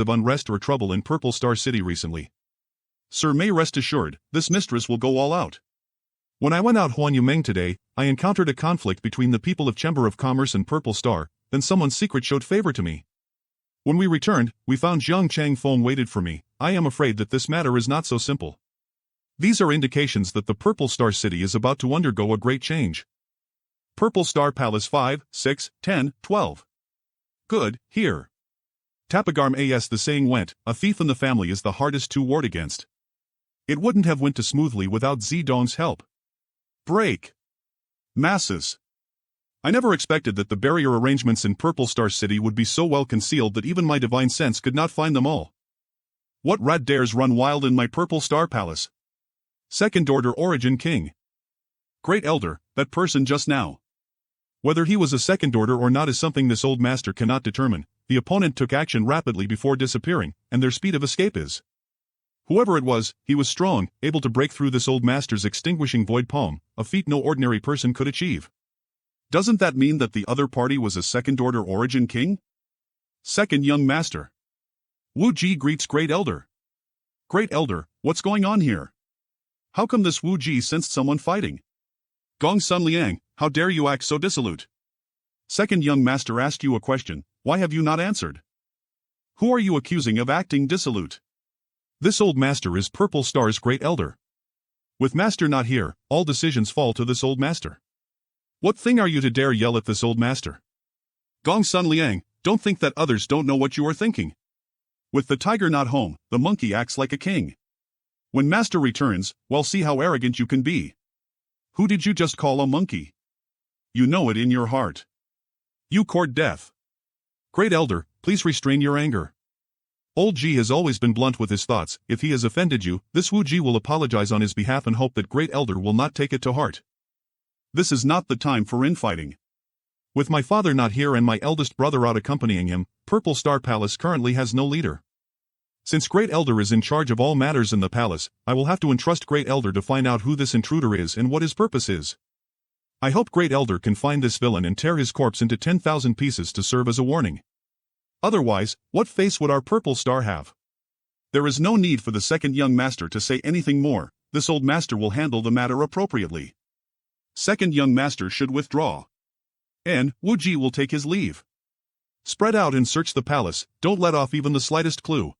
of unrest or trouble in Purple Star City recently. Sir may rest assured, this mistress will go all out. When I went out Huanyumeng today, I encountered a conflict between the people of Chamber of Commerce and Purple Star, then someone's secret showed favor to me. When we returned, we found Jiang Chang Feng waited for me. I am afraid that this matter is not so simple. These are indications that the Purple Star City is about to undergo a great change. Purple Star Palace 5, 6, 10, 12. Good, here. Tapagarm as the saying went, a thief in the family is the hardest to ward against. It wouldn't have went too smoothly without Zidong's help. Break. Masses. I never expected that the barrier arrangements in Purple Star City would be so well concealed that even my divine sense could not find them all. What rat dares run wild in my Purple Star Palace? Second Order Origin King. Great Elder, that person just now. Whether he was a Second Order or not is something this old master cannot determine. The opponent took action rapidly before disappearing, and their speed of escape is. Whoever it was, he was strong, able to break through this old master's extinguishing void palm, a feat no ordinary person could achieve. Doesn't that mean that the other party was a Second Order Origin King? Second Young Master. Wu Ji greets Great Elder. Great Elder, what's going on here? How come this Wu Ji sensed someone fighting? Gong Sun Liang, how dare you act so dissolute? Second Young Master asked you a question, why have you not answered? Who are you accusing of acting dissolute? This old master is Purple Star's Great Elder. With master not here, all decisions fall to this old master. What thing are you to dare yell at this old master? Gong Sun Liang, don't think that others don't know what you are thinking. With the tiger not home, the monkey acts like a king. When master returns, well, see how arrogant you can be. Who did you just call a monkey? You know it in your heart. You court death. Great Elder, please restrain your anger. Old Ji has always been blunt with his thoughts. If he has offended you, this Wu Ji will apologize on his behalf and hope that Great Elder will not take it to heart. This is not the time for infighting. With my father not here and my eldest brother out accompanying him, Purple Star Palace currently has no leader. Since Great Elder is in charge of all matters in the palace, I will have to entrust Great Elder to find out who this intruder is and what his purpose is. I hope Great Elder can find this villain and tear his corpse into 10,000 pieces to serve as a warning. Otherwise, what face would our Purple Star have? There is no need for the Second Young Master to say anything more. This old master will handle the matter appropriately. Second Young Master should withdraw. And Wu Ji will take his leave. Spread out and search the palace, don't let off even the slightest clue.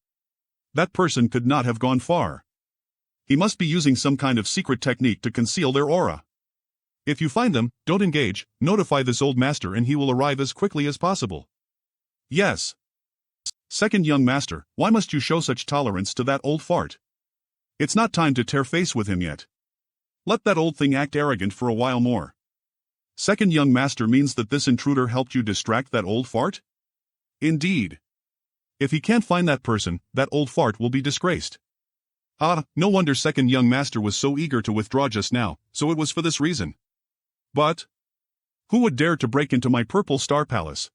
That person could not have gone far. He must be using some kind of secret technique to conceal their aura. If you find them, don't engage, notify this old master and he will arrive as quickly as possible. Yes. Second Young Master, why must you show such tolerance to that old fart? It's not time to tear face with him yet. Let that old thing act arrogant for a while more. Second Young Master means that this intruder helped you distract that old fart? Indeed. If he can't find that person, that old fart will be disgraced. Ah, no wonder Second Young Master was so eager to withdraw just now, so it was for this reason. But who would dare to break into my Purple Star Palace?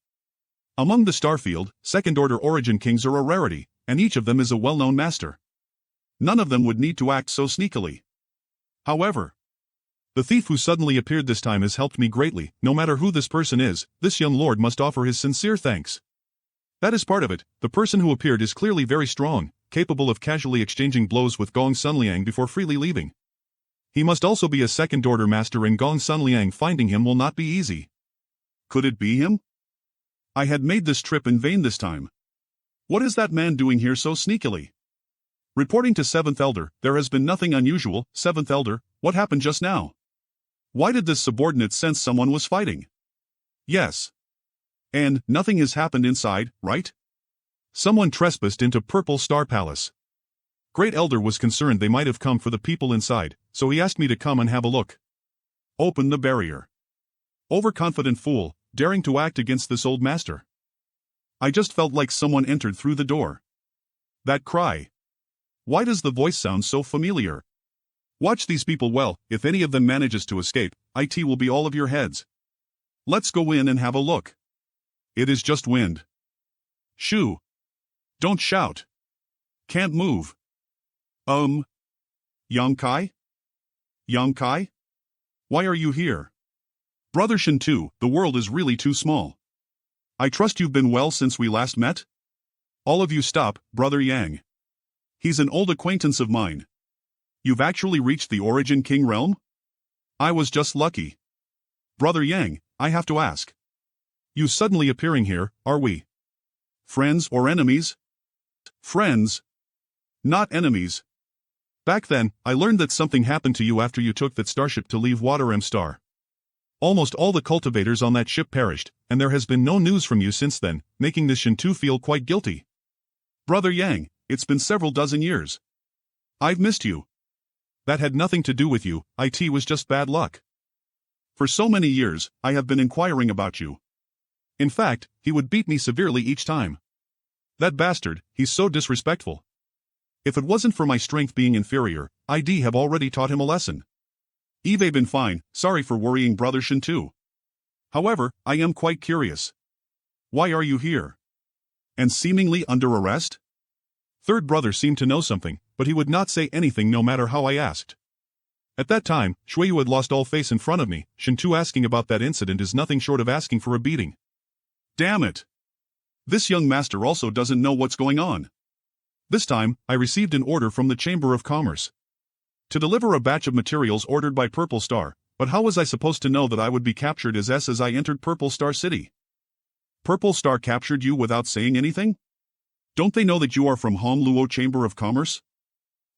Among the Starfield, Second Order Origin Kings are a rarity, and each of them is a well-known master. None of them would need to act so sneakily. However, the thief who suddenly appeared this time has helped me greatly. No matter who this person is, this young lord must offer his sincere thanks. That is part of it. The person who appeared is clearly very strong, capable of casually exchanging blows with Gong Sun Liang before freely leaving. He must also be a Second Order Master, and Gong Sun Liang finding him will not be easy. Could it be him? I had made this trip in vain this time. What is that man doing here so sneakily? Reporting to Seventh Elder, there has been nothing unusual. Seventh Elder, what happened just now? Why did this subordinate sense someone was fighting? Yes. And nothing has happened inside, right? Someone trespassed into Purple Star Palace. Great Elder was concerned they might have come for the people inside, so he asked me to come and have a look. Open the barrier. Overconfident fool, daring to act against this old master. I just felt like someone entered through the door. That cry. Why does the voice sound so familiar? Watch these people well. If any of them manages to escape, it will be all of your heads. Let's go in and have a look. It is just wind. Shoo. Don't shout. Can't move. Yang Kai? Yang Kai? Why are you here? Brother Shin too, the world is really too small. I trust you've been well since we last met? All of you stop, Brother Yang. He's an old acquaintance of mine. You've actually reached the Origin King realm? I was just lucky. Brother Yang, I have to ask. You suddenly appearing here, are we friends or enemies? Friends. Not enemies. Back then, I learned that something happened to you after you took that starship to leave Water M Star. Almost all the cultivators on that ship perished, and there has been no news from you since then, making this Shinto feel quite guilty. Brother Yang, it's been several dozen years. I've missed you. That had nothing to do with you, it was just bad luck. For so many years, I have been inquiring about you. In fact, he would beat me severely each time. That bastard, he's so disrespectful. If it wasn't for my strength being inferior, I'd have already taught him a lesson. I've been fine, sorry for worrying Brother Shinto. However, I am quite curious. Why are you here? And seemingly under arrest? Third brother seemed to know something, but he would not say anything no matter how I asked. At that time, Shueyu had lost all face in front of me. Shinto asking about that incident is nothing short of asking for a beating. Damn it! This young master also doesn't know what's going on. This time, I received an order from the Chamber of Commerce to deliver a batch of materials ordered by Purple Star, but how was I supposed to know that I would be captured as I entered Purple Star City? Purple Star captured you without saying anything? Don't they know that you are from Hongluo Chamber of Commerce?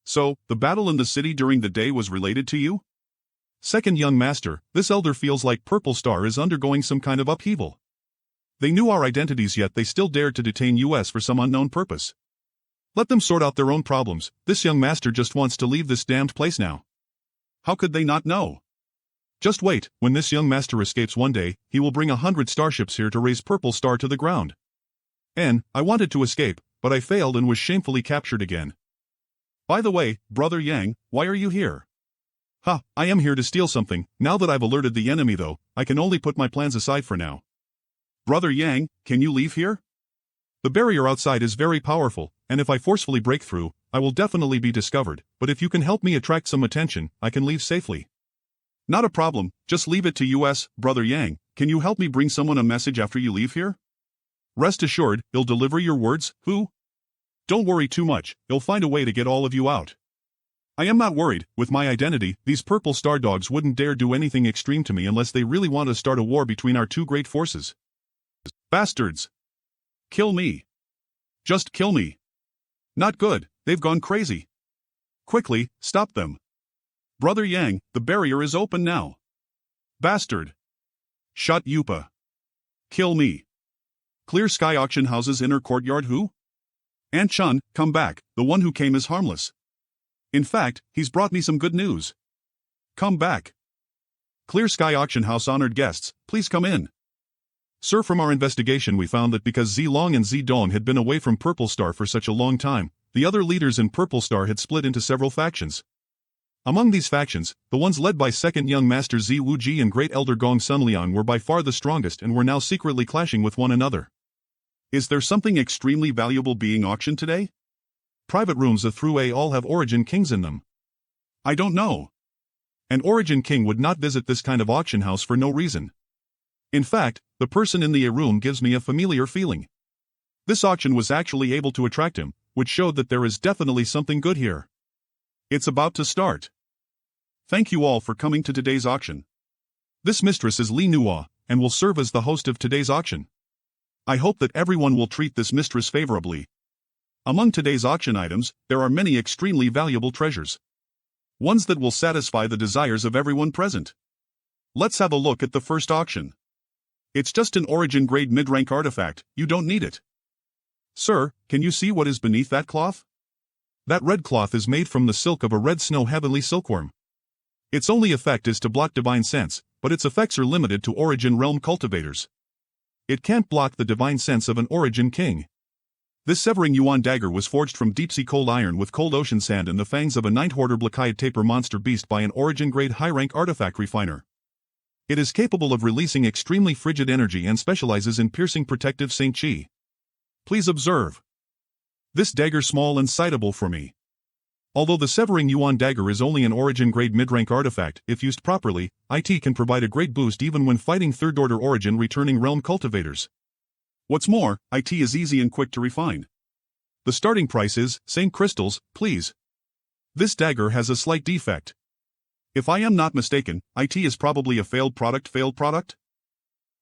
So, the battle in the city during the day was related to you? Second young master, this elder feels like Purple Star is undergoing some kind of upheaval. They knew our identities yet they still dared to detain us for some unknown purpose. Let them sort out their own problems, this young master just wants to leave this damned place now. How could they not know? Just wait, when this young master escapes one day, he will bring 100 starships here to raise Purple Star to the ground. I wanted to escape, but I failed and was shamefully captured again. By the way, Brother Yang, why are you here? I am here to steal something. Now that I've alerted the enemy though, I can only put my plans aside for now. Brother Yang, can you leave here? The barrier outside is very powerful, and if I forcefully break through, I will definitely be discovered, but if you can help me attract some attention, I can leave safely. Not a problem, just leave it to us, Brother Yang. Can you help me bring someone a message after you leave here? Rest assured, he'll deliver your words, who? Don't worry too much, he'll find a way to get all of you out. I am not worried, with my identity, these Purple Star dogs wouldn't dare do anything extreme to me unless they really want to start a war between our two great forces. Bastards! Kill me. Just kill me. Not good, they've gone crazy. Quickly, stop them. Brother Yang, the barrier is open now. Bastard. Shut Yupa. Kill me. Clear Sky Auction House's inner courtyard who? Aunt Chun, come back, the one who came is harmless. In fact, he's brought me some good news. Come back. Clear Sky Auction House honored guests, please come in. Sir, from our investigation we found that because Zilong and Zidong had been away from Purple Star for such a long time, the other leaders in Purple Star had split into several factions. Among these factions, the ones led by Second Young Master Zi Wuji and Great Elder Gong Sunliang were by far the strongest and were now secretly clashing with one another. Is there something extremely valuable being auctioned today? Private rooms of through A all have Origin Kings in them. I don't know. An Origin King would not visit this kind of auction house for no reason. In fact, the person in the A room gives me a familiar feeling. This auction was actually able to attract him, which showed that there is definitely something good here. It's about to start. Thank you all for coming to today's auction. This mistress is Li Nuo, and will serve as the host of today's auction. I hope that everyone will treat this mistress favorably. Among today's auction items, there are many extremely valuable treasures. Ones that will satisfy the desires of everyone present. Let's have a look at the first auction. It's just an Origin grade mid-rank artifact, you don't need it. Sir, can you see what is beneath that cloth? That red cloth is made from the silk of a red snow heavenly silkworm. Its only effect is to block divine sense, but its effects are limited to Origin realm cultivators. It can't block the divine sense of an Origin king. This severing yuan dagger was forged from deep-sea cold iron with cold ocean sand and the fangs of a night hoarder Blackied taper monster beast by an Origin grade high-rank artifact refiner. It is capable of releasing extremely frigid energy and specializes in piercing protective Saint Chi. Please observe. This dagger small and sightable for me. Although the severing yuan dagger is only an Origin grade mid-rank artifact, if used properly, it can provide a great boost even when fighting third-order Origin returning realm cultivators. What's more, it is easy and quick to refine. The starting price is, same crystals, please. This dagger has a slight defect. If I am not mistaken, it is probably a failed product.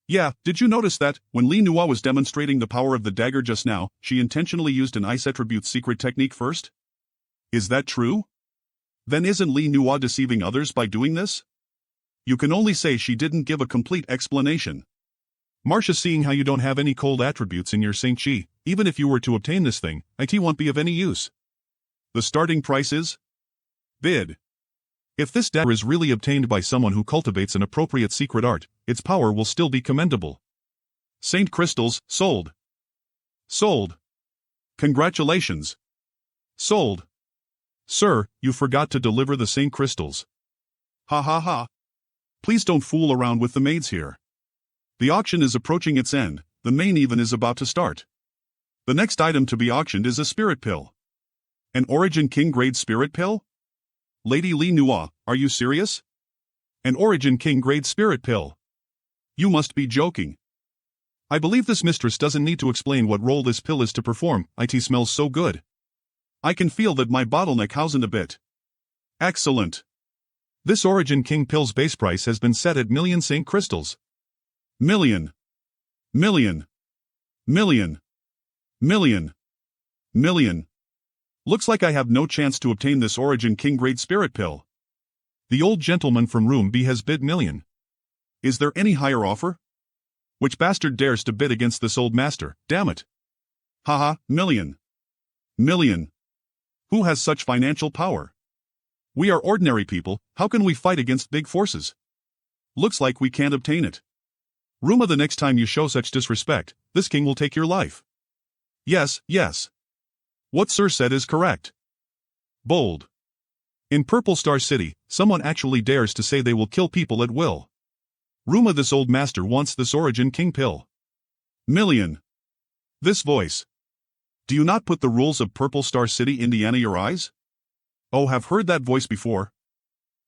Yeah, did you notice that, when Li Nua was demonstrating the power of the dagger just now, she intentionally used an ice attribute secret technique first? Is that true? Then isn't Li Nua deceiving others by doing this? You can only say she didn't give a complete explanation. Marcia, seeing how you don't have any cold attributes in your Saint Chi, even if you were to obtain this thing, it won't be of any use. The starting price is? Bid. If this dagger is really obtained by someone who cultivates an appropriate secret art, its power will still be commendable. Saint crystals, sold. Sold. Congratulations. Sold. Sir, you forgot to deliver the Saint crystals. Ha ha ha. Please don't fool around with the maids here. The auction is approaching its end, the main event is about to start. The next item to be auctioned is a spirit pill. An Origin King grade spirit pill? Lady Li Nua, are you serious? An Origin King grade spirit pill? You must be joking. I believe this mistress doesn't need to explain what role this pill is to perform. It smells so good. I can feel that my bottleneck housened a bit. Excellent. This Origin King pill's base price has been set at million Saint crystals. Million. Million. Million. Million. Million. Looks like I have no chance to obtain this Origin King grade spirit pill. The old gentleman from room B has bid million. Is there any higher offer? Which bastard dares to bid against this old master, damn it? Haha, million. Million. Who has such financial power? We are ordinary people, how can we fight against big forces? Looks like we can't obtain it. Ruma, the next time you show such disrespect, this king will take your life. Yes, yes. What Sir said is correct. Bold. In Purple Star City, someone actually dares to say they will kill people at will. Ruma, this old master wants this Origin King pill. Million. This voice. Do you not put the rules of Purple Star City, Indiana, your eyes? Oh, have heard that voice before.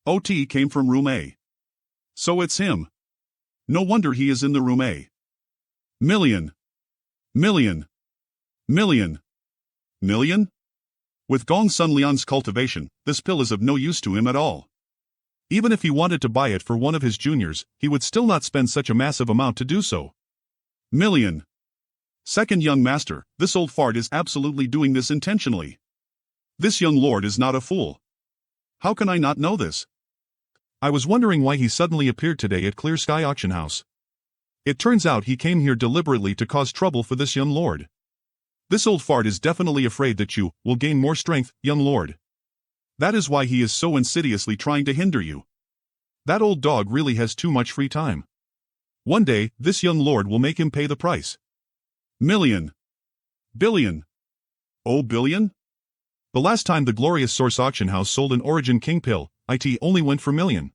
OT came from room A. So it's him. No wonder he is in the room A. Million. Million. Million. Million? With Gong Sun Lian's cultivation, this pill is of no use to him at all. Even if he wanted to buy it for one of his juniors, he would still not spend such a massive amount to do so. Million. Second young master, this old fart is absolutely doing this intentionally. This young lord is not a fool. How can I not know this? I was wondering why he suddenly appeared today at Clear Sky Auction House. It turns out he came here deliberately to cause trouble for this young lord. This old fart is definitely afraid that you will gain more strength, young lord. That is why he is so insidiously trying to hinder you. That old dog really has too much free time. One day, this young lord will make him pay the price. Million. Billion. Oh, billion? The last time the Glorious Source Auction House sold an Origin King pill, it only went for million.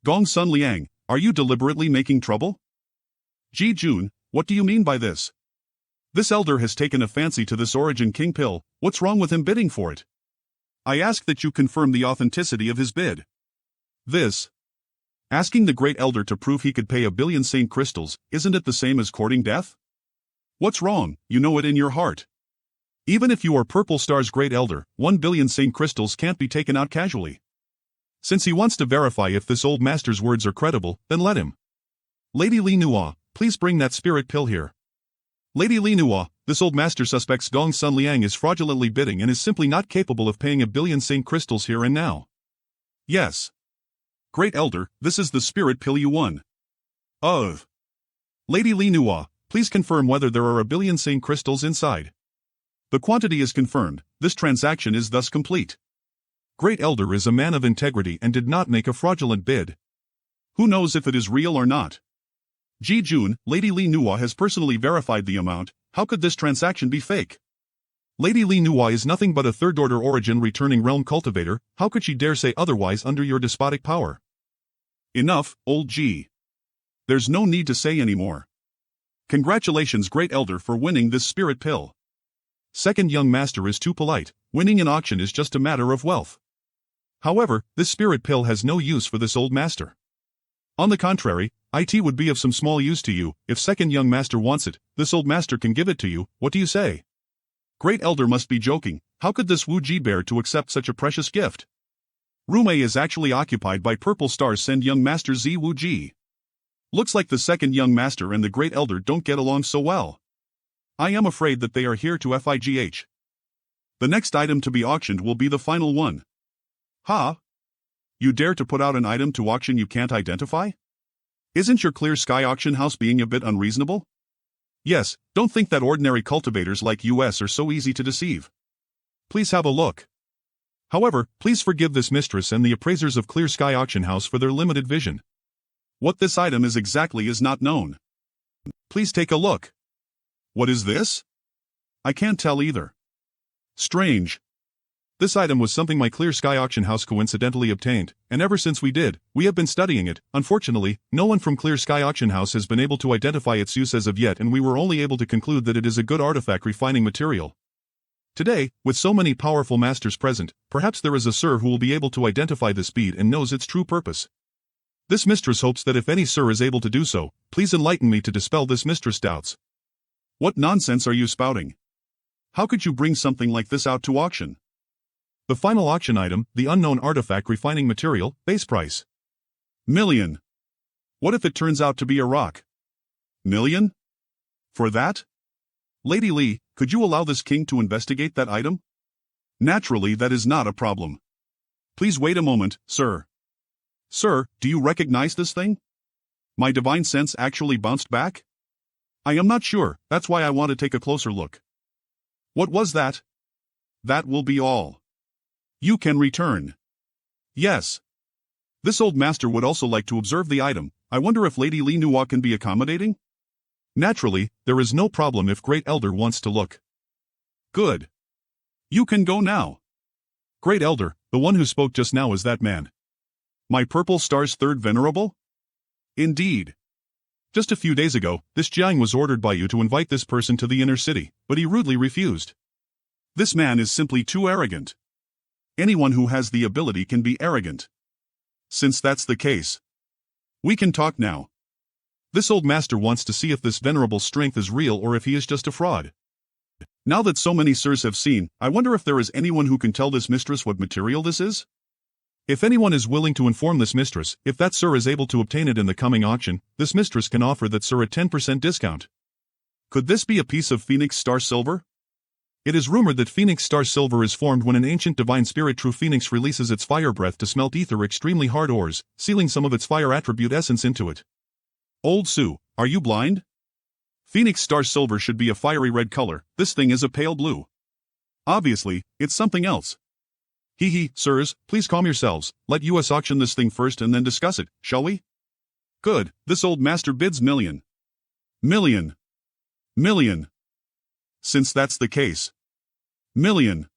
Gong Sun Liang, are you deliberately making trouble? Ji Jun, what do you mean by this? This elder has taken a fancy to this Origin King pill, what's wrong with him bidding for it? I ask that you confirm the authenticity of his bid. This. Asking the great elder to prove he could pay 1 billion Saint crystals, isn't it the same as courting death? What's wrong, you know it in your heart. Even if you are Purple Star's great elder, 1 billion Saint crystals can't be taken out casually. Since he wants to verify if this old master's words are credible, then let him. Lady Li Nua, please bring that spirit pill here. Lady Li Nua, this old master suspects Gong Sun Liang is fraudulently bidding and is simply not capable of paying 1 billion Saint crystals here and now. Yes. Great elder, this is the spirit pill you won. Of. Lady Li Nua, please confirm whether there are 1 billion Saint crystals inside. The quantity is confirmed, this transaction is thus complete. Great elder is a man of integrity and did not make a fraudulent bid. Who knows if it is real or not? Ji Jun, Lady Li Nua has personally verified the amount, how could this transaction be fake? Lady Li Nua is nothing but a third-order origin returning realm cultivator, how could she dare say otherwise under your despotic power? Enough, old G. There's no need to say anymore. Congratulations great elder for winning this spirit pill. Second young master is too polite, winning an auction is just a matter of wealth. However, this spirit pill has no use for this old master. On the contrary, it would be of some small use to you, if second young master wants it, this old master can give it to you, what do you say? Great Elder must be joking. How could this Wu Ji bear to accept such a precious gift? Room A is actually occupied by Purple Star's Send Young Master Z Wu Ji. Looks like the second young master and the Great Elder don't get along so well. I am afraid that they are here to FIGH. The next item to be auctioned will be the final one. Ha! You dare to put out an item to auction you can't identify? Isn't your Clear Sky auction house being a bit unreasonable? Yes, don't think that ordinary cultivators like us are so easy to deceive. Please have a look. However, please forgive this mistress and the appraisers of Clear Sky Auction House for their limited vision. What this item is exactly is not known. Please take a look. What is this? I can't tell either. Strange. This item was something my Clear Sky Auction House coincidentally obtained, and ever since we did, we have been studying it. Unfortunately, no one from Clear Sky Auction House has been able to identify its use as of yet, and we were only able to conclude that it is a good artifact refining material. Today, with so many powerful masters present, perhaps there is a sir who will be able to identify this bead and knows its true purpose. This mistress hopes that if any sir is able to do so, please enlighten me to dispel this mistress' doubts. What nonsense are you spouting? How could you bring something like this out to auction? The final auction item, the unknown artifact refining material, base price. Million. What if it turns out to be a rock? Million? For that? Lady Lee, could you allow this king to investigate that item? Naturally, that is not a problem. Please wait a moment, sir. Sir, do you recognize this thing? My divine sense actually bounced back? I am not sure, that's why I want to take a closer look. What was that? That will be all. You can return. Yes. This old master would also like to observe the item. I wonder if Lady Li Nuwa can be accommodating? Naturally, there is no problem if Great Elder wants to look. Good. You can go now. Great Elder, the one who spoke just now is that man. My Purple Star's third venerable? Indeed. Just a few days ago, this Jiang was ordered by you to invite this person to the inner city, but he rudely refused. This man is simply too arrogant. Anyone who has the ability can be arrogant. Since that's the case, we can talk now. This old master wants to see if this venerable strength is real or if he is just a fraud. Now that so many sirs have seen, I wonder if there is anyone who can tell this mistress what material this is? If anyone is willing to inform this mistress, if that sir is able to obtain it in the coming auction, this mistress can offer that sir a 10% discount. Could this be a piece of Phoenix Star Silver? It is rumored that Phoenix Star Silver is formed when an ancient divine spirit True Phoenix releases its fire breath to smelt ether extremely hard ores, sealing some of its fire attribute essence into it. Old Sue, are you blind? Phoenix Star Silver should be a fiery red color, this thing is a pale blue. Obviously, it's something else. Hee, sirs, please calm yourselves, let us auction this thing first and then discuss it, shall we? Good, this old master bids million. Million. Million. Since that's the case. Million.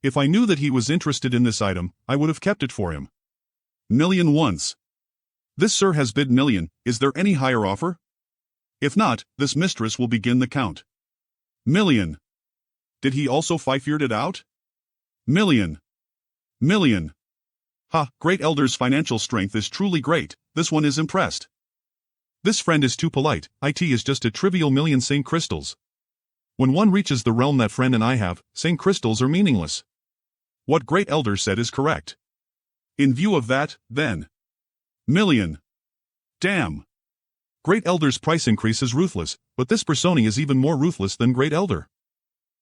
If I knew that he was interested in this item, I would have kept it for him. Million once. This sir has bid million, is there any higher offer? If not, this mistress will begin the count. Million. Did he also fifeared it out? Million. Million. Ha, Great Elder's financial strength is truly great, this one is impressed. This friend is too polite, it is just a trivial million Saint crystals. When one reaches the realm that friend and I have, Saint crystals are meaningless. What Great Elder said is correct. In view of that, then. Million. Damn. Great Elder's price increase is ruthless, but this persona is even more ruthless than Great Elder.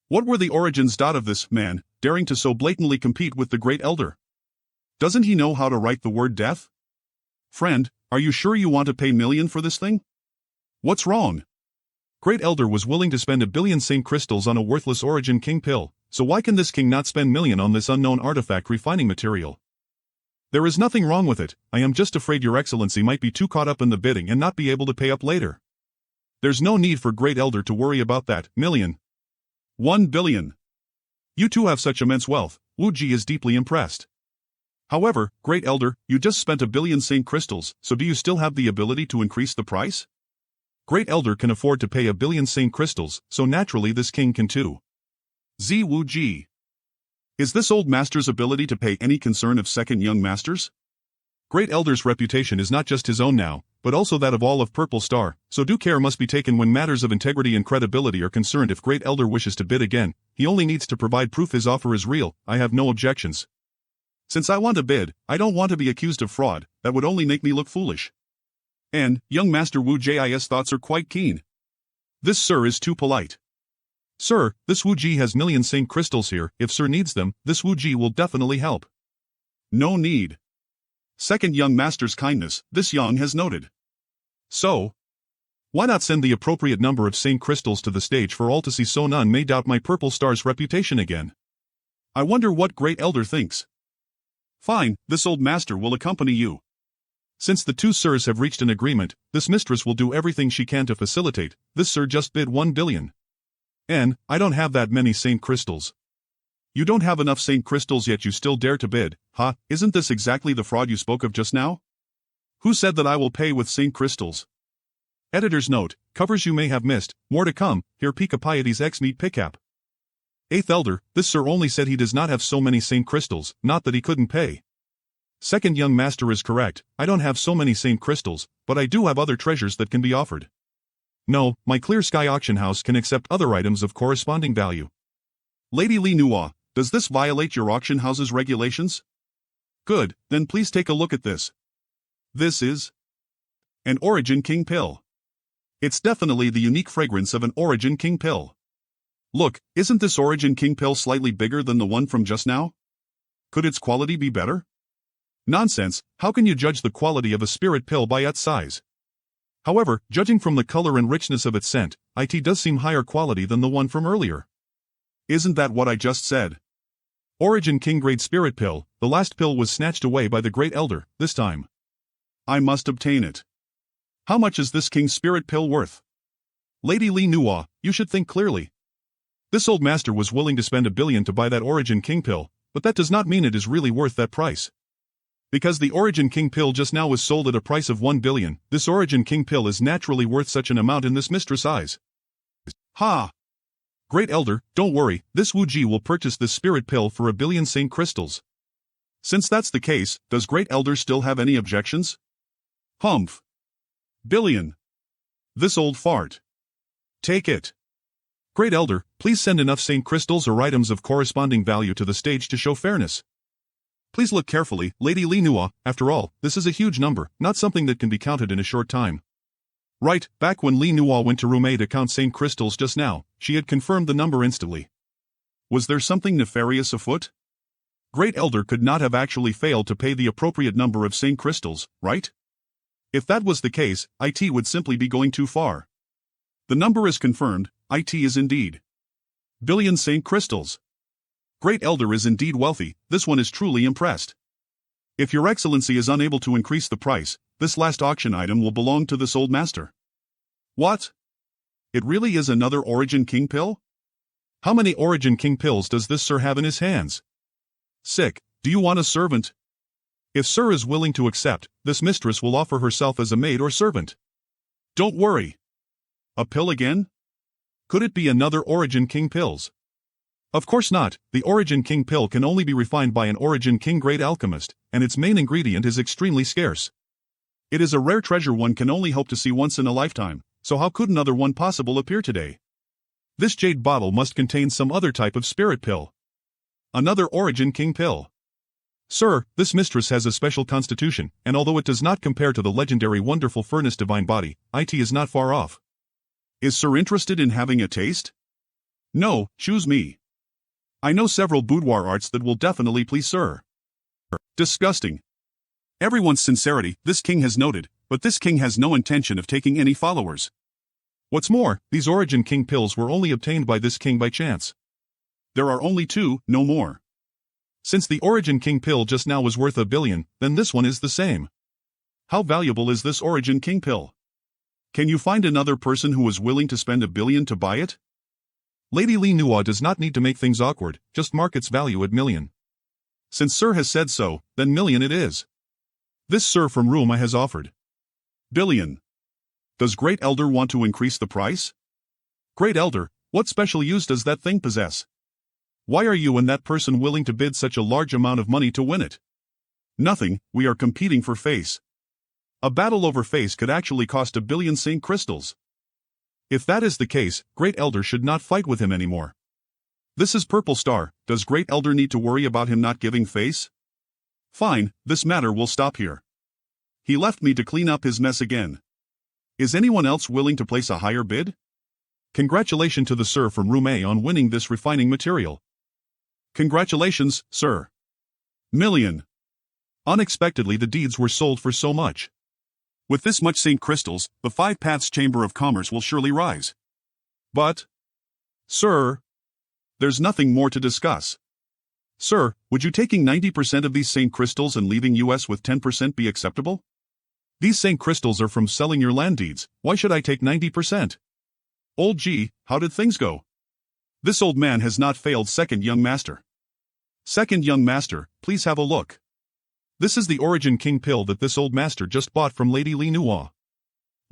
What were the origins of this man, daring to so blatantly compete with the Great Elder? Doesn't he know how to write the word death? Friend, are you sure you want to pay million for this thing? What's wrong? Great Elder was willing to spend 1 billion Saint crystals on a worthless origin king pill, so why can this king not spend million on this unknown artifact refining material? There is nothing wrong with it, I am just afraid your excellency might be too caught up in the bidding and not be able to pay up later. There's no need for Great Elder to worry about that, million. 1 billion. You two have such immense wealth, Wu Ji is deeply impressed. However, Great Elder, you just spent 1 billion Saint crystals, so do you still have the ability to increase the price? Great Elder can afford to pay 1 billion Saint crystals, so naturally this king can too. Z Wu Ji. Is this old master's ability to pay any concern of second young masters? Great Elder's reputation is not just his own now, but also that of all of Purple Star, so due care must be taken when matters of integrity and credibility are concerned. If Great Elder wishes to bid again, he only needs to provide proof his offer is real. I have no objections. Since I want to bid, I don't want to be accused of fraud, that would only make me look foolish. And, young Master Wu Ji's thoughts are quite keen. This sir is too polite. Sir, this Wu Ji has million Saint crystals here. If sir needs them, this Wu Ji will definitely help. No need. Second young master's kindness, this Yang has noted. So, why not send the appropriate number of Saint crystals to the stage for all to see, so none may doubt my Purple Star's reputation again? I wonder what Great Elder thinks. Fine, this old master will accompany you. Since the two sirs have reached an agreement, this mistress will do everything she can to facilitate. This sir just bid 1 billion. And, I don't have that many Saint crystals. You don't have enough Saint crystals yet you still dare to bid, huh? Isn't this exactly the fraud you spoke of just now? Who said that I will pay with Saint crystals? Editor's note, covers you may have missed, more to come, here Pika Piety's X-Meet Pickup. 8th Elder, this sir only said he does not have so many Saint crystals, not that he couldn't pay. Second young master is correct, I don't have so many Saint crystals, but I do have other treasures that can be offered. No, my Clear Sky auction house can accept other items of corresponding value. Lady Li Nua, does this violate your auction house's regulations? Good, then please take a look at this. This is an Origin King pill. It's definitely the unique fragrance of an Origin King pill. Look, isn't this Origin King pill slightly bigger than the one from just now? Could its quality be better? Nonsense, how can you judge the quality of a spirit pill by its size? However, judging from the color and richness of its scent, it does seem higher quality than the one from earlier. Isn't that what I just said? Origin King Grade Spirit Pill, the last pill was snatched away by the Great Elder, this time. I must obtain it. How much is this King Spirit Pill worth? Lady Li Nua, you should think clearly. This old master was willing to spend 1 billion to buy that Origin King pill, but that does not mean it is really worth that price. Because the Origin King pill just now was sold at a price of 1 billion, this Origin King pill is naturally worth such an amount in this mistress' eyes. Ha! Great Elder, don't worry, this Wu Ji will purchase this spirit pill for 1 billion Saint crystals. Since that's the case, does Great Elder still have any objections? Humph. Billion. This old fart. Take it. Great Elder, please send enough Saint crystals or items of corresponding value to the stage to show fairness. Please look carefully, Lady Li Nua, after all, this is a huge number, not something that can be counted in a short time. Right, back when Li Nua went to room A to count Saint crystals just now, she had confirmed the number instantly. Was there something nefarious afoot? Great Elder could not have actually failed to pay the appropriate number of Saint crystals, right? If that was the case, it would simply be going too far. The number is confirmed, it is indeed. Billion Saint crystals. Great Elder is indeed wealthy, this one is truly impressed. If Your Excellency is unable to increase the price, this last auction item will belong to this old master. What? It really is another Origin King pill? How many Origin King pills does this sir have in his hands? Sick, do you want a servant? If sir is willing to accept, this mistress will offer herself as a maid or servant. Don't worry. A pill again? Could it be another Origin King pills? Of course not, the Origin King pill can only be refined by an Origin King grade alchemist, and its main ingredient is extremely scarce. It is a rare treasure one can only hope to see once in a lifetime, so how could another one possible appear today? This jade bottle must contain some other type of spirit pill. Another Origin King pill. Sir, this mistress has a special constitution, and although it does not compare to the legendary wonderful furnace divine body, it is not far off. Is sir interested in having a taste? No, choose me. I know several boudoir arts that will definitely please sir. Disgusting. Everyone's sincerity, this king has noted, but this king has no intention of taking any followers. What's more, these Origin King pills were only obtained by this king by chance. There are only 2, no more. Since the Origin King pill just now was worth 1 billion, then this one is the same. How valuable is this Origin King pill? Can you find another person who is willing to spend 1 billion to buy it? Lady Li Nua does not need to make things awkward, just mark its value at million. Since sir has said so, then million it is. This sir from room I has offered. Billion. Does Great Elder want to increase the price? Great Elder, what special use does that thing possess? Why are you and that person willing to bid such a large amount of money to win it? Nothing, we are competing for face. A battle over face could actually cost 1 billion Saint crystals. If that is the case, Great Elder should not fight with him anymore. This is Purple Star, does Great Elder need to worry about him not giving face? Fine, this matter will stop here. He left me to clean up his mess again. Is anyone else willing to place a higher bid? Congratulations to the sir from Room A on winning this refining material. Congratulations, sir. Million. Unexpectedly the deeds were sold for so much. With this much Saint crystals, the 5 Paths Chamber of Commerce will surely rise. But, sir, there's nothing more to discuss. Sir, would you taking 90% of these Saint crystals and leaving us with 10% be acceptable? These Saint crystals are from selling your land deeds, why should I take 90%? Old G, how did things go? This old man has not failed, second young master. Second young master, please have a look. This is the Origin King pill that this old master just bought from Lady Li Nua.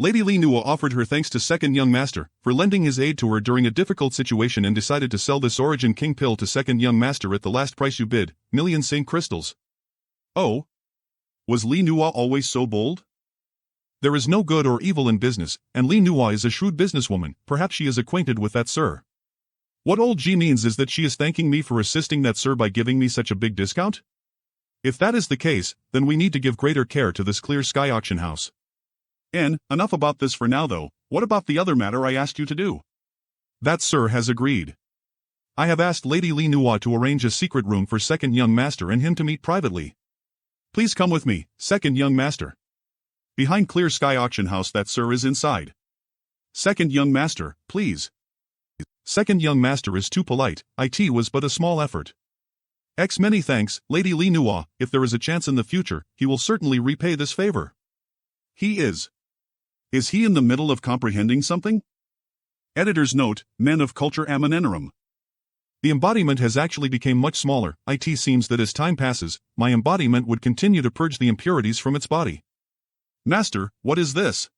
Lady Li Nua offered her thanks to second young master for lending his aid to her during a difficult situation and decided to sell this Origin King pill to second young master at the last price you bid, million Saint crystals. Oh? Was Li Nua always so bold? There is no good or evil in business, and Li Nua is a shrewd businesswoman, perhaps she is acquainted with that sir. What old G means is that she is thanking me for assisting that sir by giving me such a big discount? If that is the case, then we need to give greater care to this Clear Sky auction house. And, enough about this for now though, what about the other matter I asked you to do? That sir has agreed. I have asked Lady Li Nua to arrange a secret room for second young master and him to meet privately. Please come with me, second young master. Behind Clear Sky auction house that sir is inside. Second young master, please. Second young master is too polite, it was but a small effort. Many thanks, Lady Li Nua, if there is a chance in the future, he will certainly repay this favor. He is. Is he in the middle of comprehending something? Editor's note, Men of Culture Amanenorum. The embodiment has actually become much smaller, it seems that as time passes, my embodiment would continue to purge the impurities from its body. Master, what is this?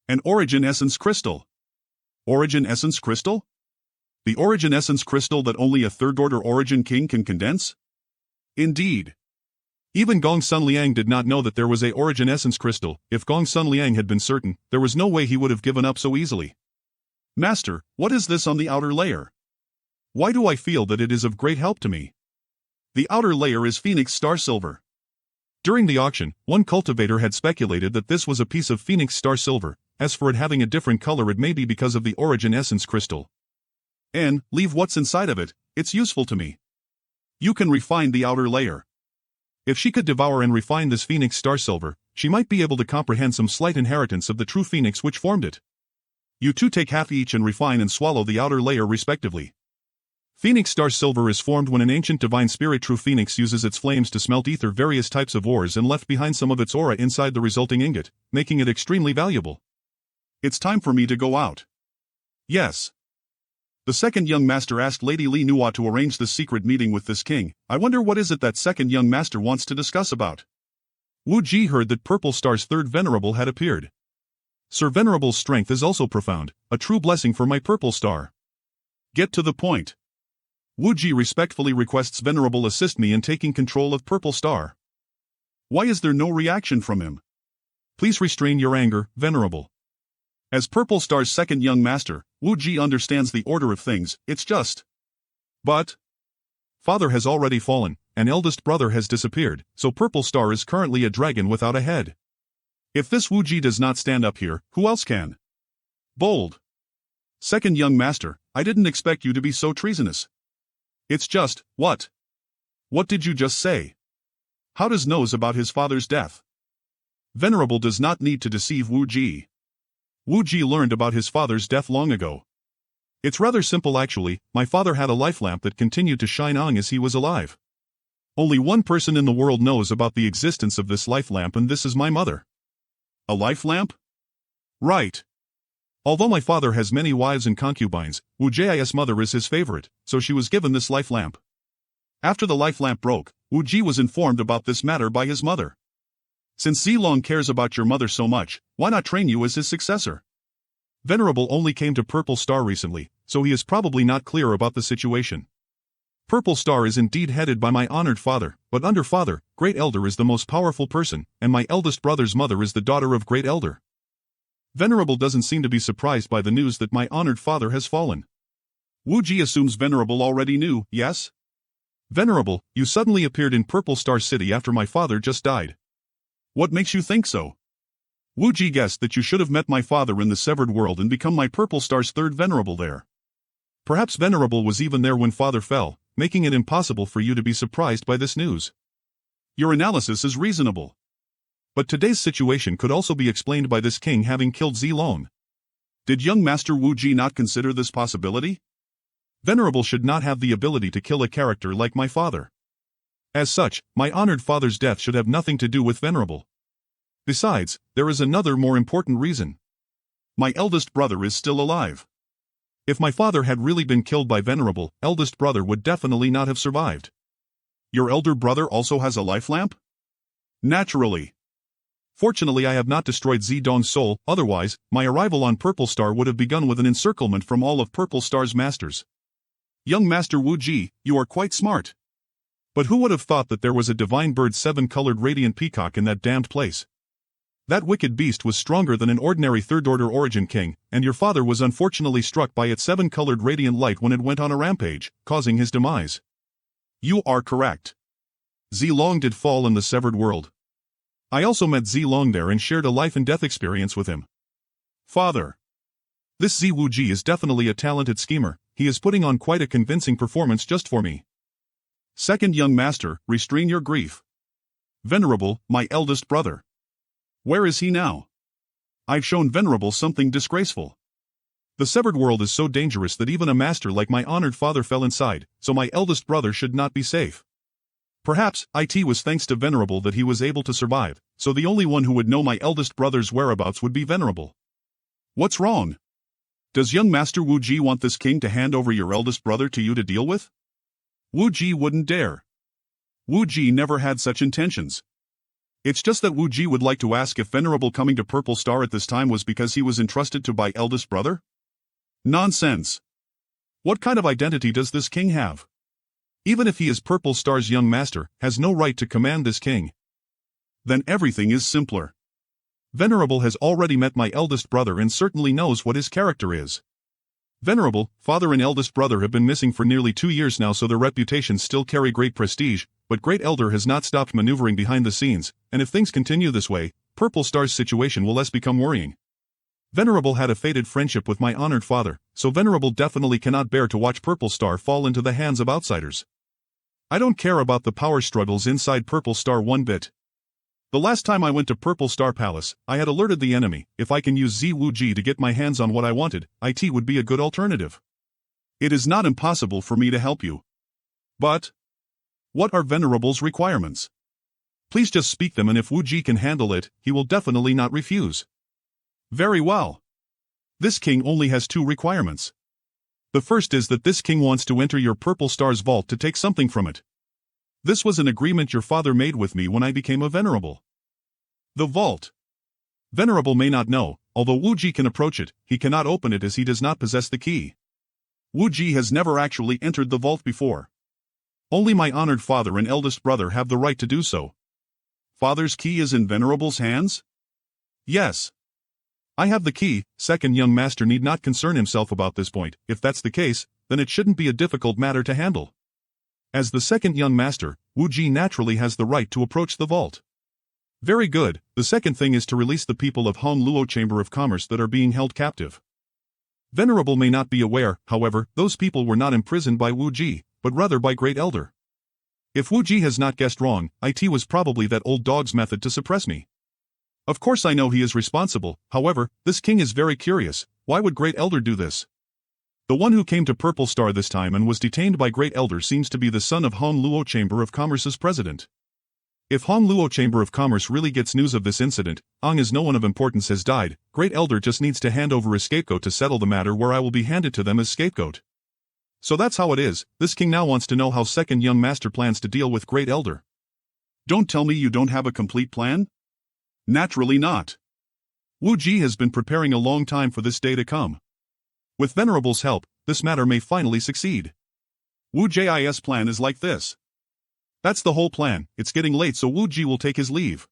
An Origin Essence Crystal. Origin Essence Crystal? The Origin Essence Crystal that only a third-order Origin King can condense? Indeed. Even Gong Sun Liang did not know that there was a Origin Essence Crystal. If Gong Sun Liang had been certain, there was no way he would have given up so easily. Master, what is this on the outer layer? Why do I feel that it is of great help to me? The outer layer is Phoenix Star Silver. During the auction, one cultivator had speculated that this was a piece of Phoenix Star Silver. As for it having a different color, it may be because of the Origin Essence Crystal. And, leave what's inside of it, it's useful to me. You can refine the outer layer. If she could devour and refine this Phoenix Star Silver, she might be able to comprehend some slight inheritance of the true Phoenix which formed it. You two take half each and refine and swallow the outer layer respectively. Phoenix Star Silver is formed when an ancient divine spirit true Phoenix uses its flames to smelt ether various types of ores and left behind some of its aura inside the resulting ingot, making it extremely valuable. It's time for me to go out. Yes. The second young master asked Lady Li Nua to arrange this secret meeting with this king. I wonder what is it that second young master wants to discuss about. Wu Ji heard that Purple Star's third venerable had appeared. Sir Venerable's strength is also profound, a true blessing for my Purple Star. Get to the point. Wu Ji respectfully requests Venerable assist me in taking control of Purple Star. Why is there no reaction from him? Please restrain your anger, Venerable. As Purple Star's second young master, Wu Ji understands the order of things, it's just. But father has already fallen, and eldest brother has disappeared, so Purple Star is currently a dragon without a head. If this Wu Ji does not stand up here, who else can? Bold. Second young master, I didn't expect you to be so treasonous. It's just, what? What did you just say? How does knows about his father's death? Venerable does not need to deceive Wu Ji. Wu Ji learned about his father's death long ago. It's rather simple actually, my father had a life lamp that continued to shine on as he was alive. Only one person in the world knows about the existence of this life lamp, and this is my mother. A life lamp? Right. Although my father has many wives and concubines, Wu Ji's mother is his favorite, so she was given this life lamp. After the life lamp broke, Wu Ji was informed about this matter by his mother. Since Zilong cares about your mother so much, why not train you as his successor? Venerable only came to Purple Star recently, so he is probably not clear about the situation. Purple Star is indeed headed by my honored father, but under father, Great Elder is the most powerful person, and my eldest brother's mother is the daughter of Great Elder. Venerable doesn't seem to be surprised by the news that my honored father has fallen. Wu Ji assumes Venerable already knew, yes? Venerable, you suddenly appeared in Purple Star City after my father just died. What makes you think so? Wu Ji guessed that you should have met my father in the Severed World and become my Purple Star's third Venerable there. Perhaps Venerable was even there when father fell, making it impossible for you to be surprised by this news. Your analysis is reasonable. But today's situation could also be explained by this king having killed Zilong. Did young Master Wu Ji not consider this possibility? Venerable should not have the ability to kill a character like my father. As such, my honored father's death should have nothing to do with Venerable. Besides, there is another more important reason. My eldest brother is still alive. If my father had really been killed by Venerable, eldest brother would definitely not have survived. Your elder brother also has a life lamp? Naturally. Fortunately I have not destroyed Zidong's soul, otherwise, my arrival on Purple Star would have begun with an encirclement from all of Purple Star's masters. Young Master Wu Ji, you are quite smart. But who would have thought that there was a divine bird 7-colored radiant peacock in that damned place? That wicked beast was stronger than an ordinary third-order origin king, and your father was unfortunately struck by its 7-colored radiant light when it went on a rampage, causing his demise. You are correct. Zilong did fall in the Severed World. I also met Zilong there and shared a life and death experience with him. Father. This Zi Wu Ji is definitely a talented schemer. He is putting on quite a convincing performance just for me. Second young master, restrain your grief. Venerable, my eldest brother. Where is he now? I've shown Venerable something disgraceful. The Severed World is so dangerous that even a master like my honored father fell inside, so my eldest brother should not be safe. Perhaps, it was thanks to Venerable that he was able to survive, so the only one who would know my eldest brother's whereabouts would be Venerable. What's wrong? Does young Master Wu Ji want this king to hand over your eldest brother to you to deal with? Wu Ji wouldn't dare. Wu Ji never had such intentions. It's just that Wu Ji would like to ask if Venerable coming to Purple Star at this time was because he was entrusted to by eldest brother? Nonsense. What kind of identity does this king have? Even if he is Purple Star's young master, has no right to command this king. Then everything is simpler. Venerable has already met my eldest brother and certainly knows what his character is. Venerable, father and eldest brother have been missing for nearly 2 years now, so their reputations still carry great prestige, but Great Elder has not stopped maneuvering behind the scenes, and if things continue this way, Purple Star's situation will less become worrying. Venerable had a fated friendship with my honored father, so Venerable definitely cannot bear to watch Purple Star fall into the hands of outsiders. I don't care about the power struggles inside Purple Star one bit. The last time I went to Purple Star Palace, I had alerted the enemy. If I can use Zi Wu Ji to get my hands on what I wanted, it would be a good alternative. It is not impossible for me to help you. But what are Venerable's requirements? Please just speak them, and if Wu Ji can handle it, he will definitely not refuse. Very well. This king only has 2 requirements. The first is that this king wants to enter your Purple Star's vault to take something from it. This was an agreement your father made with me when I became a Venerable. The vault. Venerable may not know, although Wu Ji can approach it, he cannot open it as he does not possess the key. Wu Ji has never actually entered the vault before. Only my honored father and eldest brother have the right to do so. Father's key is in Venerable's hands? Yes. I have the key. Second young master need not concern himself about this point. If that's the case, then it shouldn't be a difficult matter to handle. As the second young master, Wu Ji naturally has the right to approach the vault. Very good. The second thing is to release the people of Hong Luo Chamber of Commerce that are being held captive. Venerable may not be aware, however, those people were not imprisoned by Wu Ji, but rather by Great Elder. If Wu Ji has not guessed wrong, it was probably that old dog's method to suppress me. Of course I know he is responsible, however, this king is very curious. Why would Great Elder do this? The one who came to Purple Star this time and was detained by Great Elder seems to be the son of Hong Luo Chamber of Commerce's president. If Hong Luo Chamber of Commerce really gets news of this incident, as no one of importance has died, Great Elder just needs to hand over a scapegoat to settle the matter, where I will be handed to them as scapegoat. So that's how it is. This king now wants to know how second young master plans to deal with Great Elder. Don't tell me you don't have a complete plan? Naturally not. Wu Ji has been preparing a long time for this day to come. With Venerable's help, this matter may finally succeed. Wu Ji's plan is like this. That's the whole plan. It's getting late, so Wu Ji will take his leave.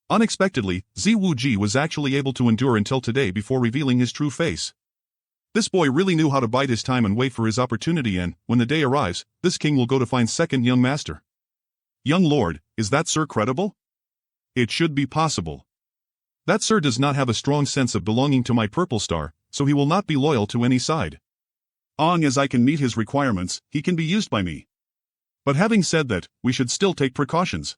Unexpectedly, Wu Ji was actually able to endure until today before revealing his true face. This boy really knew how to bide his time and wait for his opportunity, and, when the day arrives, this king will go to find second young master. Young lord, is that sir credible? It should be possible. That sir does not have a strong sense of belonging to my purple star, so he will not be loyal to any side. Long as I can meet his requirements, he can be used by me. But having said that, we should still take precautions.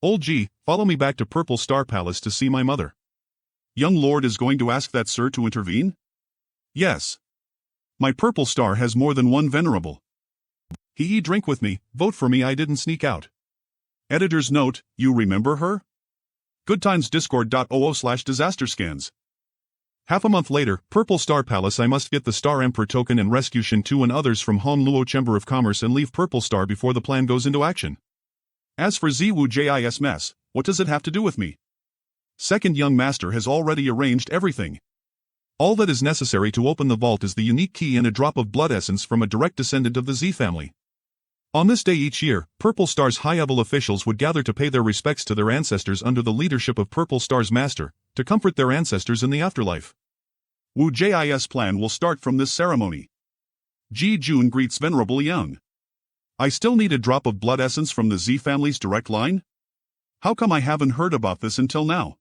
Old G, follow me back to Purple Star Palace to see my mother. Young lord is going to ask that sir to intervene? Yes. My purple star has more than one venerable. He drink with me, vote for me, I didn't sneak out. Editor's note, you remember her? goodtimesdiscord.oo/disasterscans. Half a month later, Purple Star Palace. I must get the Star Emperor token and rescue Shin 2 and others from Hon Luo Chamber of Commerce and leave Purple Star before the plan goes into action. As for Wu Ji's mess, what does it have to do with me? Second young master has already arranged everything. All that is necessary to open the vault is the unique key and a drop of blood essence from a direct descendant of the Z family. On this day each year, Purple Star's high-level officials would gather to pay their respects to their ancestors under the leadership of Purple Star's master, to comfort their ancestors in the afterlife. Wu Ji's plan will start from this ceremony. Ji Jun greets Venerable Young. I still need a drop of blood essence from the Z family's direct line? How come I haven't heard about this until now?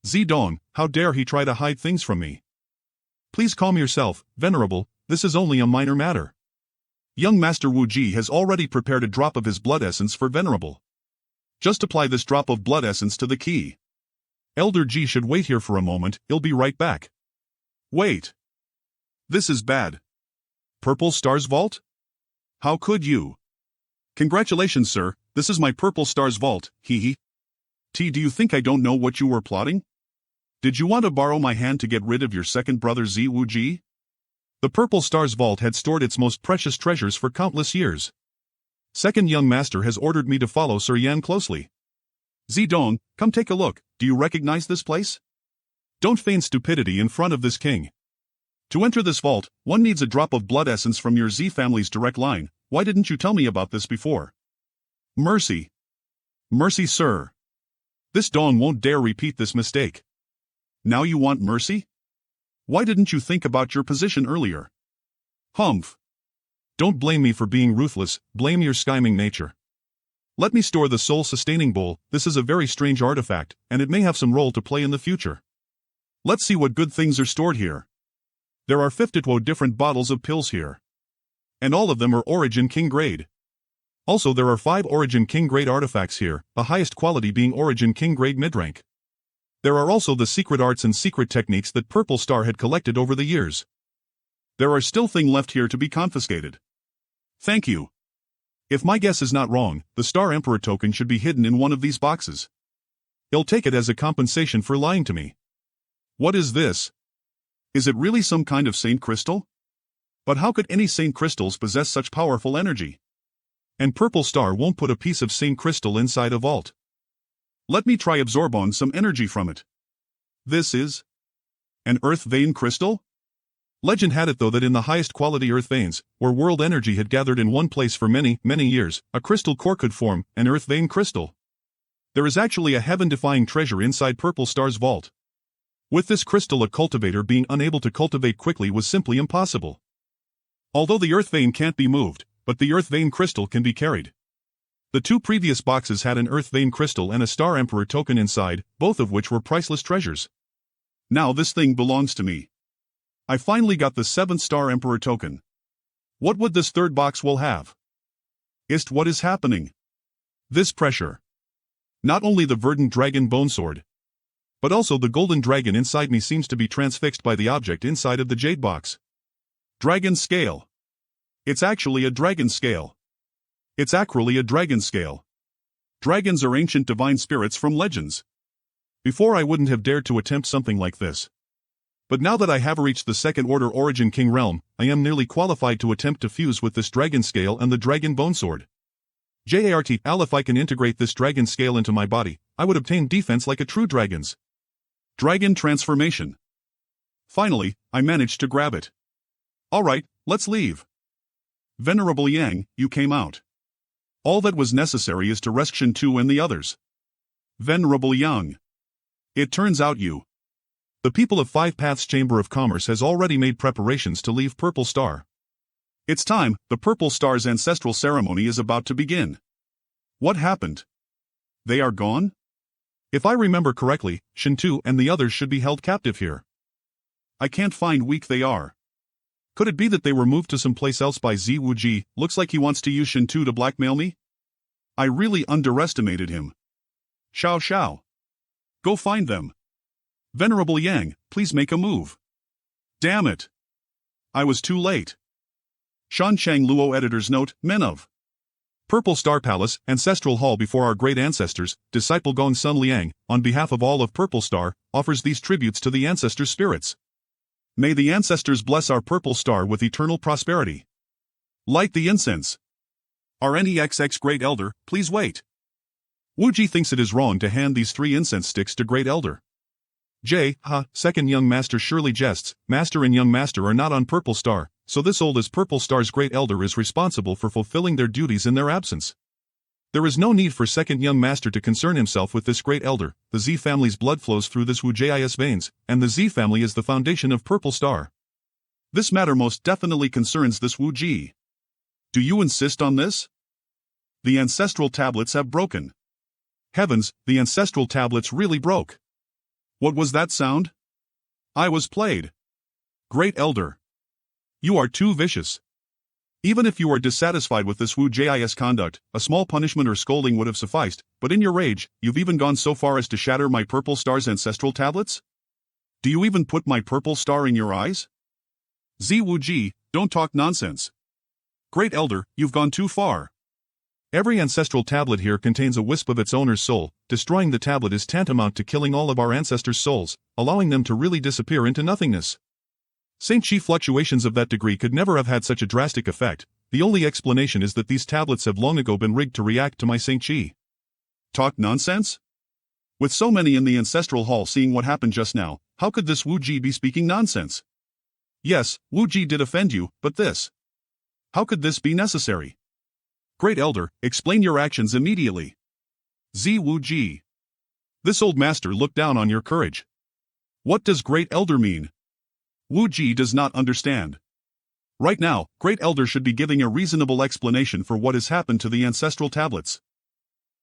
Z Dong, how dare he try to hide things from me? Please calm yourself, Venerable, this is only a minor matter. Young Master Wu Ji has already prepared a drop of his blood essence for Venerable. Just apply this drop of blood essence to the key. Elder Ji should wait here for a moment, he'll be right back. Wait. This is bad. Purple Star's vault? How could you? Congratulations, sir, this is my Purple Star's vault, hee. Do you think I don't know what you were plotting? Did you want to borrow my hand to get rid of your second brother Wu Ji? The Purple Star's vault had stored its most precious treasures for countless years. Second young master has ordered me to follow Sir Yan closely. Dong, come take a look, do you recognize this place? Don't feign stupidity in front of this king. To enter this vault, one needs a drop of blood essence from your Z family's direct line. Why didn't you tell me about this before? Mercy. Mercy, sir. This Dong won't dare repeat this mistake. Now you want mercy? Why didn't you think about your position earlier? Humph. Don't blame me for being ruthless, blame your scheming nature. Let me store the soul-sustaining bowl, this is a very strange artifact, and it may have some role to play in the future. Let's see what good things are stored here. There are 52 different bottles of pills here. And all of them are Origin King grade. Also there are 5 Origin King grade artifacts here, the highest quality being Origin King grade mid-rank. There are also the secret arts and secret techniques that Purple Star had collected over the years. There are still things left here to be confiscated. Thank you. If my guess is not wrong, the Star Emperor token should be hidden in one of these boxes. He'll take it as a compensation for lying to me. What is this? Is it really some kind of Saint Crystal? But how could any Saint Crystals possess such powerful energy? And Purple Star won't put a piece of Saint Crystal inside a vault. Let me try absorb on some energy from it. This is an earth vein crystal? Legend had it though that in the highest quality earth veins, where world energy had gathered in one place for many, many years, a crystal core could form, an earth vein crystal. There is actually a heaven-defying treasure inside Purple Star's vault. With this crystal a cultivator being unable to cultivate quickly was simply impossible. Although the earth vein can't be moved, but the earth vein crystal can be carried. The 2 previous boxes had an earth vein crystal and a Star Emperor token inside, both of which were priceless treasures. Now this thing belongs to me. I finally got the 7th Star Emperor token. What would this 3rd box will have? What is happening? This pressure. Not only the verdant dragon bone sword, but also the golden dragon inside me seems to be transfixed by the object inside of the jade box. Dragon scale. It's actually a dragon scale. It's actually a dragon scale. Dragons are ancient divine spirits from legends. Before I wouldn't have dared to attempt something like this. But now that I have reached the 2nd order Origin King realm, I am nearly qualified to attempt to fuse with this dragon scale and the dragon bone sword. If I can integrate this dragon scale into my body, I would obtain defense like a true dragon's. Dragon transformation. Finally, I managed to grab it. Alright, let's leave. Venerable Yang, you came out. All that was necessary is to rescue Shintu and the others. Venerable Yang. It turns out you. The people of Five Paths Chamber of Commerce has already made preparations to leave Purple Star. It's time, the Purple Star's ancestral ceremony is about to begin. What happened? They are gone? If I remember correctly, Shintu and the others should be held captive here. I can't find weak they are. Could it be that they were moved to someplace else by Zi Wuji? Looks like he wants to use Shintu to blackmail me? I really underestimated him. Xiao Xiao. Go find them. Venerable Yang, please make a move. Damn it. I was too late. Shan Chang Luo Editor's Note, Men of Purple Star Palace, Ancestral Hall before our great ancestors, Disciple Gong Sun Liang, on behalf of all of Purple Star, offers these tributes to the ancestor spirits. May the ancestors bless our Purple Star with eternal prosperity. Light the incense. RNEXX Great Elder, please wait. Wuji thinks it is wrong to hand these 3 incense sticks to Great Elder. Second Young Master surely jests, Master and Young Master are not on Purple Star, so this old as Purple Star's Great Elder is responsible for fulfilling their duties in their absence. There is no need for Second Young Master to concern himself with this Great Elder. The Z family's blood flows through this Wujis veins, and the Z family is the foundation of Purple Star. This matter most definitely concerns this Wuji. Do you insist on this? The ancestral tablets have broken. Heavens, the ancestral tablets really broke. What was that sound? I was played. Great Elder. You are too vicious. Even if you are dissatisfied with this Wuji's conduct, a small punishment or scolding would have sufficed, but in your rage, you've even gone so far as to shatter my Purple Star's ancestral tablets? Do you even put my Purple Star in your eyes? Zi Wuji, don't talk nonsense. Great Elder, you've gone too far. Every ancestral tablet here contains a wisp of its owner's soul. Destroying the tablet is tantamount to killing all of our ancestors' souls, allowing them to really disappear into nothingness. Saint Chi fluctuations of that degree could never have had such a drastic effect. The only explanation is that these tablets have long ago been rigged to react to my Saint Chi. Talk nonsense? With so many in the ancestral hall seeing what happened just now, how could this Wuji be speaking nonsense? Yes, Wuji did offend you, but this. How could this be necessary? Great Elder, explain your actions immediately. Zi Wuji. This old master looked down on your courage. What does Great Elder mean? Wuji does not understand. Right now, Great Elder should be giving a reasonable explanation for what has happened to the ancestral tablets.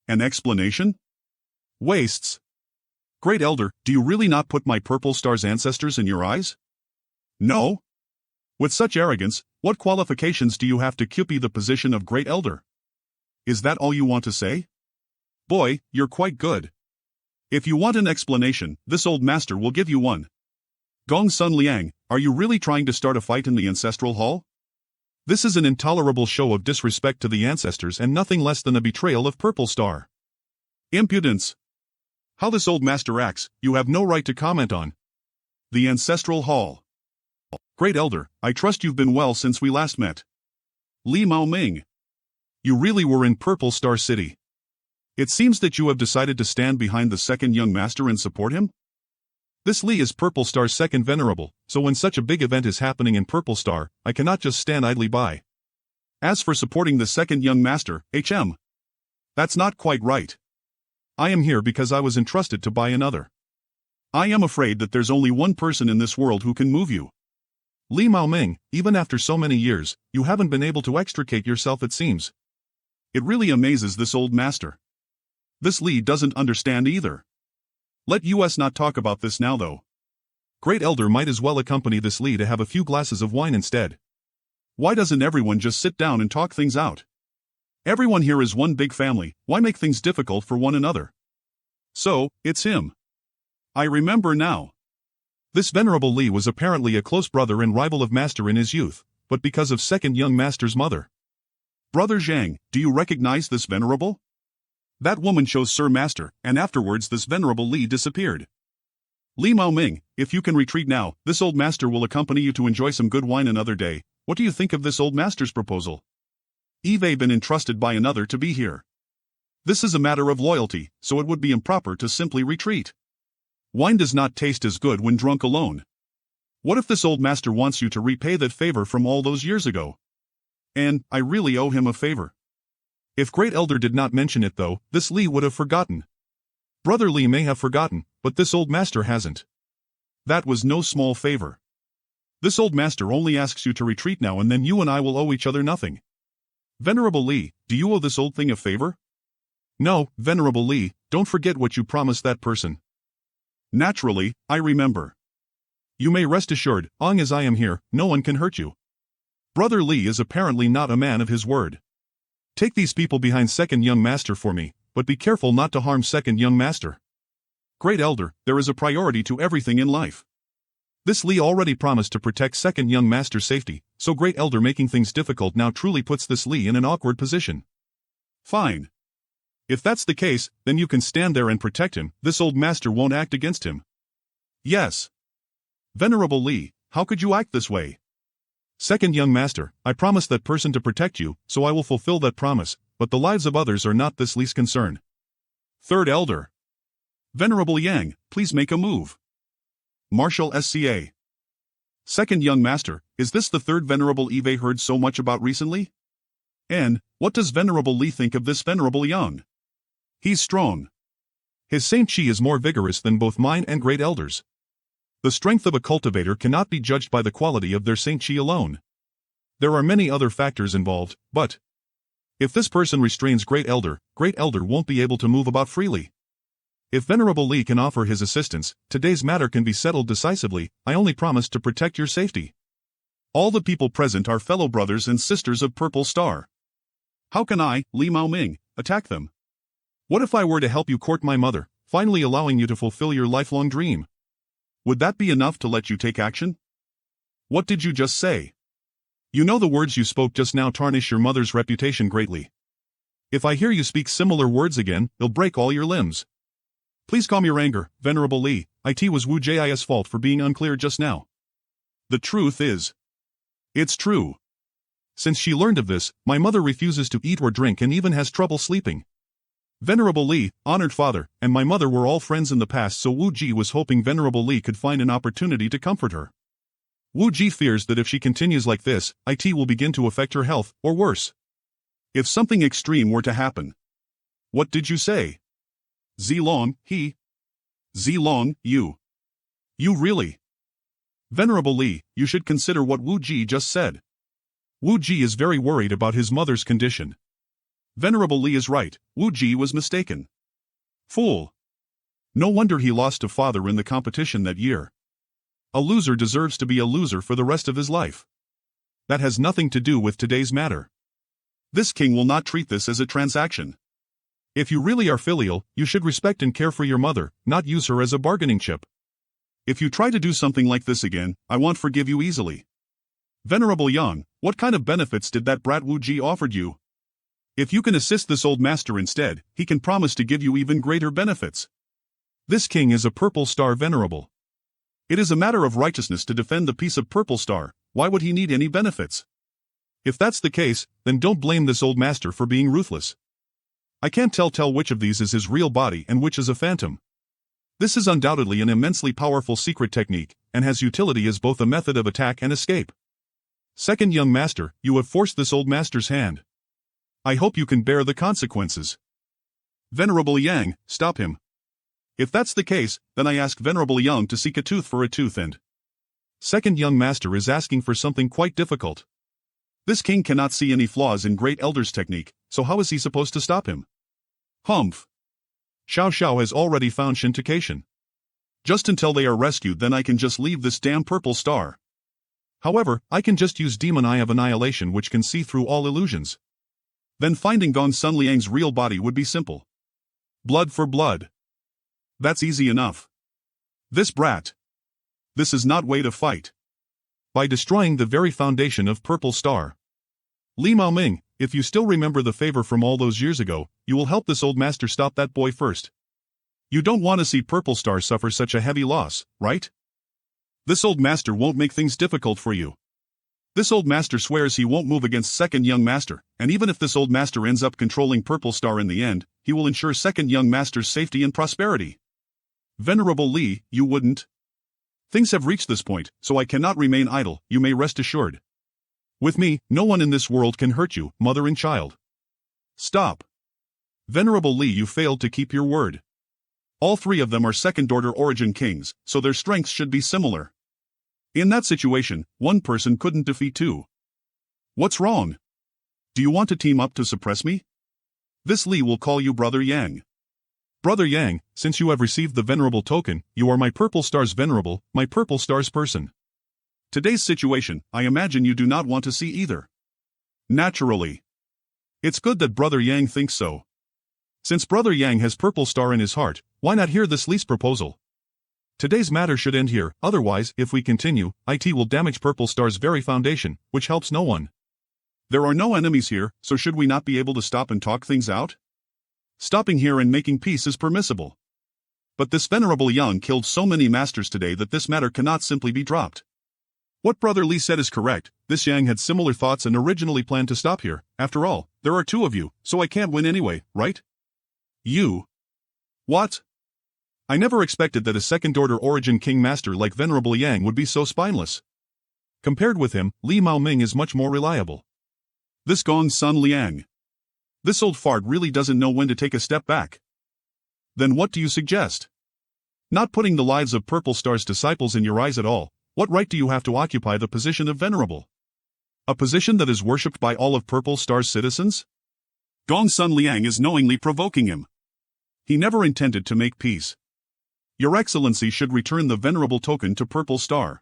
An explanation? Wastes. Great Elder, do you really not put my Purple Star's ancestors in your eyes? No? With such arrogance, what qualifications do you have to occupy the position of Great Elder? Is that all you want to say? Boy, you're quite good. If you want an explanation, this old master will give you one. Gong Sun Liang, are you really trying to start a fight in the ancestral hall? This is an intolerable show of disrespect to the ancestors and nothing less than a betrayal of Purple Star. Impudence. How this old master acts, you have no right to comment on. The ancestral hall. Great Elder, I trust you've been well since we last met. Li Mao Ming. You really were in Purple Star City. It seems that you have decided to stand behind the second young master and support him? This Li is Purple Star's second venerable, so when such a big event is happening in Purple Star, I cannot just stand idly by. As for supporting the second young master, that's not quite right. I am here because I was entrusted to buy another. I am afraid that there's only one person in this world who can move you. Li Mao Ming, even after so many years, you haven't been able to extricate yourself, it seems. It really amazes this old master. This Li doesn't understand either. Let us not talk about this now though. Great Elder might as well accompany this Li to have a few glasses of wine instead. Why doesn't everyone just sit down and talk things out? Everyone here is one big family, why make things difficult for one another? So, it's him. I remember now. This venerable Li was apparently a close brother and rival of Master in his youth, but because of second young Master's mother. Brother Zhang, do you recognize this venerable? That woman chose Sir Master, and afterwards this venerable Li disappeared. Li Mao Ming, if you can retreat now, this old master will accompany you to enjoy some good wine another day. What do you think of this old master's proposal? Eve been entrusted by another to be here. This is a matter of loyalty, so it would be improper to simply retreat. Wine does not taste as good when drunk alone. What if this old master wants you to repay that favor from all those years ago? And I really owe him a favor. If Great Elder did not mention it though, this Li would have forgotten. Brother Li may have forgotten, but this old master hasn't. That was no small favor. This old master only asks you to retreat now and then you and I will owe each other nothing. Venerable Li, do you owe this old thing a favor? No, Venerable Li, don't forget what you promised that person. Naturally, I remember. You may rest assured, long as I am here, no one can hurt you. Brother Li is apparently not a man of his word. Take these people behind second young master for me, but be careful not to harm second young master. Great Elder, there is a priority to everything in life. This Li already promised to protect second young master's safety, so Great Elder making things difficult now truly puts this Li in an awkward position. Fine. If that's the case, then you can stand there and protect him, this old master won't act against him. Yes. Venerable Li, how could you act this way? Second young master, I promised that person to protect you, so I will fulfill that promise, but the lives of others are not this Li's concern. Third Elder. Venerable Yang, please make a move. Marshal SCA. Second young master, is this the third Venerable Eve heard so much about recently? And, what does Venerable Li think of this Venerable Yang? He's strong. His Saint Chi is more vigorous than both mine and Great Elders. The strength of a cultivator cannot be judged by the quality of their Saint Chi alone. There are many other factors involved, but if this person restrains Great Elder won't be able to move about freely. If Venerable Li can offer his assistance, today's matter can be settled decisively. I only promise to protect your safety. All the people present are fellow brothers and sisters of Purple Star. How can I, Li Maoming, attack them? What if I were to help you court my mother, finally allowing you to fulfill your lifelong dream? Would that be enough to let you take action? What did you just say? You know the words you spoke just now tarnish your mother's reputation greatly. If I hear you speak similar words again, they'll break all your limbs. Please calm your anger, Venerable Li. It was Wu Ji's fault for being unclear just now. The truth is, it's true. Since she learned of this, my mother refuses to eat or drink and even has trouble sleeping. Venerable Li, honored father, and my mother were all friends in the past, so Wu Ji was hoping Venerable Li could find an opportunity to comfort her. Wu Ji fears that if she continues like this, it will begin to affect her health, or worse. If something extreme were to happen. What did you say? Zilong, he. Zilong, you. You really. Venerable Li, you should consider what Wu Ji just said. Wu Ji is very worried about his mother's condition. Venerable Li is right, Wu Ji was mistaken. Fool. No wonder he lost to father in the competition that year. A loser deserves to be a loser for the rest of his life. That has nothing to do with today's matter. This king will not treat this as a transaction. If you really are filial, you should respect and care for your mother, not use her as a bargaining chip. If you try to do something like this again, I won't forgive you easily. Venerable Yang, what kind of benefits did that brat Wu Ji offered you? If you can assist this old master instead, he can promise to give you even greater benefits. This king is a Purple Star Venerable. It is a matter of righteousness to defend the peace of Purple Star. Why would he need any benefits? If that's the case, then don't blame this old master for being ruthless. I can't tell which of these is his real body and which is a phantom. This is undoubtedly an immensely powerful secret technique, and has utility as both a method of attack and escape. Second young master, you have forced this old master's hand. I hope you can bear the consequences. Venerable Yang, stop him. If that's the case, then I ask Venerable Yang to seek a tooth for a tooth and... Second young master is asking for something quite difficult. This king cannot see any flaws in Great Elder's technique, so how is he supposed to stop him? Humph. Xiao Xiao has already found Shintakation. Just until they are rescued, then I can just leave this damn Purple Star. However, I can just use Demon Eye of Annihilation, which can see through all illusions. Then finding Gong Sun Liang's real body would be simple. Blood for blood. That's easy enough. This brat. This is not way to fight. By destroying the very foundation of Purple Star. Li Maoming, if you still remember the favor from all those years ago, you will help this old master stop that boy first. You don't want to see Purple Star suffer such a heavy loss, right? This old master won't make things difficult for you. This old master swears he won't move against second young master, and even if this old master ends up controlling Purple Star in the end, he will ensure second young master's safety and prosperity. Venerable Li, you wouldn't. Things have reached this point, so I cannot remain idle, you may rest assured. With me, no one in this world can hurt you, mother and child. Stop. Venerable Li, you failed to keep your word. All three of them are second-order origin kings, so their strengths should be similar. In that situation, one person couldn't defeat two. What's wrong? Do you want to team up to suppress me? This Li will call you Brother Yang. Brother Yang, since you have received the venerable token, you are my purple star's venerable, my purple star's person. Today's situation, I imagine you do not want to see either. Naturally. It's good that Brother Yang thinks so. Since Brother Yang has purple star in his heart, why not hear this Li's proposal? Today's matter should end here, otherwise, if we continue, it will damage purple star's very foundation, which helps no one. There are no enemies here, so should we not be able to stop and talk things out? Stopping here and making peace is permissible. But this venerable Yang killed so many masters today that this matter cannot simply be dropped. What Brother Li said is correct, this Yang had similar thoughts and originally planned to stop here. After all, there are two of you, so I can't win anyway, right? You. What? I never expected that a second-order origin king master like Venerable Yang would be so spineless. Compared with him, Li Maoming is much more reliable. This Gong Sun Liang. This old fart really doesn't know when to take a step back. Then what do you suggest? Not putting the lives of Purple Star's disciples in your eyes at all, what right do you have to occupy the position of Venerable? A position that is worshipped by all of Purple Star's citizens? Gong Sun Liang is knowingly provoking him. He never intended to make peace. Your Excellency should return the venerable token to Purple Star.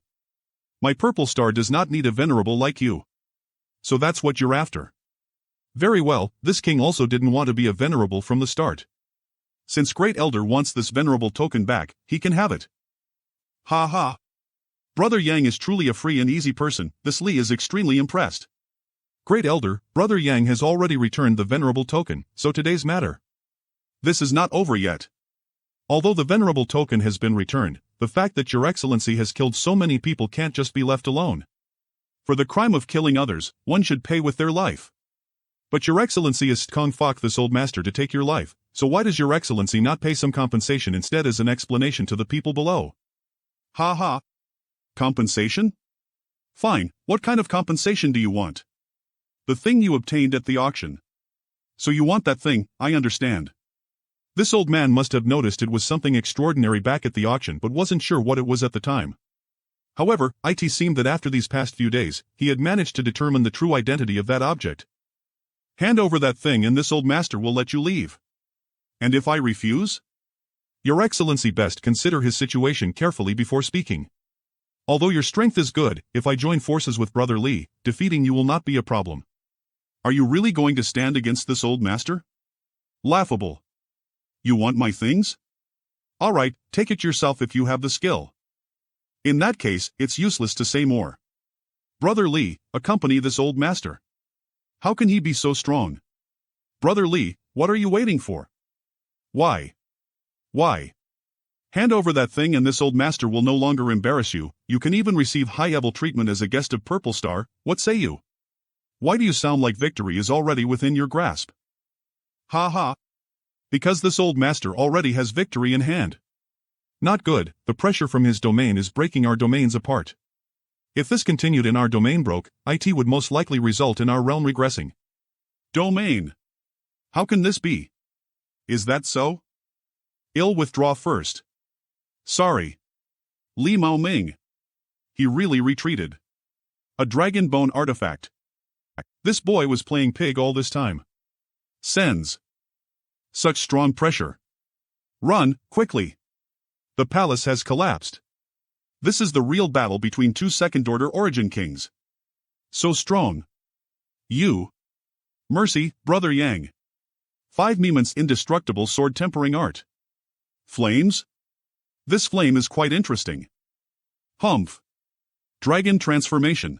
My Purple Star does not need a venerable like you. So that's what you're after. Very well, this king also didn't want to be a venerable from the start. Since Great Elder wants this venerable token back, he can have it. Ha ha. Brother Yang is truly a free and easy person, this Li is extremely impressed. Great Elder, Brother Yang has already returned the venerable token, so today's matter. This is not over yet. Although the venerable token has been returned, the fact that Your Excellency has killed so many people can't just be left alone. For the crime of killing others, one should pay with their life. But Your Excellency has Kong Fok this old master to take your life, so why does Your Excellency not pay some compensation instead as an explanation to the people below? Ha ha. Compensation? Fine, what kind of compensation do you want? The thing you obtained at the auction. So you want that thing, I understand. This old man must have noticed it was something extraordinary back at the auction but wasn't sure what it was at the time. However, it seemed that after these past few days, he had managed to determine the true identity of that object. Hand over that thing and this old master will let you leave. And if I refuse? Your Excellency best consider his situation carefully before speaking. Although your strength is good, if I join forces with Brother Li, defeating you will not be a problem. Are you really going to stand against this old master? Laughable. You want my things? Alright, take it yourself if you have the skill. In that case, it's useless to say more. Brother Li, accompany this old master. How can he be so strong? Brother Li, what are you waiting for? Why? Why? Hand over that thing and this old master will no longer embarrass you, you can even receive high-level treatment as a guest of Purple Star, what say you? Why do you sound like victory is already within your grasp? Ha ha. Because this old master already has victory in hand. Not good, the pressure from his domain is breaking our domains apart. If this continued and our domain broke, it would most likely result in our realm regressing. Domain. How can this be? Is that so? I'll withdraw first. Sorry. Li Maoming. He really retreated. A dragon bone artifact. This boy was playing pig all this time. Sends. Such strong pressure. Run, quickly. The palace has collapsed. This is the real battle between two second-order origin kings. So strong. You. Mercy, Brother Yang. 5 Memon's indestructible sword tempering art. Flames? This flame is quite interesting. Humph. Dragon transformation.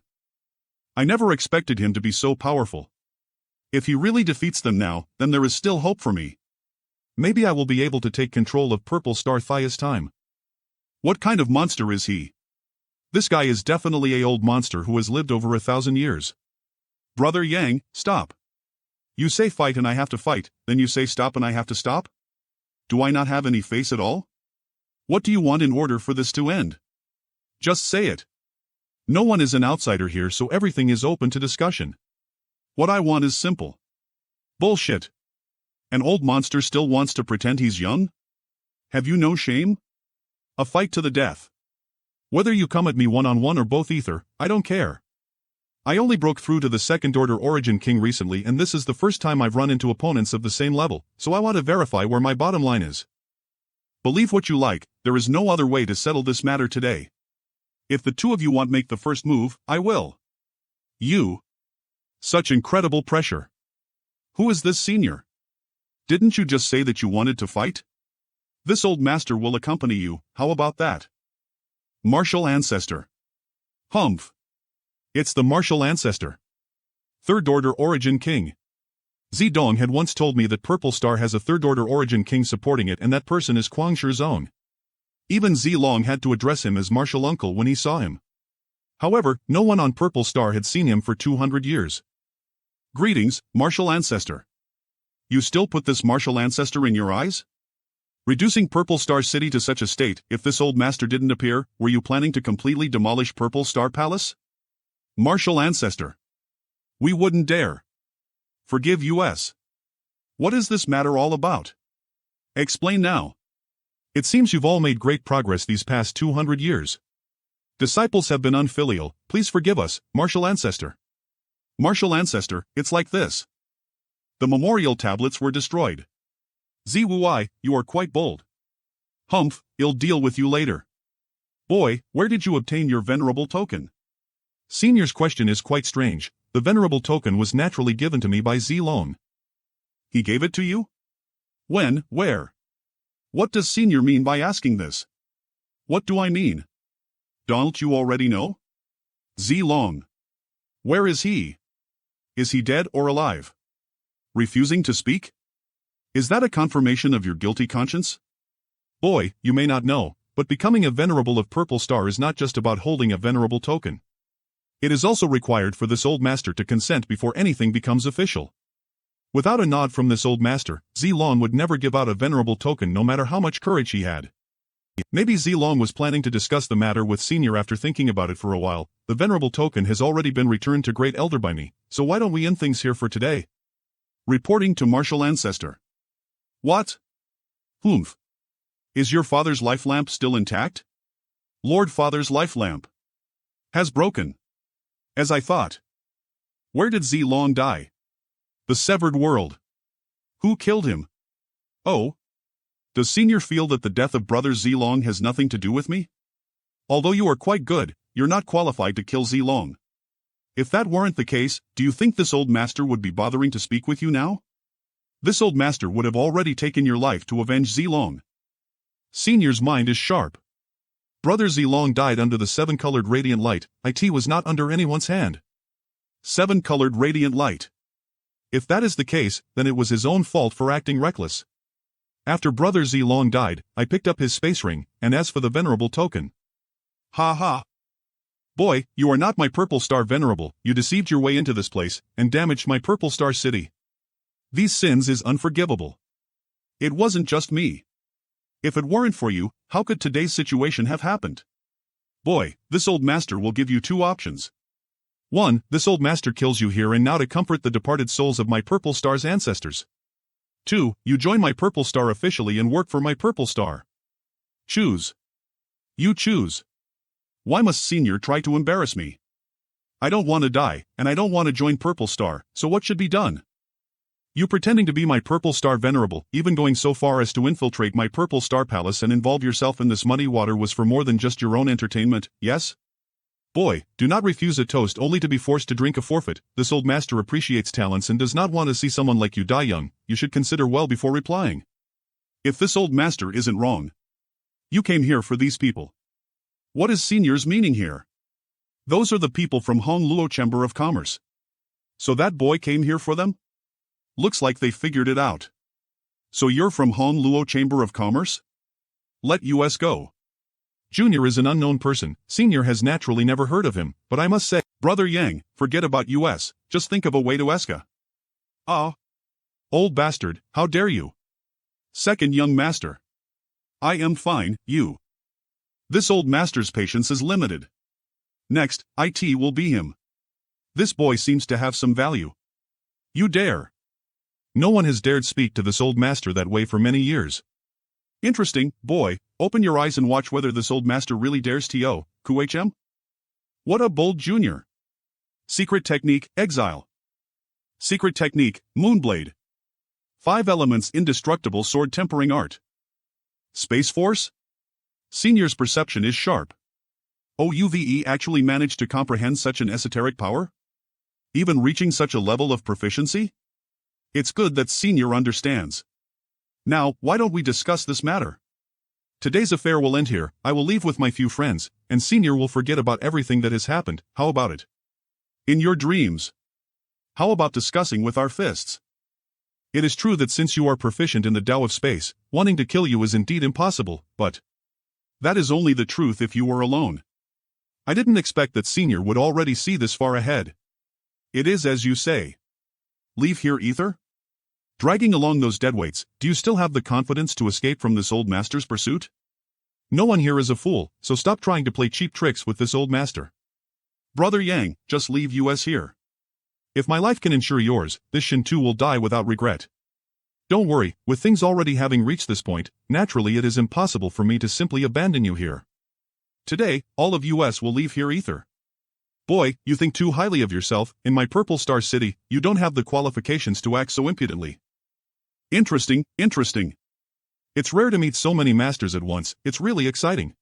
I never expected him to be so powerful. If he really defeats them now, then there is still hope for me. Maybe I will be able to take control of Purple Star this time. What kind of monster is he? This guy is definitely a old monster who has lived over 1,000 years. Brother Yang, stop. You say fight and I have to fight, then you say stop and I have to stop? Do I not have any face at all? What do you want in order for this to end? Just say it. No one is an outsider here, so everything is open to discussion. What I want is simple. Bullshit. An old monster still wants to pretend he's young? Have you no shame? A fight to the death. Whether you come at me one-on-one or both ether, I don't care. I only broke through to the second-order Origin King recently, and this is the first time I've run into opponents of the same level, so I want to verify where my bottom line is. Believe what you like, there is no other way to settle this matter today. If the two of you want to make the first move, I will. You. Such incredible pressure. Who is this senior? Didn't you just say that you wanted to fight? This old master will accompany you, how about that? Martial ancestor. Humph. It's the martial ancestor. Third-order Origin King. Zedong had once told me that Purple Star has a third-order Origin King supporting it, and that person is Kwang Shizong. Even Zilong had to address him as martial uncle when he saw him. However, no one on Purple Star had seen him for 200 years. Greetings, martial ancestor. You still put this martial ancestor in your eyes? Reducing Purple Star City to such a state, if this old master didn't appear, were you planning to completely demolish Purple Star Palace? Martial ancestor. We wouldn't dare. Forgive us. What is this matter all about? Explain now. It seems you've all made great progress these past 200 years. Disciples have been unfilial, please forgive us, martial ancestor. Martial ancestor, it's like this. The memorial tablets were destroyed. Ziwui, you are quite bold. Humph, I'll deal with you later. Boy, where did you obtain your venerable token? Senior's question is quite strange. The venerable token was naturally given to me by Zilong. He gave it to you? When, where? What does Senior mean by asking this? What do I mean? Don't you already know? Zilong. Where is he? Is he dead or alive? Refusing to speak? Is that a confirmation of your guilty conscience? Boy, you may not know, but becoming a venerable of Purple Star is not just about holding a venerable token. It is also required for this old master to consent before anything becomes official. Without a nod from this old master, Zilong would never give out a venerable token no matter how much courage he had. Maybe Zilong was planning to discuss the matter with Senior after thinking about it for a while. The venerable token has already been returned to Great Elder by me, so why don't we end things here for today? Reporting to Martial Ancestor. What? Humph. Is your father's life lamp still intact? Lord Father's life lamp has broken. As I thought. Where did Zilong die? The severed world. Who killed him? Oh. Does Senior feel that the death of Brother Zilong has nothing to do with me? Although you are quite good, you're not qualified to kill Zilong. If that weren't the case, do you think this old master would be bothering to speak with you now? This old master would have already taken your life to avenge Zilong. Senior's mind is sharp. Brother Zilong died under the seven-colored radiant light. It was not under anyone's hand. Seven-colored radiant light. If that is the case, then it was his own fault for acting reckless. After Brother Zilong died, I picked up his space ring, and as for the venerable token. Ha ha. Boy, you are not my Purple Star venerable, you deceived your way into this place, and damaged my Purple Star City. These sins is unforgivable. It wasn't just me. If it weren't for you, how could today's situation have happened? Boy, this old master will give you two options. 1. This old master kills you here and now to comfort the departed souls of my Purple Star's ancestors. 2. You join my Purple Star officially and work for my Purple Star. Choose. You choose. Why must Senior try to embarrass me? I don't want to die, and I don't want to join Purple Star, so what should be done? You pretending to be my Purple Star venerable, even going so far as to infiltrate my Purple Star Palace and involve yourself in this muddy water was for more than just your own entertainment, yes? Boy, do not refuse a toast only to be forced to drink a forfeit. This old master appreciates talents and does not want to see someone like you die young. You should consider well before replying. If this old master isn't wrong. You came here for these people. What is Senior's meaning here? Those are the people from Hongluo Chamber of Commerce. So that boy came here for them? Looks like they figured it out. So you're from Hongluo Chamber of Commerce? Let us go. Junior is an unknown person. Senior has naturally never heard of him, but I must say, Brother Yang, forget about us, just think of a way to Eska. Ah. Old bastard, how dare you? Second young master. I am fine, you. This old master's patience is limited. Next, it will be him. This boy seems to have some value. You dare. No one has dared speak to this old master that way for many years. Interesting, boy, open your eyes and watch whether this old master really dares to QHM? What a bold junior. Secret technique, exile. Secret technique, moonblade. 5 elements indestructible sword tempering art. Space Force? Senior's perception is sharp. OUVE actually managed to comprehend such an esoteric power? Even reaching such a level of proficiency? It's good that Senior understands. Now, why don't we discuss this matter? Today's affair will end here, I will leave with my few friends, and Senior will forget about everything that has happened, how about it? In your dreams. How about discussing with our fists? It is true that since you are proficient in the Tao of space, wanting to kill you is indeed impossible, but that is only the truth if you were alone. I didn't expect that Senior would already see this far ahead. It is as you say. Leave here, Ether? Dragging along those deadweights, do you still have the confidence to escape from this old master's pursuit? No one here is a fool, so stop trying to play cheap tricks with this old master. Brother Yang, just leave us here. If my life can ensure yours, this Shin too will die without regret. Don't worry, with things already having reached this point, naturally it is impossible for me to simply abandon you here. Today, all of us will leave here, Ether. Boy, you think too highly of yourself, in my Purple Star City, you don't have the qualifications to act so impudently. Interesting, interesting. It's rare to meet so many masters at once, it's really exciting.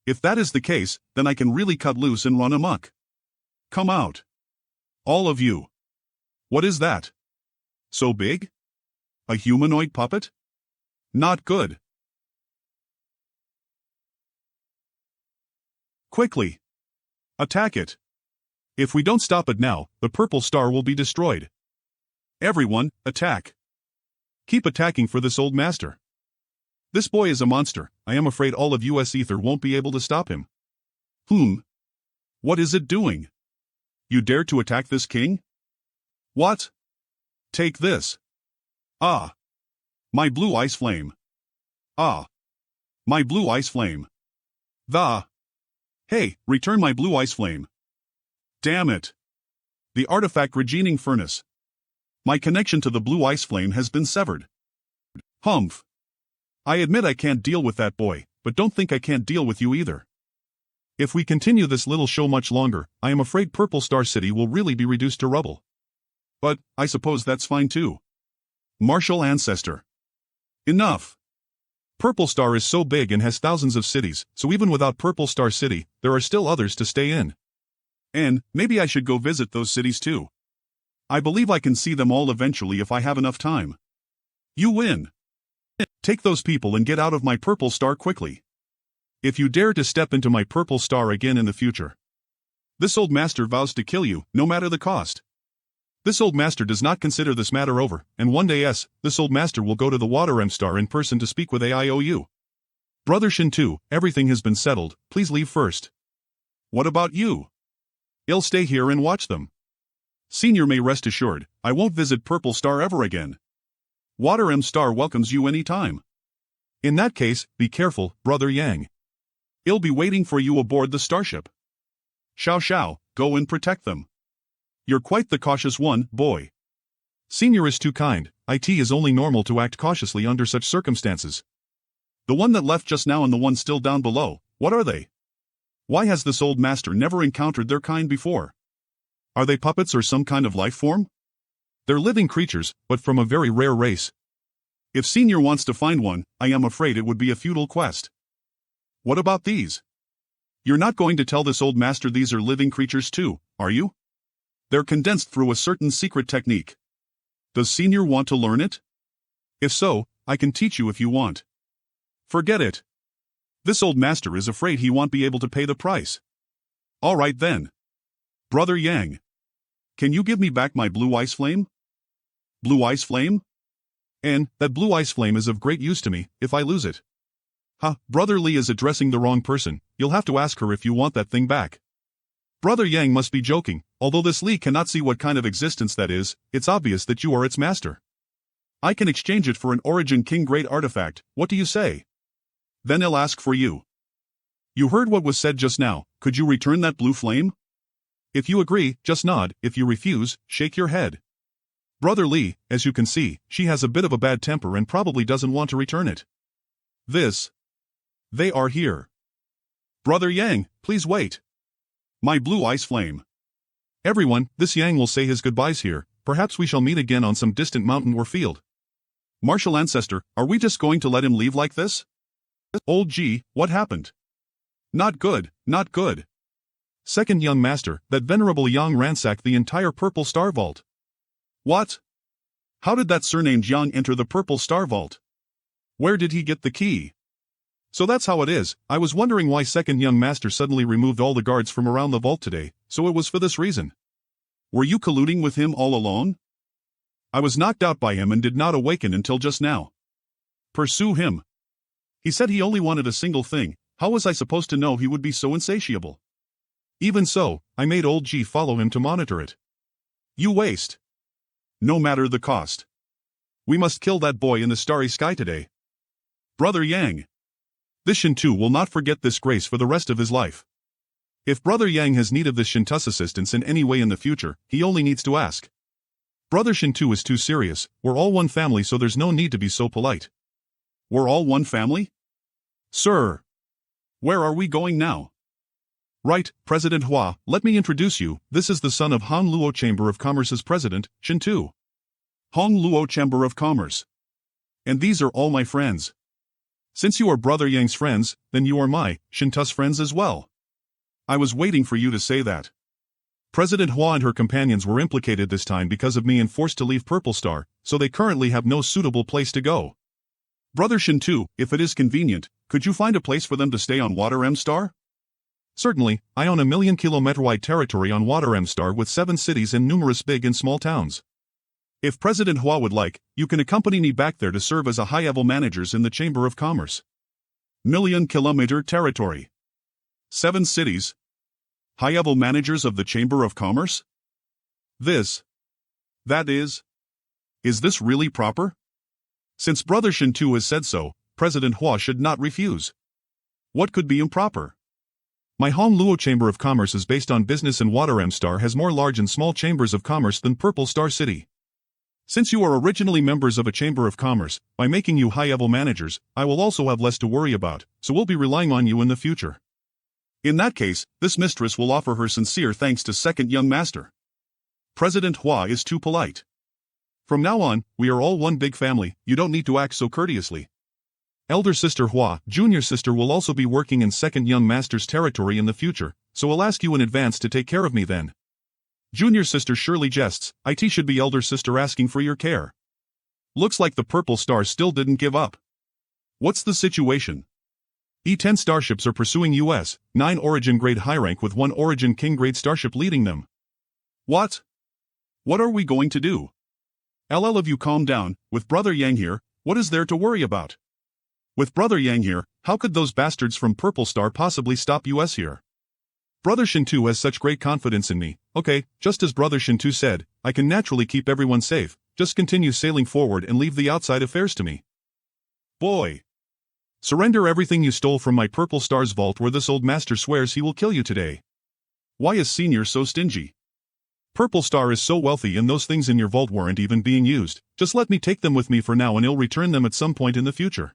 If that is the case, then I can really cut loose and run amok. Come out. All of you. What is that? So big? A humanoid puppet? Not good. Quickly. Attack it. If we don't stop it now, the Purple Star will be destroyed. Everyone, attack. Keep attacking for this old master. This boy is a monster, I am afraid all of US Ether won't be able to stop him. What is it doing? You dare to attack this king? What? Take this. Ah. My blue ice flame. Ah. My blue ice flame. Hey, return my blue ice flame. Damn it. The artifact regening furnace. My connection to the blue ice flame has been severed. Humph. I admit I can't deal with that boy, but don't think I can't deal with you either. If we continue this little show much longer, I am afraid Purple Star City will really be reduced to rubble. But, I suppose that's fine too. Martial Ancestor. Enough. Purple Star is so big and has thousands of cities, so even without Purple Star City, there are still others to stay in. And, maybe I should go visit those cities too. I believe I can see them all eventually if I have enough time. You win. Take those people and get out of my Purple Star quickly. If you dare to step into my Purple Star again in the future. This old master vows to kill you, no matter the cost. This old master does not consider this matter over, and one day this old master will go to the Water M Star in person to speak with AIOU. Brother Shin 2, everything has been settled, please leave first. What about you? I'll stay here and watch them. Senior may rest assured, I won't visit Purple Star ever again. Water M Star welcomes you any time. In that case, be careful, Brother Yang. I'll be waiting for you aboard the starship. Xiao, go and protect them. You're quite the cautious one, boy. Senior is too kind, it is only normal to act cautiously under such circumstances. The one that left just now and the one still down below, what are they? Why has this old master never encountered their kind before? Are they puppets or some kind of life form? They're living creatures, but from a very rare race. If Senior wants to find one, I am afraid it would be a futile quest. What about these? You're not going to tell this old master these are living creatures too, are you? They're condensed through a certain secret technique. Does Senior want to learn it? If so, I can teach you if you want. Forget it. This old master is afraid he won't be able to pay the price. All right then. Brother Yang. Can you give me back my blue ice flame? Blue ice flame? And, that blue ice flame is of great use to me, if I lose it. Brother Lee is addressing the wrong person, you'll have to ask her if you want that thing back. Brother Yang must be joking, although this Lee cannot see what kind of existence that is, it's obvious that you are its master. I can exchange it for an Origin King Great artifact, what do you say? Then I'll ask for you. You heard what was said just now, could you return that blue flame? If you agree, just nod, if you refuse, shake your head. Brother Lee, as you can see, she has a bit of a bad temper and probably doesn't want to return it. They are here. Brother Yang, please wait. My blue ice flame. Everyone, this Yang will say his goodbyes here, perhaps we shall meet again on some distant mountain or field. Martial ancestor, are we just going to let him leave like this? Old G, what happened? Not good, not good. Second young master, that venerable Yang ransacked the entire Purple Star Vault. What? How did that surnamed Yang enter the Purple Star Vault? Where did he get the key? So that's how it is. I was wondering why second young master suddenly removed all the guards from around the vault today, so it was for this reason. Were you colluding with him all alone? I was knocked out by him and did not awaken until just now. Pursue him. He said he only wanted a single thing, how was I supposed to know he would be so insatiable? Even so, I made old G follow him to monitor it. You waste. No matter the cost. We must kill that boy in the starry sky today. Brother Yang. This Shintu will not forget this grace for the rest of his life. If Brother Yang has need of this Shintu's assistance in any way in the future, he only needs to ask. Brother Shintu is too serious, we're all one family so there's no need to be so polite. We're all one family? Sir. Where are we going now? Right, President Hua, let me introduce you, this is the son of Hong Luo Chamber of Commerce's president, Shintu. Hong Luo Chamber of Commerce. And these are all my friends. Since you are Brother Yang's friends, then you are my, Shintu's friends as well. I was waiting for you to say that. President Hua and her companions were implicated this time because of me and forced to leave Purple Star, so they currently have no suitable place to go. Brother Shintu, if it is convenient, could you find a place for them to stay on Water M Star? Certainly, I own a 1,000,000-kilometer-wide territory on Water M Star with 7 cities and numerous big and small towns. If President Hua would like, you can accompany me back there to serve as a high-level managers in the Chamber of Commerce. 1,000,000-kilometer territory. 7 cities. High-level managers of the Chamber of Commerce? That is this really proper? Since Brother Shintu has said so, President Hua should not refuse. What could be improper? My Hong Luo Chamber of Commerce is based on business and Water M Star has more large and small chambers of commerce than Purple Star City. Since you are originally members of a Chamber of Commerce, by making you high-level managers, I will also have less to worry about, so we'll be relying on you in the future. In that case, this mistress will offer her sincere thanks to second young master. President Hua is too polite. From now on, we are all one big family, you don't need to act so courteously. Elder sister Hua, junior sister will also be working in second young master's territory in the future, so I'll ask you in advance to take care of me then. Junior sister surely jests, it should be elder sister asking for your care. Looks like the Purple Star still didn't give up. What's the situation? E-10 starships are pursuing US, 9 Origin grade high rank with 1 Origin King grade starship leading them. What? What are we going to do? LL of you calm down, with Brother Yang here, what is there to worry about? With Brother Yang here, how could those bastards from Purple Star possibly stop US here? Brother Shintu has such great confidence in me, okay, just as Brother Shintu said, I can naturally keep everyone safe, just continue sailing forward and leave the outside affairs to me. Boy. Surrender everything you stole from my Purple Star's vault where this old master swears he will kill you today. Why is Senior so stingy? Purple Star is so wealthy and those things in your vault weren't even being used, just let me take them with me for now and I'll return them at some point in the future.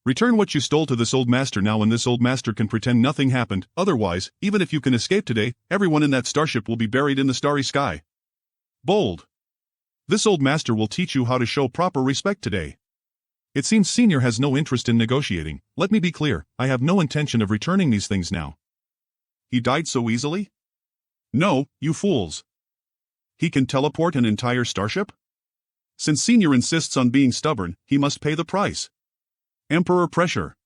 Return what you stole to this old master now and this old master can pretend nothing happened, otherwise, even if you can escape today, everyone in that starship will be buried in the starry sky. Bold. This old master will teach you how to show proper respect today. It seems Senior has no interest in negotiating, let me be clear, I have no intention of returning these things now. He died so easily? No, you fools. He can teleport an entire starship? Since Senior insists on being stubborn, he must pay the price. Emperor pressure.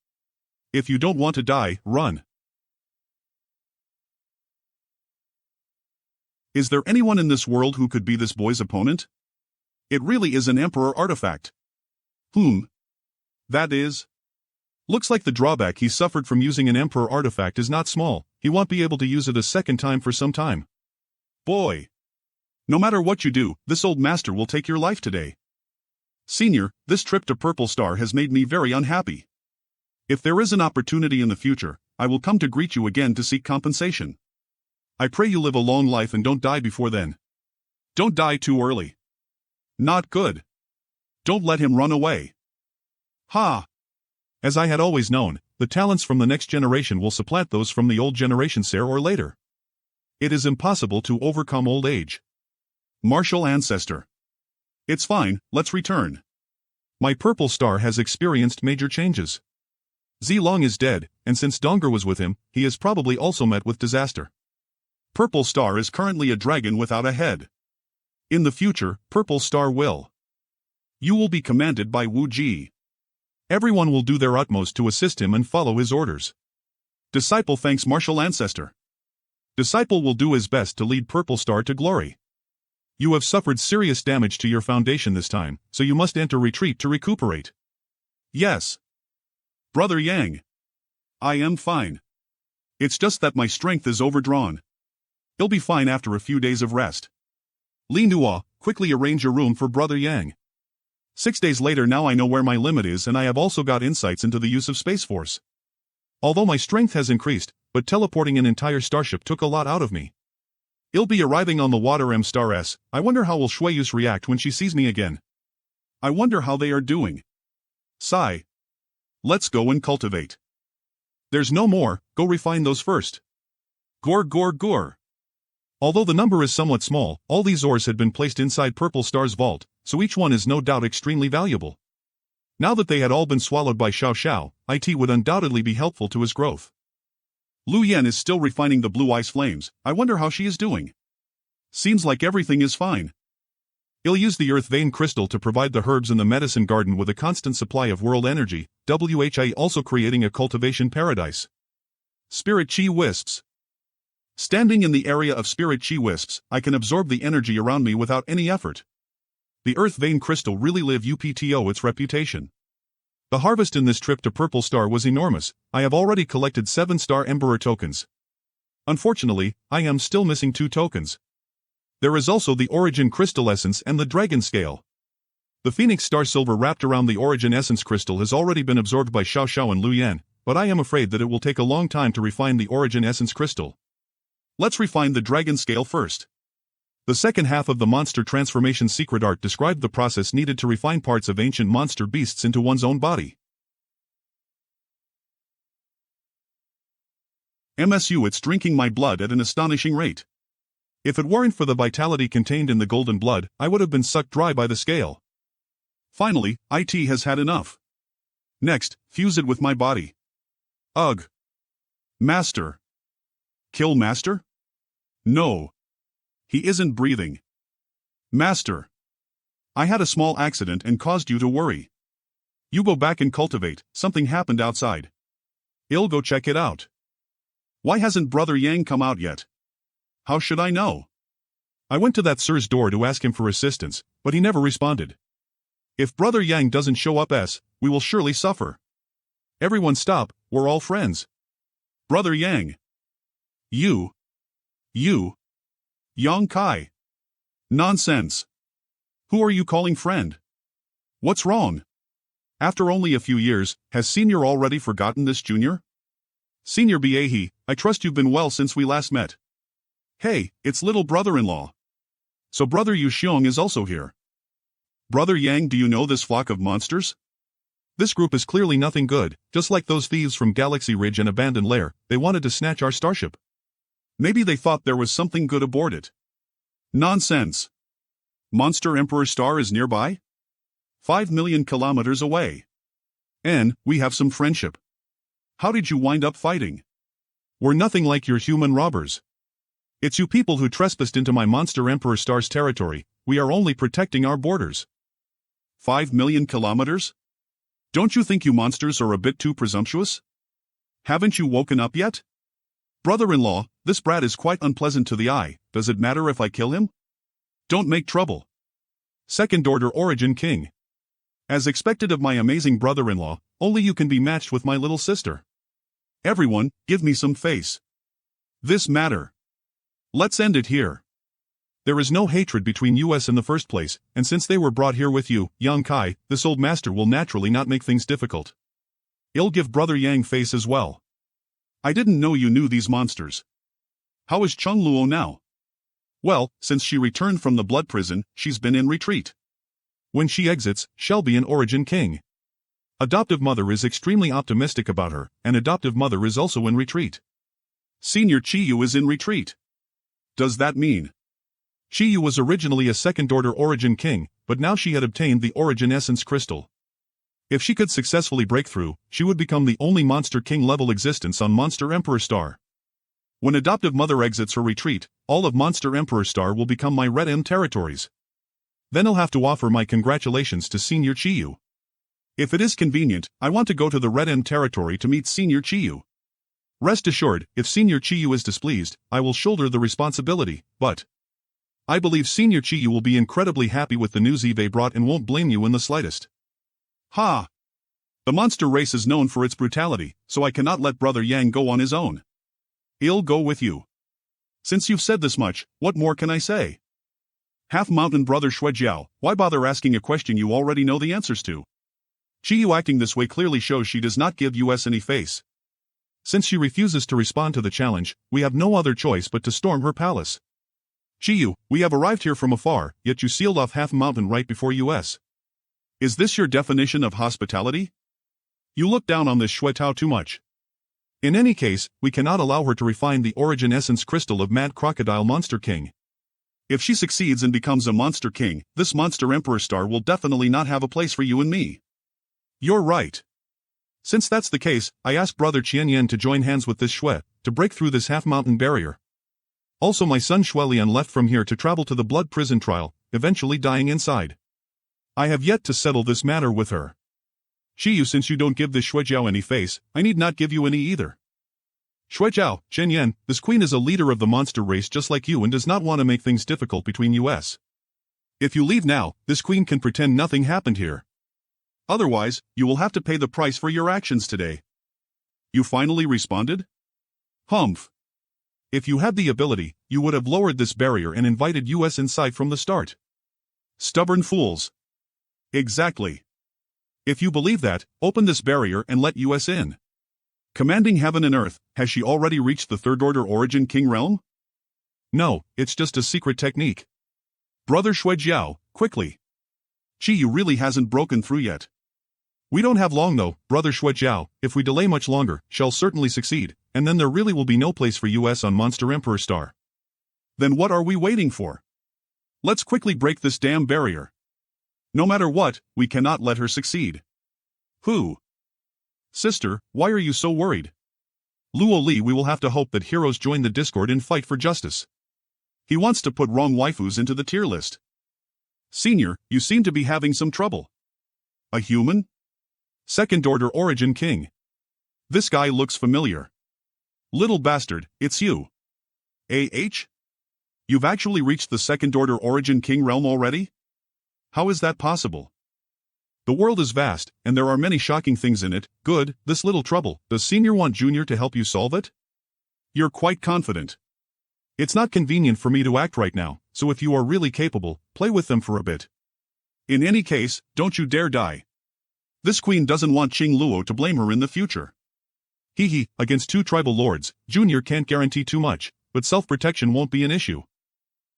If you don't want to die, run. Is there anyone in this world who could be this boy's opponent? It really is an Emperor artifact. That is. Looks like the drawback he suffered from using an Emperor artifact is not small, he won't be able to use it a second time for some time. Boy. No matter what you do, this old master will take your life today. Senior, this trip to Purple Star has made me very unhappy. If there is an opportunity in the future, I will come to greet you again to seek compensation. I pray you live a long life and don't die before then. Don't die too early. Not good. Don't let him run away. Ha! As I had always known, the talents from the next generation will supplant those from the old generation sooner or later. It is impossible to overcome old age. Martial ancestor. It's fine, let's return. My purple star has experienced major changes. Zilong is dead, and since Donger was with him, he has probably also met with disaster. Purple star is currently a dragon without a head. In the future, purple star will. You will be commanded by Wu Ji. Everyone will do their utmost to assist him and follow his orders. Disciple thanks martial ancestor. Disciple will do his best to lead purple star to glory. You have suffered serious damage to your foundation this time, so you must enter retreat to recuperate. Yes. Brother Yang. I am fine. It's just that my strength is overdrawn. He'll be fine after a few days of rest. Li Nua, quickly arrange your room for Brother Yang. 6 days later now I know where my limit is and I have also got insights into the use of Space Force. Although my strength has increased, but teleporting an entire starship took a lot out of me. I'll be arriving on the water M*S. I wonder how will Shueyus react when she sees me again. I wonder how they are doing. Sigh. Let's go and cultivate. There's no more, go refine those first. Gore gore gore. Although the number is somewhat small, all these ores had been placed inside Purple Star's vault, so each one is no doubt extremely valuable. Now that they had all been swallowed by Xiao Xiao, it would undoubtedly be helpful to his growth. Lu Yan is still refining the blue ice flames, I wonder how she is doing. Seems like everything is fine. He'll use the earth vein crystal to provide the herbs in the medicine garden with a constant supply of world energy, WHI also creating a cultivation paradise. Spirit Chi Wisps. Standing in the area of Spirit Chi Wisps, I can absorb the energy around me without any effort. The earth vein crystal really live UPTO its reputation. The harvest in this trip to Purple Star was enormous, I have already collected 7-star Emperor tokens. Unfortunately, I am still missing 2 tokens. There is also the Origin Crystal Essence and the Dragon Scale. The Phoenix Star Silver wrapped around the Origin Essence Crystal has already been absorbed by Xiao Xiao and Lu Yan, but I am afraid that it will take a long time to refine the Origin Essence Crystal. Let's refine the Dragon Scale first. The second half of the Monster Transformation Secret Art described the process needed to refine parts of ancient monster beasts into one's own body. MSU it's drinking my blood at an astonishing rate. If it weren't for the vitality contained in the golden blood, I would have been sucked dry by the scale. Finally, IT has had enough. Next, fuse it with my body. Ugh. Master. Kill Master? No. He isn't breathing. Master. I had a small accident and caused you to worry. You go back and cultivate, something happened outside. I'll go check it out. Why hasn't Brother Yang come out yet? How should I know? I went to that sir's door to ask him for assistance, but he never responded. If Brother Yang doesn't show up, we will surely suffer. Everyone stop, we're all friends. Brother Yang. You. Yang Kai. Nonsense. Who are you calling friend? What's wrong? After only a few years, has Senior already forgotten this Junior? Senior Biehi, I trust you've been well since we last met. Hey, it's little brother-in-law. So Brother Yu Xiong is also here. Brother Yang, do you know this flock of monsters? This group is clearly nothing good, just like those thieves from Galaxy Ridge and Abandoned Lair, they wanted to snatch our starship. Maybe they thought there was something good aboard it. Nonsense. Monster Emperor Star is nearby? 5 million kilometers away. And, we have some friendship. How did you wind up fighting? We're nothing like your human robbers. It's you people who trespassed into my Monster Emperor Star's territory, we are only protecting our borders. 5 million kilometers? Don't you think you monsters are a bit too presumptuous? Haven't you woken up yet? Brother-in-law, this brat is quite unpleasant to the eye, does it matter if I kill him? Don't make trouble. Second Order Origin King. As expected of my amazing brother-in-law, only you can be matched with my little sister. Everyone, give me some face. This matter. Let's end it here. There is no hatred between us in the first place, and since they were brought here with you, Yang Kai, this old master will naturally not make things difficult. I'll give Brother Yang face as well. I didn't know you knew these monsters. How is Chung Luo now? Well, since she returned from the blood prison, she's been in retreat. When she exits, she'll be an origin king. Adoptive mother is extremely optimistic about her, and adoptive mother is also in retreat. Senior Chiyu is in retreat. Does that mean? Chiyu was originally a second-order origin king, but now she had obtained the origin essence crystal. If she could successfully break through, she would become the only Monster King level existence on Monster Emperor Star. When adoptive mother exits her retreat, all of Monster Emperor Star will become my Red M territories. Then I'll have to offer my congratulations to Senior Chiyu. If it is convenient, I want to go to the Red M territory to meet Senior Chiyu. Rest assured, if Senior Chiyu is displeased, I will shoulder the responsibility, but I believe Senior Chiyu will be incredibly happy with the news Eve brought and won't blame you in the slightest. Ha! The monster race is known for its brutality, so I cannot let Brother Yang go on his own. I'll go with you. Since you've said this much, what more can I say? Half-Mountain Brother Shuejiao, why bother asking a question you already know the answers to? Chiyu acting this way clearly shows she does not give us any face. Since she refuses to respond to the challenge, we have no other choice but to storm her palace. Chiyu, we have arrived here from afar, yet you sealed off Half-Mountain right before us. Is this your definition of hospitality? You look down on this Shuetao too much. In any case, we cannot allow her to refine the origin essence crystal of Mad Crocodile Monster King. If she succeeds and becomes a Monster King, this Monster Emperor Star will definitely not have a place for you and me. You're right. Since that's the case, I ask Brother Qianyan to join hands with this Shui, to break through this half-mountain barrier. Also my son Shuelian left from here to travel to the blood prison trial, eventually dying inside. I have yet to settle this matter with her. Chiyu, since you don't give this Shuejiao any face, I need not give you any either. Shuejiao, Qianyan, this queen is a leader of the monster race just like you and does not want to make things difficult between us. If you leave now, this queen can pretend nothing happened here. Otherwise, you will have to pay the price for your actions today. You finally responded? Humph. If you had the ability, you would have lowered this barrier and invited us inside from the start. Stubborn fools. Exactly. If you believe that, open this barrier and let us in. Commanding heaven and earth, has she already reached the third-order origin king realm? No, it's just a secret technique. Brother Shuejiao, quickly. Chiyu really hasn't broken through yet. We don't have long though, Brother Shuejiao, if we delay much longer, shall certainly succeed, and then there really will be no place for us on Monster Emperor Star. Then what are we waiting for? Let's quickly break this damn barrier. No matter what, we cannot let her succeed. Who? Sister, why are you so worried? Luo Li, we will have to hope that heroes join the Discord and fight for justice. He wants to put wrong waifus into the tier list. Senior, you seem to be having some trouble. A human? Second-order origin king. This guy looks familiar. Little bastard, it's you. You've actually reached the second-order origin king realm already? How is that possible? The world is vast, and there are many shocking things in it. Good, this little trouble. Does Senior want Junior to help you solve it? You're quite confident. It's not convenient for me to act right now, so if you are really capable, play with them for a bit. In any case, don't you dare die. This queen doesn't want Qing Luo to blame her in the future. Against two tribal lords, Junior can't guarantee too much, but self-protection won't be an issue.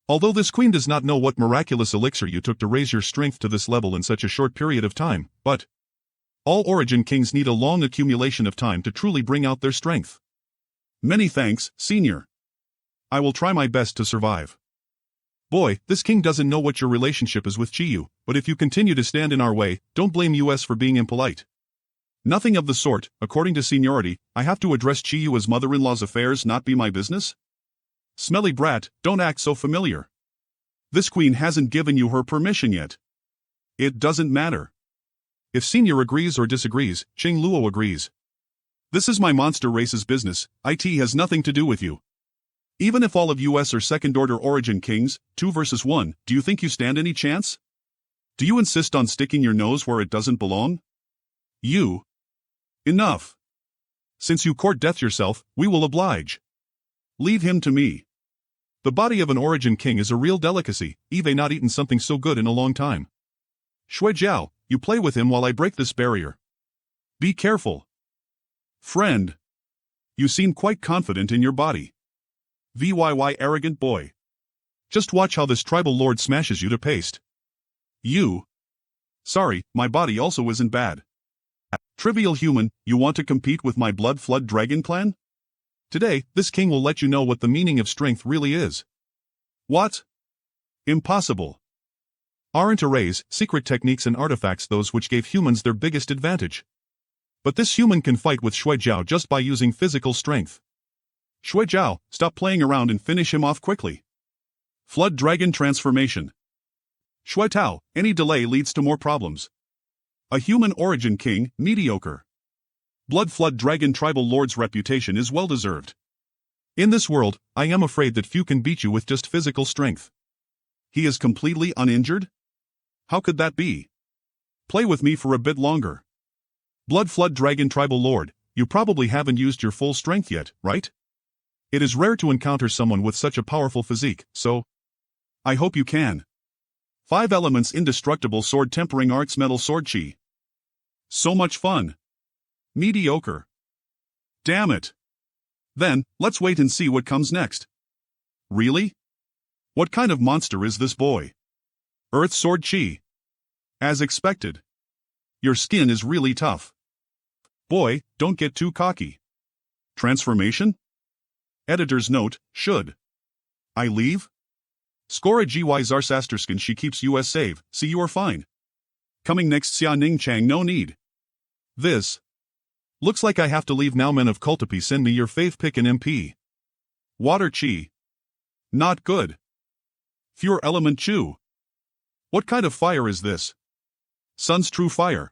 Although this queen does not know what miraculous elixir you took to raise your strength to this level in such a short period of time, but all origin kings need a long accumulation of time to truly bring out their strength. Many thanks, Senior. I will try my best to survive. Boy, this king doesn't know what your relationship is with Chiyu, but if you continue to stand in our way, don't blame us for being impolite. Nothing of the sort. According to seniority, I have to address Chiyu as mother-in-law's affairs not be my business? Smelly brat, don't act so familiar. This queen hasn't given you her permission yet. It doesn't matter. If Senior agrees or disagrees, Qing Luo agrees. This is my monster race's business, it has nothing to do with you. Even if all of us are second-order origin kings, 2 versus 1, do you think you stand any chance? Do you insist on sticking your nose where it doesn't belong? You. Enough. Since you court death yourself, we will oblige. Leave him to me. The body of an origin king is a real delicacy. Eve not eaten something so good in a long time. Shuejiao, you play with him while I break this barrier. Be careful. Friend. You seem quite confident in your body. VYY arrogant boy. Just watch how this tribal lord smashes you to paste. You. Sorry, my body also isn't bad. Trivial human, you want to compete with my blood flood dragon clan? Today, this king will let you know what the meaning of strength really is. What? Impossible. Aren't arrays, secret techniques and artifacts those which gave humans their biggest advantage? But this human can fight with Shui Jiao just by using physical strength. Shui Jiao, stop playing around and finish him off quickly. Flood Dragon Transformation. Shui Tao, any delay leads to more problems. A human origin king, mediocre. Blood Flood Dragon Tribal Lord's reputation is well deserved. In this world, I am afraid that few can beat you with just physical strength. He is completely uninjured? How could that be? Play with me for a bit longer. Blood Flood Dragon Tribal Lord, you probably haven't used your full strength yet, right? It is rare to encounter someone with such a powerful physique, so I hope you can. 5 elements indestructible sword tempering arts metal sword chi. So much fun. Mediocre. Damn it. Then, let's wait and see what comes next. Really? What kind of monster is this boy? Earth sword chi. As expected. Your skin is really tough. Boy, don't get too cocky. Transformation? Editor's note, should I leave? Score a GY Zarsasterskin she keeps US save, see you are fine. Coming next Xia Ning Chang no need. This. Looks like I have to leave now men of Cultipi send me your fave pick and MP. Water chi. Not good. Pure element chew. What kind of fire is this? Sun's true fire.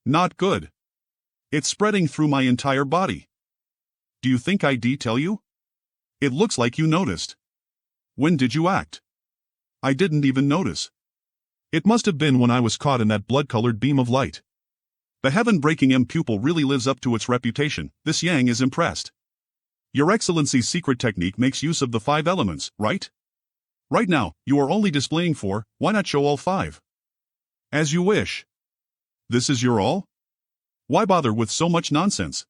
Not good. It's spreading through my entire body. Do you think I tell you? It looks like you noticed. When did you act? I didn't even notice. It must have been when I was caught in that blood-colored beam of light. The heaven-breaking M pupil really lives up to its reputation. This Yang is impressed. Your Excellency's secret technique makes use of the 5 elements, right? Right now, you are only displaying 4, why not show all 5? As you wish. This is your all? Why bother with so much nonsense?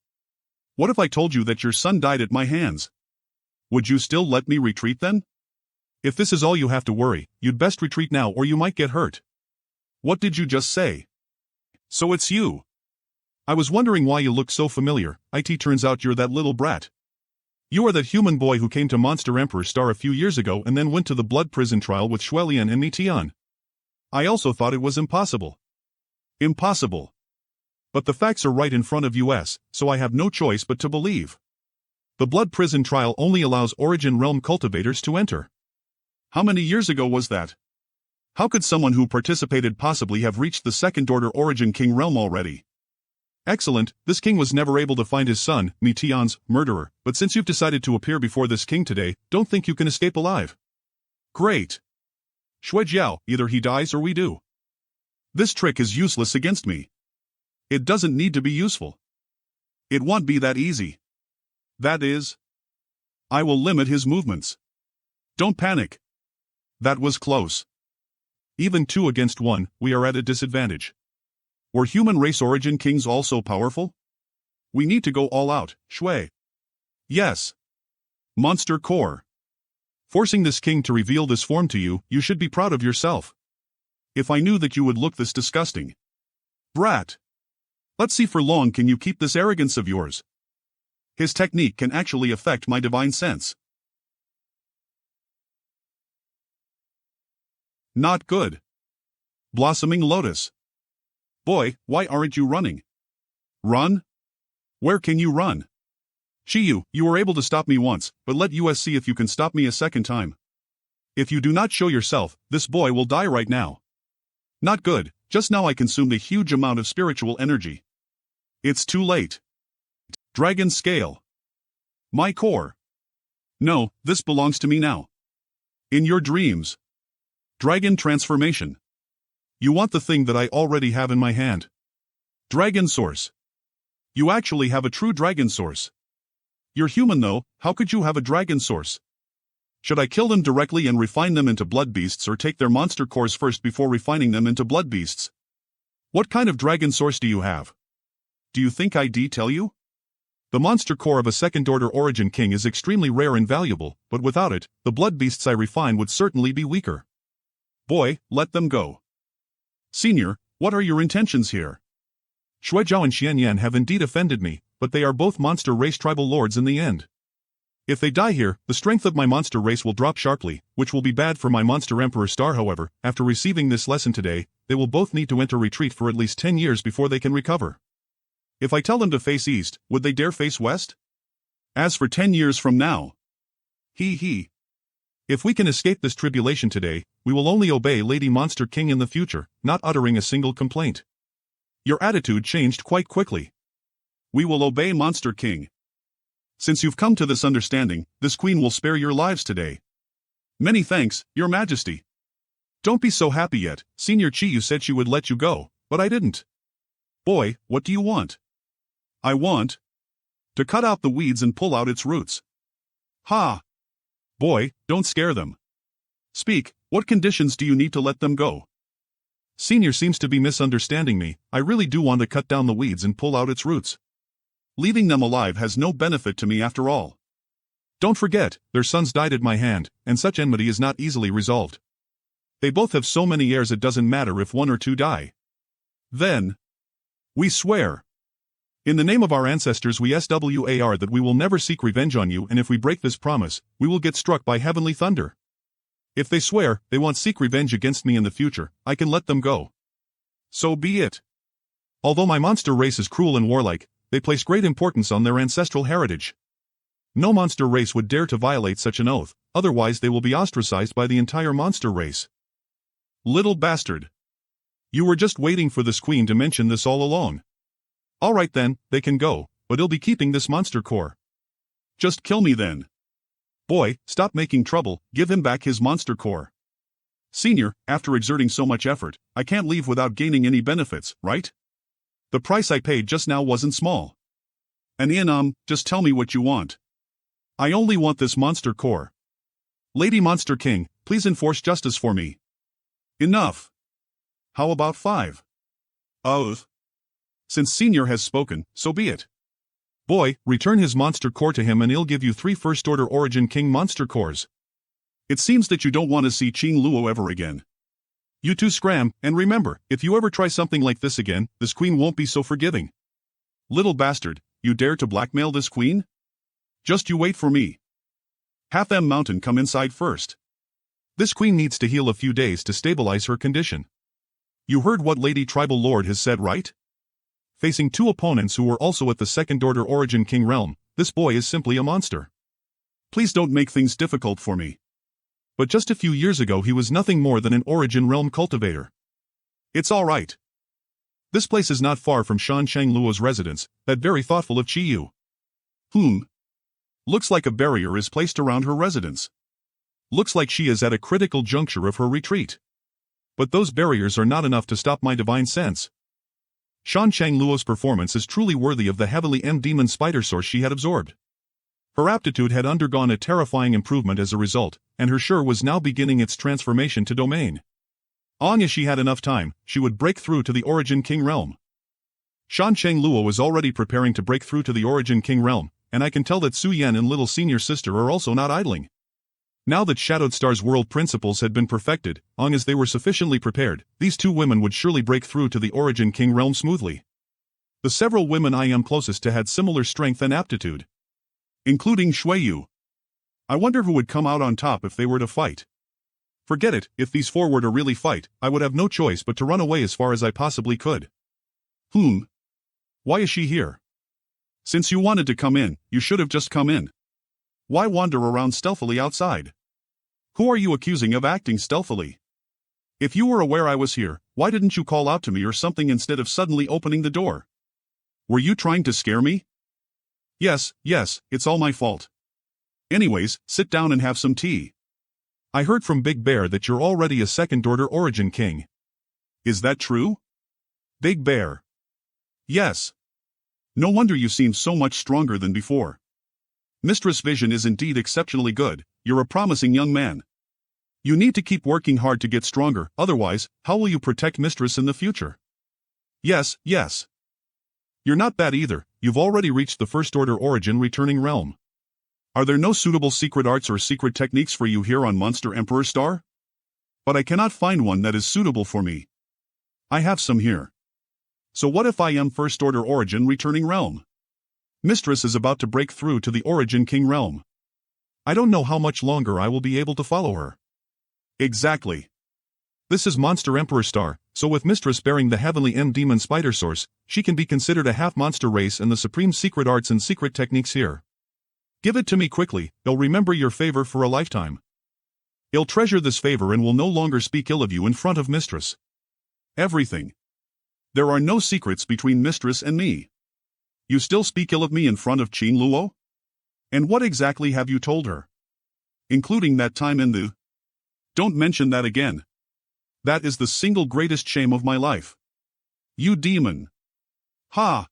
What if I told you that your son died at my hands? Would you still let me retreat then? If this is all you have to worry, you'd best retreat now or you might get hurt. What did you just say? So it's you. I was wondering why you looked so familiar. It turns out you're that little brat. You are that human boy who came to Monster Emperor Star a few years ago and then went to the blood prison trial with Shuelian and Mitian. I also thought it was impossible. Impossible. But the facts are right in front of us, so I have no choice but to believe. The blood prison trial only allows Origin Realm cultivators to enter. How many years ago was that? How could someone who participated possibly have reached the second-order Origin King realm already? Excellent, this king was never able to find his son, Mitian's, murderer, but since you've decided to appear before this king today, don't think you can escape alive. Great. Shui Jiao, either he dies or we do. This trick is useless against me. It doesn't need to be useful. It won't be that easy. That is, I will limit his movements. Don't panic. That was close. Even 2 against 1, we are at a disadvantage. Were human race origin kings also powerful? We need to go all out, Shui. Yes. Monster Core. Forcing this king to reveal this form to you, you should be proud of yourself. If I knew that you would look this disgusting. Brat. Let's see for long can you keep this arrogance of yours. His technique can actually affect my divine sense. Not good. Blossoming Lotus. Boy, why aren't you running? Run? Where can you run? Shiyu, you were able to stop me once, but let us see if you can stop me a second time. If you do not show yourself, this boy will die right now. Not good, just now I consumed a huge amount of spiritual energy. It's too late. Dragon Scale. My core. No, this belongs to me now. In your dreams. Dragon Transformation. You want the thing that I already have in my hand. Dragon Source. You actually have a true Dragon Source. You're human though, how could you have a Dragon Source? Should I kill them directly and refine them into blood beasts or take their monster cores first before refining them into blood beasts? What kind of Dragon Source do you have? Do you think I tell you? The monster core of a second-order origin king is extremely rare and valuable, but without it, the blood beasts I refine would certainly be weaker. Boy, let them go. Senior, what are your intentions here? Shuizhao and Xianyan have indeed offended me, but they are both monster race tribal lords in the end. If they die here, the strength of my monster race will drop sharply, which will be bad for my monster emperor star. However, after receiving this lesson today, they will both need to enter retreat for at least 10 years before they can recover. If I tell them to face east, would they dare face west? As for 10 years from now. He. If we can escape this tribulation today, we will only obey Lady Monster King in the future, not uttering a single complaint. Your attitude changed quite quickly. We will obey Monster King. Since you've come to this understanding, this queen will spare your lives today. Many thanks, Your Majesty. Don't be so happy yet. Senior Chiyu said she would let you go, but I didn't. Boy, what do you want? I want to cut out the weeds and pull out its roots. Ha! Boy, don't scare them. Speak, what conditions do you need to let them go? Senior seems to be misunderstanding me. I really do want to cut down the weeds and pull out its roots. Leaving them alive has no benefit to me after all. Don't forget, their sons died at my hand, and such enmity is not easily resolved. They both have so many heirs it doesn't matter if one or two die. Then, we swear. In the name of our ancestors we swear that we will never seek revenge on you, and if we break this promise, we will get struck by heavenly thunder. If they swear they won't seek revenge against me in the future, I can let them go. So be it. Although my monster race is cruel and warlike, they place great importance on their ancestral heritage. No monster race would dare to violate such an oath, otherwise they will be ostracized by the entire monster race. Little bastard. You were just waiting for this queen to mention this all along. Alright then, they can go, but he'll be keeping this monster core. Just kill me then. Boy, stop making trouble, give him back his monster core. Senior, after exerting so much effort, I can't leave without gaining any benefits, right? The price I paid just now wasn't small. And just tell me what you want. I only want this monster core. Lady Monster King, please enforce justice for me. Enough. How about 5? Oath. Since Senior has spoken, so be it. Boy, return his monster core to him and he'll give you 3 first-order origin king monster cores. It seems that you don't want to see Qing Luo ever again. You two scram, and remember, if you ever try something like this again, this queen won't be so forgiving. Little bastard, you dare to blackmail this queen? Just you wait for me. Have them mountain come inside first. This queen needs to heal a few days to stabilize her condition. You heard what Lady Tribal Lord has said, right? Facing 2 opponents who were also at the second-order origin king realm, this boy is simply a monster. Please don't make things difficult for me. But just a few years ago he was nothing more than an origin realm cultivator. It's all right. This place is not far from Shan Shang Luo's residence, that very thoughtful of Chiyu. Looks like a barrier is placed around her residence. Looks like she is at a critical juncture of her retreat. But those barriers are not enough to stop my divine sense. Shan Shang Luo's performance is truly worthy of the heavily demon spider source she had absorbed. Her aptitude had undergone a terrifying improvement as a result, and her sure was now beginning its transformation to domain. Long as she had enough time, she would break through to the origin king realm. Shan Shang Luo is already preparing to break through to the origin king realm, and I can tell that Su Yan and little senior sister are also not idling. Now that Shadowed Star's world principles had been perfected, long as they were sufficiently prepared, these 2 women would surely break through to the origin king realm smoothly. The several women I am closest to had similar strength and aptitude. Including Shuiyu. I wonder who would come out on top if they were to fight. Forget it, if these 4 were to really fight, I would have no choice but to run away as far as I possibly could. Why is she here? Since you wanted to come in, you should have just come in. Why wander around stealthily outside? Who are you accusing of acting stealthily? If you were aware I was here, why didn't you call out to me or something instead of suddenly opening the door? Were you trying to scare me? Yes, it's all my fault. Anyways, sit down and have some tea. I heard from Big Bear that you're already a second-order origin king. Is that true? Big Bear. Yes. No wonder you seem so much stronger than before. Mistress Vision is indeed exceptionally good. You're a promising young man. You need to keep working hard to get stronger, otherwise, how will you protect Mistress in the future? Yes. You're not bad either, you've already reached the First Order Origin Returning Realm. Are there no suitable secret arts or secret techniques for you here on Monster Emperor Star? But I cannot find one that is suitable for me. I have some here. So what if I am First Order Origin Returning Realm? Mistress is about to break through to the Origin King Realm. I don't know how much longer I will be able to follow her. Exactly. This is Monster Emperor Star, so with Mistress bearing the Heavenly Demon Spider Source, she can be considered a half-monster race and the supreme secret arts and secret techniques here. Give it to me quickly, they'll remember your favor for a lifetime. He'll treasure this favor and will no longer speak ill of you in front of Mistress. Everything. There are no secrets between Mistress and me. You still speak ill of me in front of Qing Luo? And what exactly have you told her? Including that time in the... Don't mention that again. That is the single greatest shame of my life. You demon. Ha!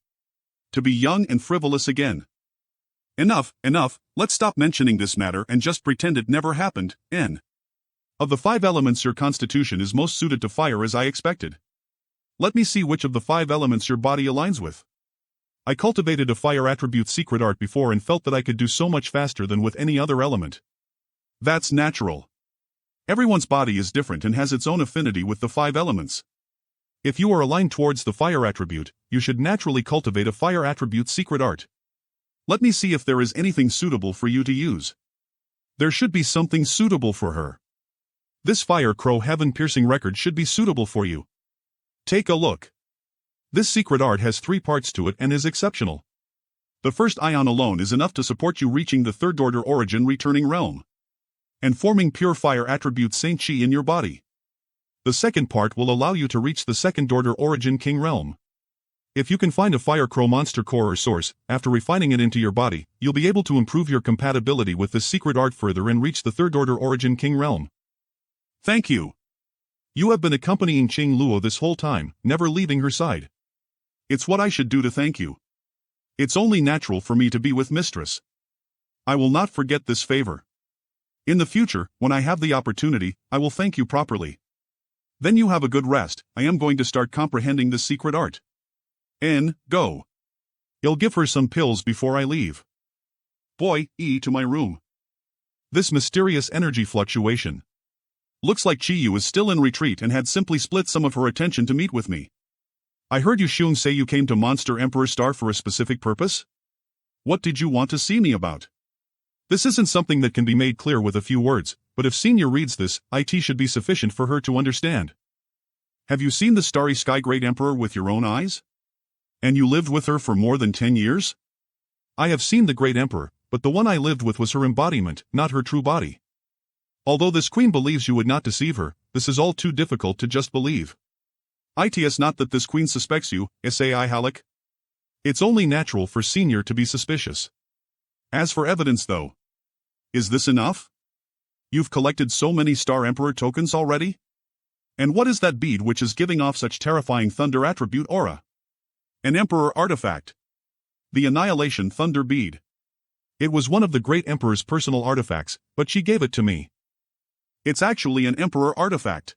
To be young and frivolous again. Enough, let's stop mentioning this matter and just pretend it never happened, N. Of the 5 elements your constitution is most suited to fire as I expected. Let me see which of the 5 elements your body aligns with. I cultivated a fire attribute secret art before and felt that I could do so much faster than with any other element. That's natural. Everyone's body is different and has its own affinity with the 5 elements. If you are aligned towards the fire attribute, you should naturally cultivate a fire attribute secret art. Let me see if there is anything suitable for you to use. There should be something suitable for her. This Fire Crow heaven-piercing record should be suitable for you. Take a look. This secret art has 3 parts to it and is exceptional. The first ion alone is enough to support you reaching the Third Order Origin Returning Realm and forming pure fire attribute Saint Chi in your body. The second part will allow you to reach the Second Order Origin King Realm. If you can find a Fire Crow monster core or source, after refining it into your body, you'll be able to improve your compatibility with this secret art further and reach the Third Order Origin King Realm. Thank you. You have been accompanying Qing Luo this whole time, never leaving her side. It's what I should do to thank you. It's only natural for me to be with Mistress. I will not forget this favor. In the future, when I have the opportunity, I will thank you properly. Then you have a good rest. I am going to start comprehending this secret art. Go. I'll give her some pills before I leave. Boy, to my room. This mysterious energy fluctuation. Looks like Chiyu is still in retreat and had simply split some of her attention to meet with me. I heard you Xiong say you came to Monster Emperor Star for a specific purpose? What did you want to see me about? This isn't something that can be made clear with a few words, but if Senior reads this, it should be sufficient for her to understand. Have you seen the Starry Sky Great Emperor with your own eyes? And you lived with her for more than 10 years? I have seen the Great Emperor, but the one I lived with was her embodiment, not her true body. Although this queen believes you would not deceive her, this is all too difficult to just believe. It's not that this queen suspects you, Sai Halleck. It's only natural for Senior to be suspicious. As for evidence though, is this enough? You've collected so many Star Emperor tokens already? And what is that bead which is giving off such terrifying thunder attribute aura? An Emperor artifact. The Annihilation Thunder Bead. It was one of the Great Emperor's personal artifacts, but she gave it to me. It's actually an Emperor artifact.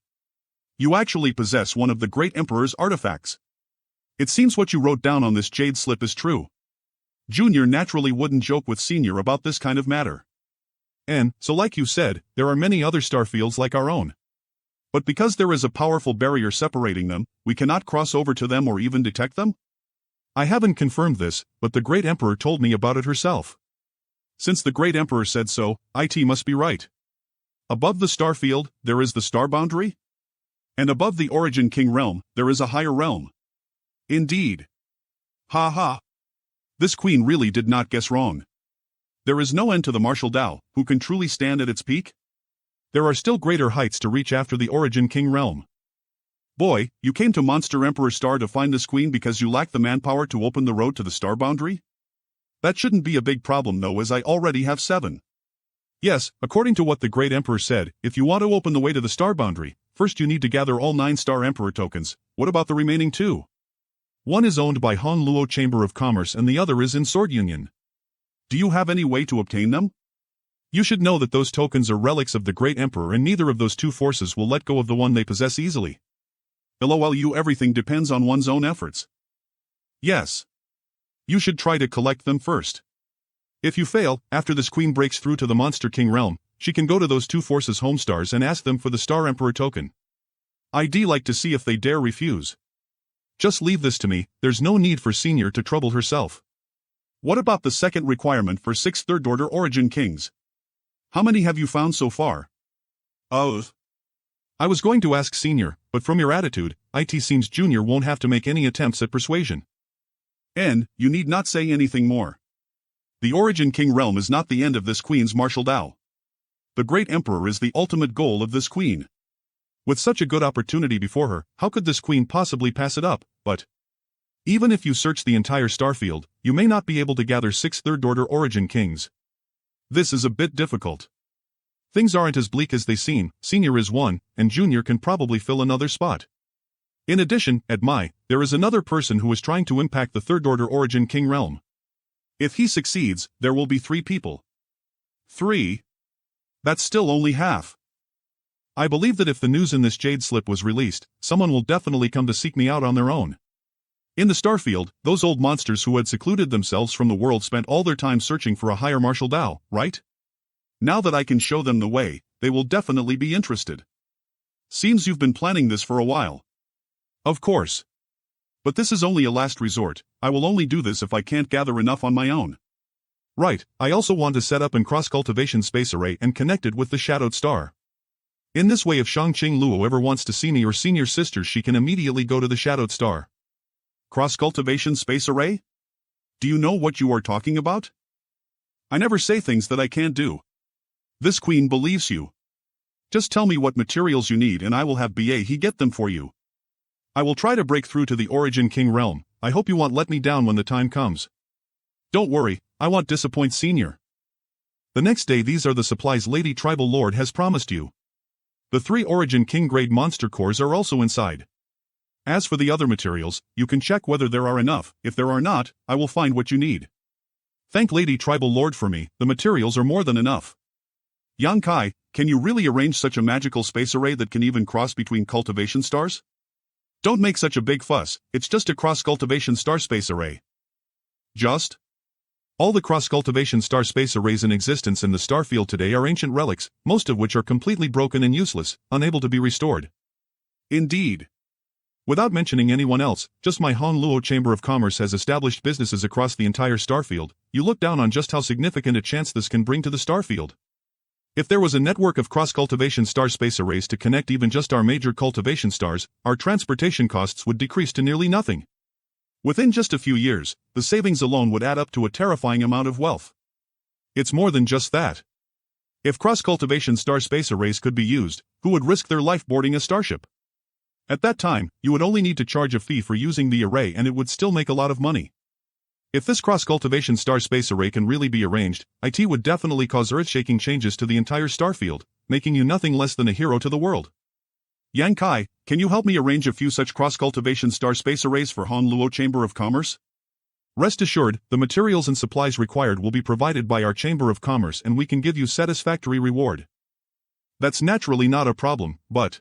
You actually possess one of the Great Emperor's artifacts. It seems what you wrote down on this jade slip is true. Junior naturally wouldn't joke with Senior about this kind of matter. And, so like you said, there are many other star fields like our own. But because there is a powerful barrier separating them, we cannot cross over to them or even detect them? I haven't confirmed this, but the Great Emperor told me about it herself. Since the Great Emperor said so, it must be right. Above the star field, there is the star boundary? And above the Origin King realm, there is a higher realm. Indeed. Ha ha. This queen really did not guess wrong. There is no end to the martial Tao, who can truly stand at its peak? There are still greater heights to reach after the Origin King realm. Boy, you came to Monster Emperor Star to find this queen because you lack the manpower to open the road to the star boundary? That shouldn't be a big problem though, as I already have 7. Yes, according to what the Great Emperor said, if you want to open the way to the star boundary, first you need to gather all 9 Star Emperor tokens. What about the remaining 2? One is owned by Han Luo Chamber of Commerce and the other is in Sword Union. Do you have any way to obtain them? You should know that those tokens are relics of the Great Emperor and neither of those 2 forces will let go of the one they possess easily. LOL, everything depends on one's own efforts. Yes. You should try to collect them first. If you fail, after this queen breaks through to the Monster King realm, she can go to those two forces homestars and ask them for the Star Emperor token. I'd like to see if they dare refuse. Just leave this to me, there's no need for Senior to trouble herself. What about the second requirement for 6 third-order origin kings? How many have you found so far? I was going to ask Senior, but from your attitude, it seems Junior won't have to make any attempts at persuasion. And, you need not say anything more. The Origin King realm is not the end of this queen's martial Tao. The Great Emperor is the ultimate goal of this queen. With such a good opportunity before her, how could this queen possibly pass it up? But even if you search the entire starfield, you may not be able to gather 6 third-order Origin Kings. This is a bit difficult. Things aren't as bleak as they seem, Senior is one, and Junior can probably fill another spot. In addition, there is another person who is trying to impact the third-order Origin King realm. If he succeeds, there will be 3 people. 3? That's still only half. I believe that if the news in this jade slip was released, someone will definitely come to seek me out on their own. In the starfield, those old monsters who had secluded themselves from the world spent all their time searching for a higher martial Tao, right? Now that I can show them the way, they will definitely be interested. Seems you've been planning this for a while. Of course. But this is only a last resort, I will only do this if I can't gather enough on my own. Right, I also want to set up an cross-cultivation space array and connect it with the shadowed star. In this way if Shangqing Luo ever wants to see me or Senior sisters she can immediately go to the shadowed star. Cross-cultivation space array? Do you know what you are talking about? I never say things that I can't do. This queen believes you. Just tell me what materials you need and I will have he get them for you. I will try to break through to the Origin King realm, I hope you won't let me down when the time comes. Don't worry, I won't disappoint Senior. The next day these are the supplies Lady Tribal Lord has promised you. The 3 Origin King grade monster cores are also inside. As for the other materials, you can check whether there are enough, if there are not, I will find what you need. Thank Lady Tribal Lord for me, the materials are more than enough. Yang Kai, can you really arrange such a magical space array that can even cross between cultivation stars? Don't make such a big fuss, it's just a cross-cultivation star space array. Just? All the cross-cultivation star space arrays in existence in the starfield today are ancient relics, most of which are completely broken and useless, unable to be restored. Indeed. Without mentioning anyone else, just my Honluo Chamber of Commerce has established businesses across the entire starfield, you look down on just how significant a chance this can bring to the starfield. If there was a network of cross-cultivation star space arrays to connect even just our major cultivation stars, our transportation costs would decrease to nearly nothing. Within just a few years, the savings alone would add up to a terrifying amount of wealth. It's more than just that. If cross-cultivation star space arrays could be used, who would risk their life boarding a starship? At that time, you would only need to charge a fee for using the array and it would still make a lot of money. If this cross-cultivation star space array can really be arranged, it would definitely cause earth-shaking changes to the entire starfield, making you nothing less than a hero to the world. Yang Kai, can you help me arrange a few such cross-cultivation star space arrays for Honluo Chamber of Commerce? Rest assured, the materials and supplies required will be provided by our Chamber of Commerce and we can give you satisfactory reward. That's naturally not a problem, but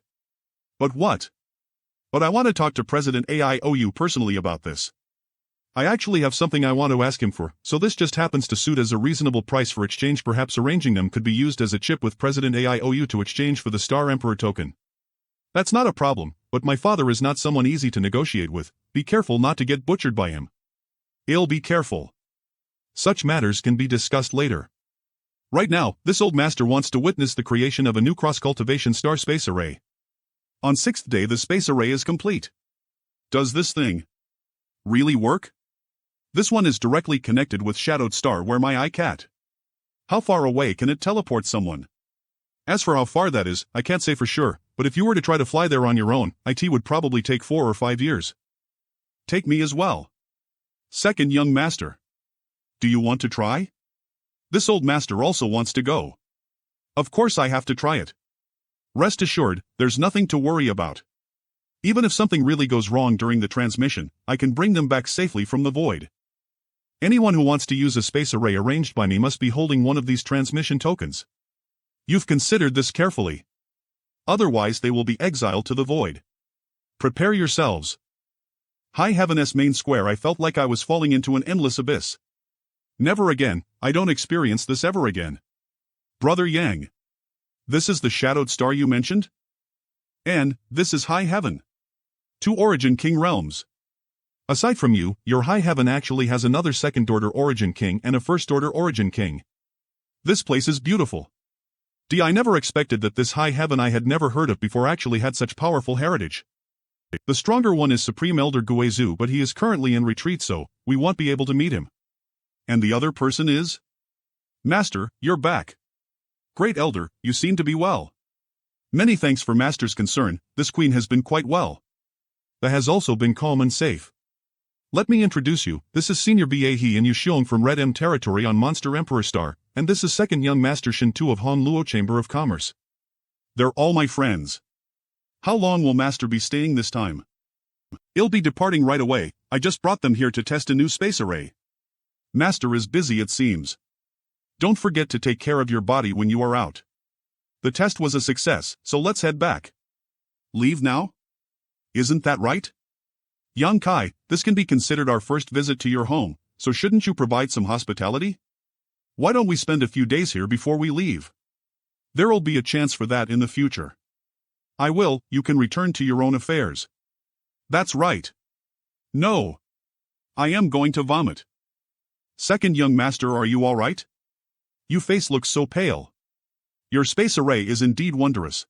what? But I want to talk to President AIOU personally about this. I actually have something I want to ask him for, so this just happens to suit as a reasonable price for exchange. Perhaps arranging them could be used as a chip with President AIOU to exchange for the Star Emperor token. That's not a problem, but my father is not someone easy to negotiate with, be careful not to get butchered by him. I'll be careful. Such matters can be discussed later. Right now, this old master wants to witness the creation of a new cross-cultivation star space array. On 6th day the space array is complete. Does this thing really work? This one is directly connected with Shadowed Star where my cat. How far away can it teleport someone? As for how far that is, I can't say for sure, but if you were to try to fly there on your own, it would probably take 4 or 5 years. Take me as well. Second young master. Do you want to try? This old master also wants to go. Of course I have to try it. Rest assured, there's nothing to worry about. Even if something really goes wrong during the transmission, I can bring them back safely from the void. Anyone who wants to use a space array arranged by me must be holding one of these transmission tokens. You've considered this carefully. Otherwise they will be exiled to the void. Prepare yourselves. High Heaven's main square. I felt like I was falling into an endless abyss. Never again, I don't experience this ever again. Brother Yang. This is the shadowed star you mentioned? And, this is High Heaven. Two Origin King realms. Aside from you, your High Heaven actually has another second-order Origin King and a first-order Origin King. This place is beautiful. I never expected that this High Heaven I had never heard of before actually had such powerful heritage. The stronger one is Supreme Elder Guizhu, but he is currently in retreat, so we won't be able to meet him. And the other person is? Master, you're back. Great Elder, you seem to be well. Many thanks for Master's concern. This queen has been quite well. That has also been calm and safe. Let me introduce you, this is Senior Bahe and Yuxiong from Red M territory on Monster Emperor Star, and this is Second Young Master Shintu of Han Luo Chamber of Commerce. They're all my friends. How long will Master be staying this time? He'll be departing right away. I just brought them here to test a new space array. Master is busy, it seems. Don't forget to take care of your body when you are out. The test was a success, so let's head back. Leave now? Isn't that right? Yang Kai, this can be considered our first visit to your home, so shouldn't you provide some hospitality? Why don't we spend a few days here before we leave? There'll be a chance for that in the future. I will, you can return to your own affairs. That's right. No. I am going to vomit. Second Young Master, are you all right? Your face looks so pale. Your space array is indeed wondrous.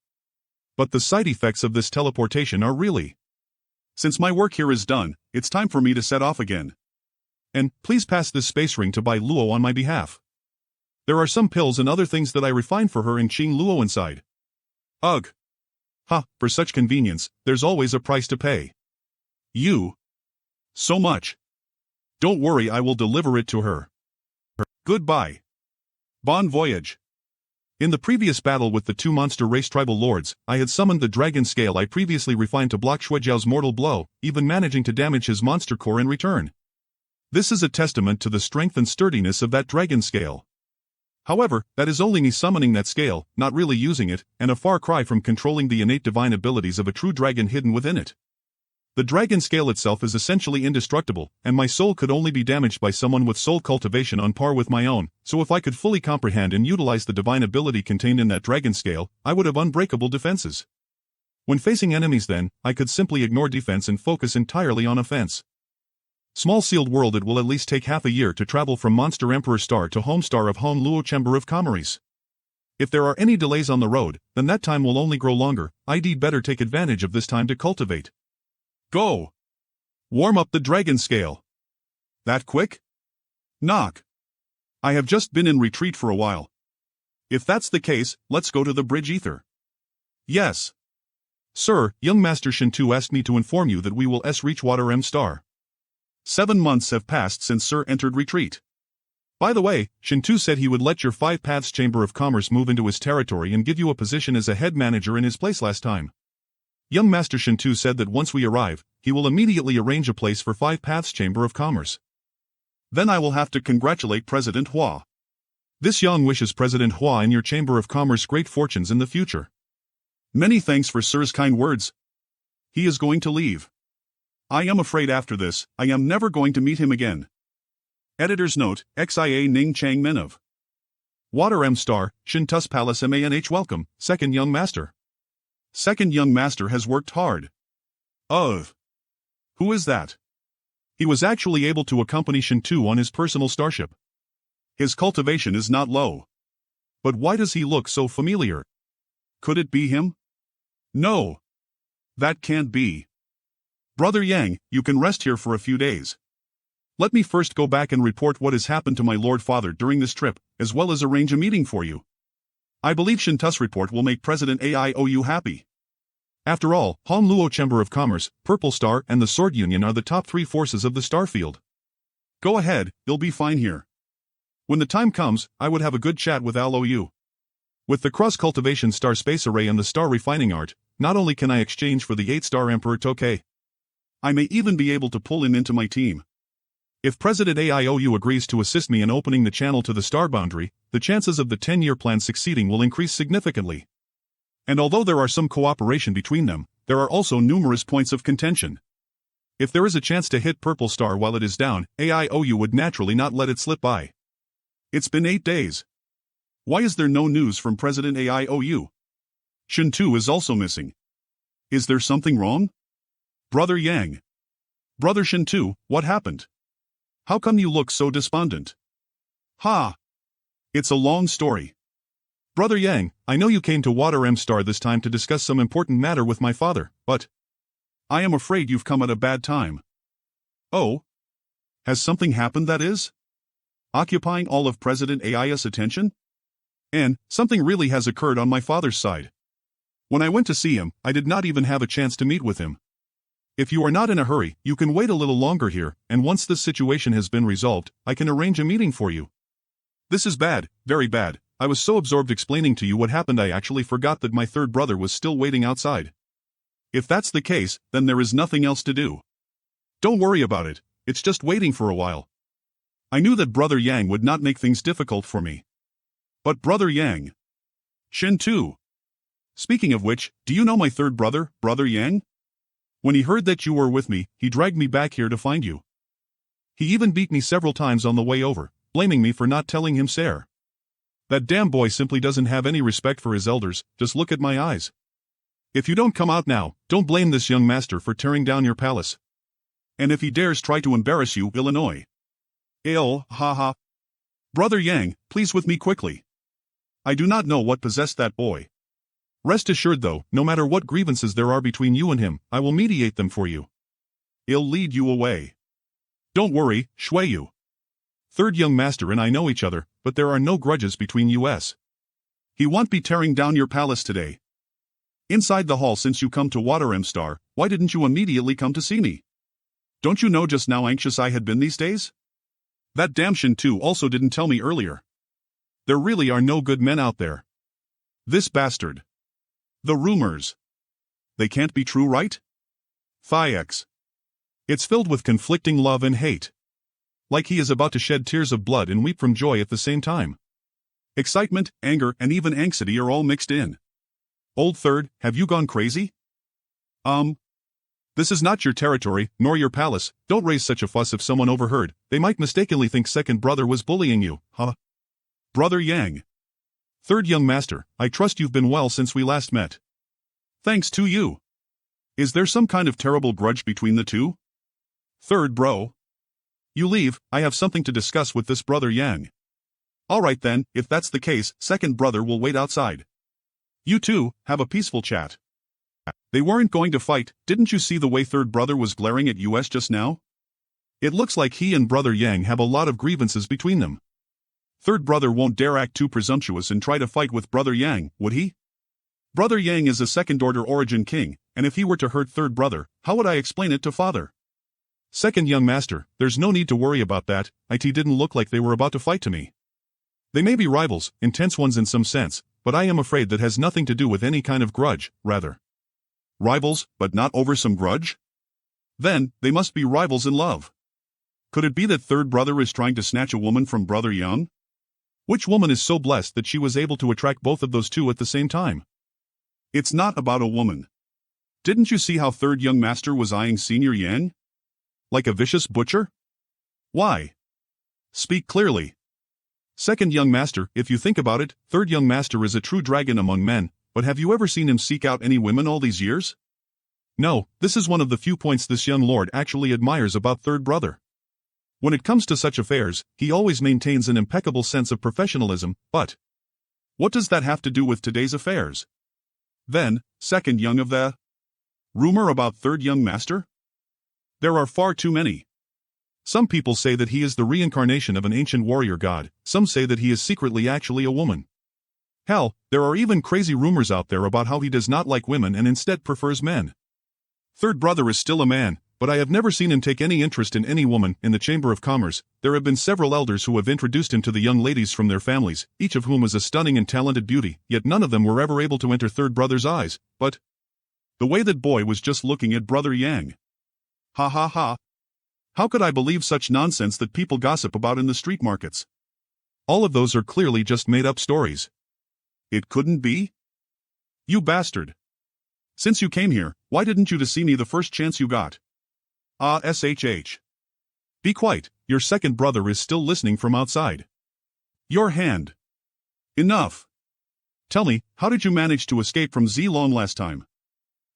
But the side effects of this teleportation are really... Since my work here is done, it's time for me to set off again. And, please pass this space ring to Bai Luo on my behalf. There are some pills and other things that I refined for her in Qing Luo inside. Ugh. Ha, for such convenience, there's always a price to pay. You. So much. Don't worry, I will deliver it to her. Goodbye. Bon voyage. In the previous battle with the two monster race tribal lords, I had summoned the dragon scale I previously refined to block Shuejiao's mortal blow, even managing to damage his monster core in return. This is a testament to the strength and sturdiness of that dragon scale. However, that is only me summoning that scale, not really using it, and a far cry from controlling the innate divine abilities of a true dragon hidden within it. The dragon scale itself is essentially indestructible, and my soul could only be damaged by someone with soul cultivation on par with my own, so if I could fully comprehend and utilize the divine ability contained in that dragon scale, I would have unbreakable defenses. When facing enemies then, I could simply ignore defense and focus entirely on offense. Small sealed world, it will at least take half a year to travel from Monster Emperor Star to home star of Han Luo Chamber of Commerce. If there are any delays on the road, then that time will only grow longer. I'd better take advantage of this time to cultivate. Go! Warm up the dragon scale. That quick? Knock. I have just been in retreat for a while. If that's the case, let's go to the bridge ether. Yes. Sir, young Master Shintu asked me to inform you that we will reach Water M Star. 7 months have passed since Sir entered retreat. By the way, Shintu said he would let your 5 Paths Chamber of Commerce move into his territory and give you a position as a head manager in his place last time. Young Master Shintu said that once we arrive, he will immediately arrange a place for 5 Paths Chamber of Commerce. Then I will have to congratulate President Hua. This Yang wishes President Hua and your Chamber of Commerce great fortunes in the future. Many thanks for Sir's kind words. He is going to leave. I am afraid after this, I am never going to meet him again. Editor's note, Xia Ning Chang Minov. Water M Star, Shintus Palace Manh welcome, Second Young Master. Second Young Master has worked hard. Who is that? He was actually able to accompany Shintu on his personal starship. His cultivation is not low. But why does he look so familiar? Could it be him? No. That can't be. Brother Yang, you can rest here for a few days. Let me first go back and report what has happened to my Lord Father during this trip, as well as arrange a meeting for you. I believe Shintu's report will make President Aiou happy. After all, Han Luo Chamber of Commerce, Purple Star and the Sword Union are the top 3 forces of the Starfield. Go ahead, you'll be fine here. When the time comes, I would have a good chat with Alou. With the cross-cultivation star space array and the star refining art, not only can I exchange for the 8-star Emperor Tokei, I may even be able to pull him into my team. If President Aiou agrees to assist me in opening the channel to the star boundary, the chances of the 10-year plan succeeding will increase significantly. And although there are some cooperation between them, there are also numerous points of contention. If there is a chance to hit Purple Star while it is down, AIOU would naturally not let it slip by. It's been 8 days. Why is there no news from President AIOU? Shin 2 is also missing. Is there something wrong? Brother Yang. Brother Shin 2, what happened? How come you look so despondent? Ha! It's a long story. Brother Yang, I know you came to Water M Star this time to discuss some important matter with my father, but I am afraid you've come at a bad time. Oh? Has something happened that is occupying all of President AI's attention? And something really has occurred on my father's side. When I went to see him, I did not even have a chance to meet with him. If you are not in a hurry, you can wait a little longer here, and once this situation has been resolved, I can arrange a meeting for you. This is bad, very bad. I was so absorbed explaining to you what happened I actually forgot that my third brother was still waiting outside. If that's the case, then there is nothing else to do. Don't worry about it, it's just waiting for a while. I knew that Brother Yang would not make things difficult for me. But Brother Yang. Shin 2. Speaking of which, do you know my third brother, Brother Yang? When he heard that you were with me, he dragged me back here to find you. He even beat me several times on the way over, blaming me for not telling him sir. That damn boy simply doesn't have any respect for his elders, just look at my eyes. If you don't come out now, don't blame this young master for tearing down your palace. And if he dares try to embarrass you, Illinois. Ha. Brother Yang, please with me quickly. I do not know what possessed that boy. Rest assured though, no matter what grievances there are between you and him, I will mediate them for you. I'll lead you away. Don't worry, Shuiyu. Third young master and I know each other, but there are no grudges between us. He won't be tearing down your palace today. Inside the hall since you come to Water M Star, why didn't you immediately come to see me? Don't you know just how anxious I had been these days? That damn Shin 2 also didn't tell me earlier. There really are no good men out there. This bastard. The rumors. They can't be true, right? Thiex. It's filled with conflicting love and hate. Like he is about to shed tears of blood and weep from joy at the same time. Excitement, anger, and even anxiety are all mixed in. Old Third, have you gone crazy? This is not your territory, nor your palace. Don't raise such a fuss if someone overheard. They might mistakenly think second brother was bullying you, huh? Brother Yang. Third young master, I trust you've been well since we last met. Thanks to you. Is there some kind of terrible grudge between the two? Third bro. You leave, I have something to discuss with this Brother Yang. Alright then, if that's the case, second brother will wait outside. You two, have a peaceful chat. They weren't going to fight, didn't you see the way third brother was glaring at us just now? It looks like he and Brother Yang have a lot of grievances between them. Third brother won't dare act too presumptuous and try to fight with Brother Yang, would he? Brother Yang is a second-order origin king, and if he were to hurt third brother, how would I explain it to father? Second young master, there's no need to worry about that, it didn't look like they were about to fight to me. They may be rivals, intense ones in some sense, but I am afraid that has nothing to do with any kind of grudge, rather. Rivals, but not over some grudge? Then, they must be rivals in love. Could it be that third brother is trying to snatch a woman from Brother Yang? Which woman is so blessed that she was able to attract both of those two at the same time? It's not about a woman. Didn't you see how third young master was eyeing senior Yang? Like a vicious butcher? Why? Speak clearly. Second young master, if you think about it, third young master is a true dragon among men, but have you ever seen him seek out any women all these years? No, this is one of the few points this young lord actually admires about third brother. When it comes to such affairs, he always maintains an impeccable sense of professionalism, but what does that have to do with today's affairs? Then, second young of the rumor about third young master? There are far too many. Some people say that he is the reincarnation of an ancient warrior god, some say that he is secretly actually a woman. Hell, there are even crazy rumors out there about how he does not like women and instead prefers men. Third brother is still a man, but I have never seen him take any interest in any woman. In the Chamber of Commerce, there have been several elders who have introduced him to the young ladies from their families, each of whom is a stunning and talented beauty, yet none of them were ever able to enter third brother's eyes, but the way that boy was just looking at Brother Yang. Ha. How could I believe such nonsense that people gossip about in the street markets? All of those are clearly just made-up stories. It couldn't be? You bastard. Since you came here, why didn't you to see me the first chance you got? SHH. Be quiet, your second brother is still listening from outside. Your hand. Enough. Tell me, how did you manage to escape from Zilong last time?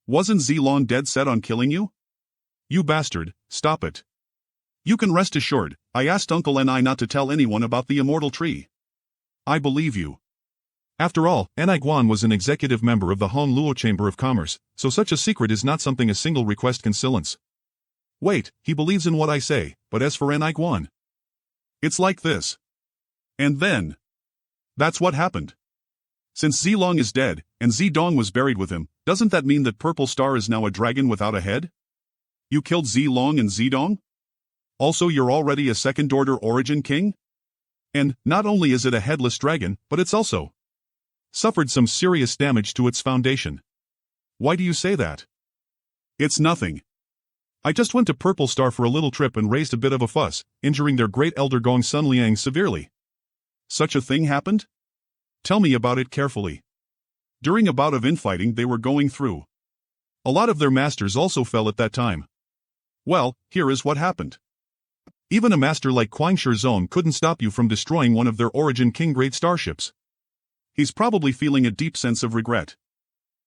Wasn't Zilong dead set on killing you? You bastard, stop it. You can rest assured, I asked Uncle Ni not to tell anyone about the immortal tree. I believe you. After all, Ni Guan was an executive member of the Hongluo Chamber of Commerce, so such a secret is not something a single request can silence. Wait, he believes in what I say, but as for Ni Guan, it's like this. And then. That's what happened. Since Zilong is dead, and Zidong was buried with him, doesn't that mean that Purple Star is now a dragon without a head? You killed Zilong and Zidong? Also, you're already a second-order origin king? And, not only is it a headless dragon, but it's also suffered some serious damage to its foundation. Why do you say that? It's nothing. I just went to Purple Star for a little trip and raised a bit of a fuss, injuring their great elder Gong Sun Liang severely. Such a thing happened? Tell me about it carefully. During a bout of infighting they were going through. A lot of their masters also fell at that time. Well, here is what happened. Even a master like Quang Shizong couldn't stop you from destroying one of their origin king-grade starships. He's probably feeling a deep sense of regret.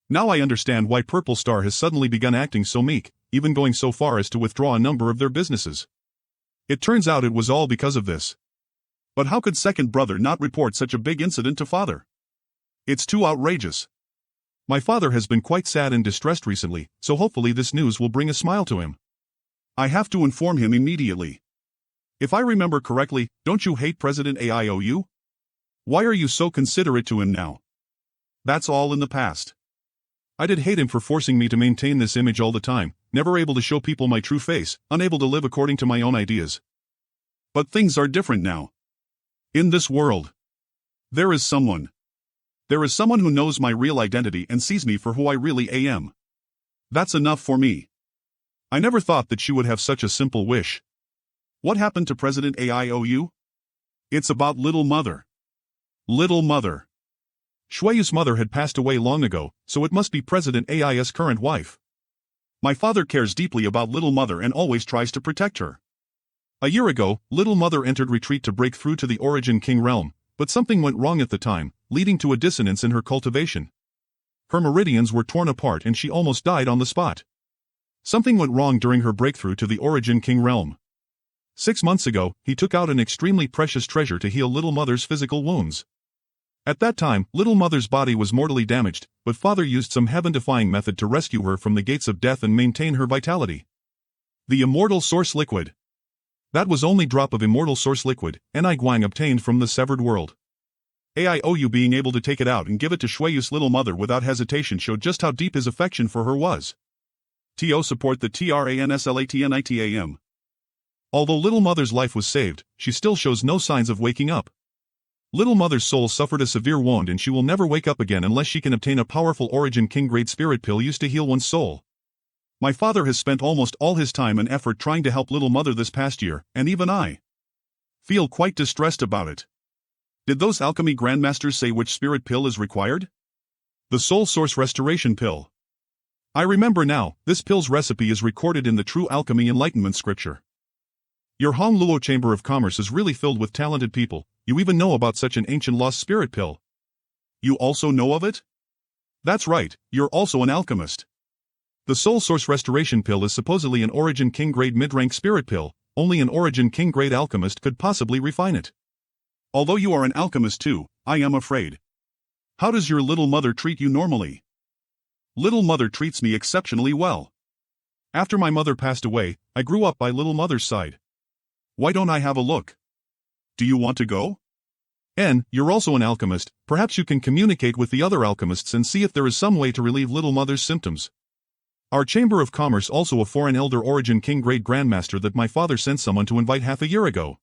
Now I understand why Purple Star has suddenly begun acting so meek, even going so far as to withdraw a number of their businesses. It turns out it was all because of this. But how could second brother not report such a big incident to father? It's too outrageous. My father has been quite sad and distressed recently, so hopefully this news will bring a smile to him. I have to inform him immediately. If I remember correctly, don't you hate President AIOU? Why are you so considerate to him now? That's all in the past. I did hate him for forcing me to maintain this image all the time, never able to show people my true face, unable to live according to my own ideas. But things are different now. In this world, there is someone. There is someone who knows my real identity and sees me for who I really am. That's enough for me. I never thought that she would have such a simple wish. What happened to President AIOU? It's about Little Mother. Little Mother. Shueyu's mother had passed away long ago, so it must be President AI's current wife. My father cares deeply about Little Mother and always tries to protect her. A year ago, Little Mother entered retreat to break through to the Origin King realm, but something went wrong at the time, leading to a dissonance in her cultivation. Her meridians were torn apart and she almost died on the spot. Something went wrong during her breakthrough to the Origin King realm. 6 months ago, he took out an extremely precious treasure to heal Little Mother's physical wounds. At that time, Little Mother's body was mortally damaged, but father used some heaven-defying method to rescue her from the gates of death and maintain her vitality. The immortal source liquid. That was only drop of immortal source liquid, Ni Guang obtained from the severed world. AIOU being able to take it out and give it to Shueyu's Little Mother without hesitation showed just how deep his affection for her was. TO support the TRANSLATNITAM. Although Little Mother's life was saved, she still shows no signs of waking up. Little Mother's soul suffered a severe wound and she will never wake up again unless she can obtain a powerful Origin King-grade spirit pill used to heal one's soul. My father has spent almost all his time and effort trying to help Little Mother this past year, and even I feel quite distressed about it. Did those alchemy grandmasters say which spirit pill is required? The Soul Source Restoration Pill. I remember now, this pill's recipe is recorded in the True Alchemy Enlightenment scripture. Your Hongluo Chamber of Commerce is really filled with talented people. You even know about such an ancient lost spirit pill. You also know of it? That's right, you're also an alchemist. The Soul Source Restoration Pill is supposedly an Origin King-grade mid-rank spirit pill, only an Origin King-grade alchemist could possibly refine it. Although you are an alchemist too, I am afraid. How does your Little Mother treat you normally? Little Mother treats me exceptionally well. After my mother passed away, I grew up by Little Mother's side. Why don't I have a look? Do you want to go? You're also an alchemist, perhaps you can communicate with the other alchemists and see if there is some way to relieve Little Mother's symptoms. Our Chamber of Commerce also a foreign elder Origin King-grade grandmaster that my father sent someone to invite half a year ago.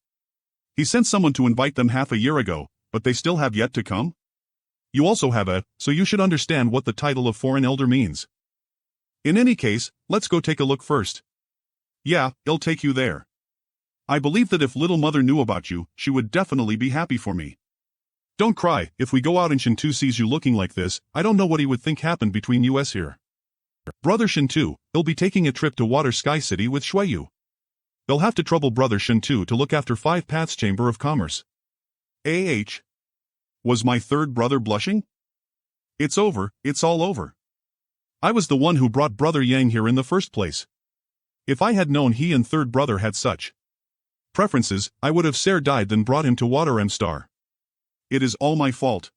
He sent someone to invite them half a year ago, but they still have yet to come? You also have so you should understand what the title of foreign elder means. In any case, let's go take a look first. Yeah, I'll take you there. I believe that if Little Mother knew about you, she would definitely be happy for me. Don't cry, if we go out and Shintu sees you looking like this, I don't know what he would think happened between us here. Brother Shen too, he'll be taking a trip to Water Sky City with Shuiyu. They'll have to trouble Brother Shen too to look after 5 Paths Chamber of Commerce. Was my third brother blushing? It's over, it's all over. I was the one who brought Brother Yang here in the first place. If I had known he and third brother had such preferences, I would have sare died than brought him to Water M Star. It is all my fault.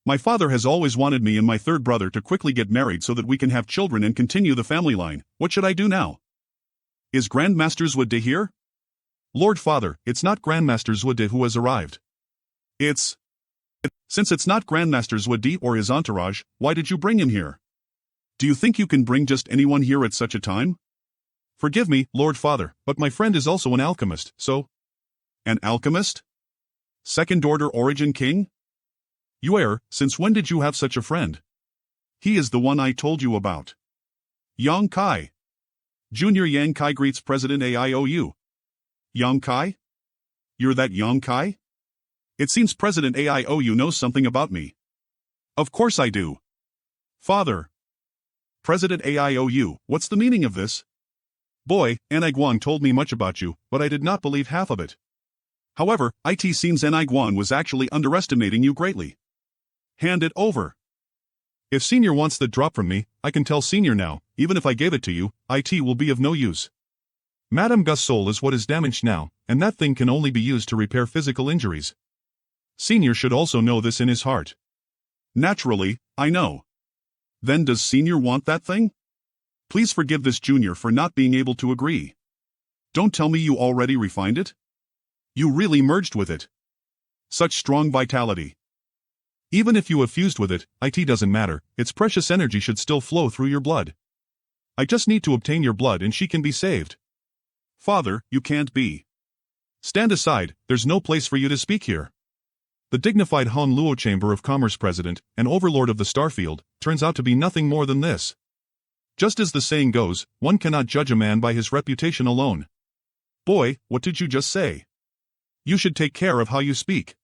My father has always wanted me and my third brother to quickly get married so that we can have children and continue the family line. What should I do now? Is Grandmaster Zhuode here? Lord Father, it's not Grandmaster Zhuode who has arrived. Since it's not Grandmaster Zhuode or his entourage, why did you bring him here? Do you think you can bring just anyone here at such a time? Forgive me, Lord Father, but my friend is also an alchemist, so… An alchemist? Second Order Origin King? You err, since when did you have such a friend? He is the one I told you about. Yang Kai. Junior Yang Kai greets President AIOU. Yang Kai? You're that Yang Kai? It seems President AIOU knows something about me. Of course I do. Father. President AIOU, what's the meaning of this? Boy, Anaiguan told me much about you, but I did not believe half of it. However, it seems Anaiguan was actually underestimating you greatly. Hand it over. If Senior wants the drop from me, I can tell Senior now, even if I gave it to you, it will be of no use. Madame Gus' soul is what is damaged now, and that thing can only be used to repair physical injuries. Senior should also know this in his heart. Naturally, I know. Then does Senior want that thing? Please forgive this Junior for not being able to agree. Don't tell me you already refined it? You really merged with it. Such strong vitality. Even if you have fused with it, it doesn't matter, its precious energy should still flow through your blood. I just need to obtain your blood and she can be saved. Father, you can't be. Stand aside, there's no place for you to speak here. The dignified Han Luo Chamber of Commerce President, and Overlord of the Starfield, turns out to be nothing more than this. Just as the saying goes, one cannot judge a man by his reputation alone. Boy, what did you just say? You should take care of how you speak.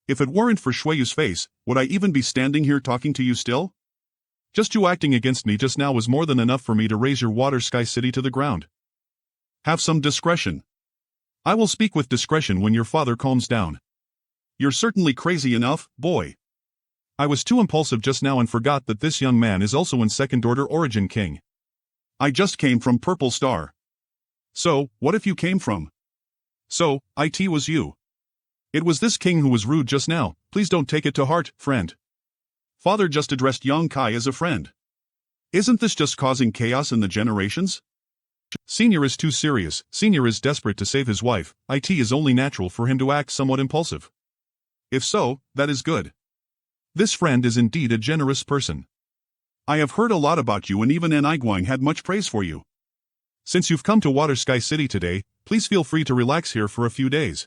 If it weren't for Shuiyu's face, would I even be standing here talking to you still? Just you acting against me just now was more than enough for me to raise your Water Sky City to the ground. Have some discretion. I will speak with discretion when your father calms down. You're certainly crazy enough, boy. I was too impulsive just now and forgot that this young man is also in Second Order Origin King. I just came from Purple Star. So, what if you came from? So, it was you. It was this king who was rude just now, please don't take it to heart, friend. Father just addressed Yang Kai as a friend. Isn't this just causing chaos in the generations? Senior is too serious, Senior is desperate to save his wife, it is only natural for him to act somewhat impulsive. If so, that is good. This friend is indeed a generous person. I have heard a lot about you and even Anaiguang had much praise for you. Since you've come to Water Sky City today, please feel free to relax here for a few days.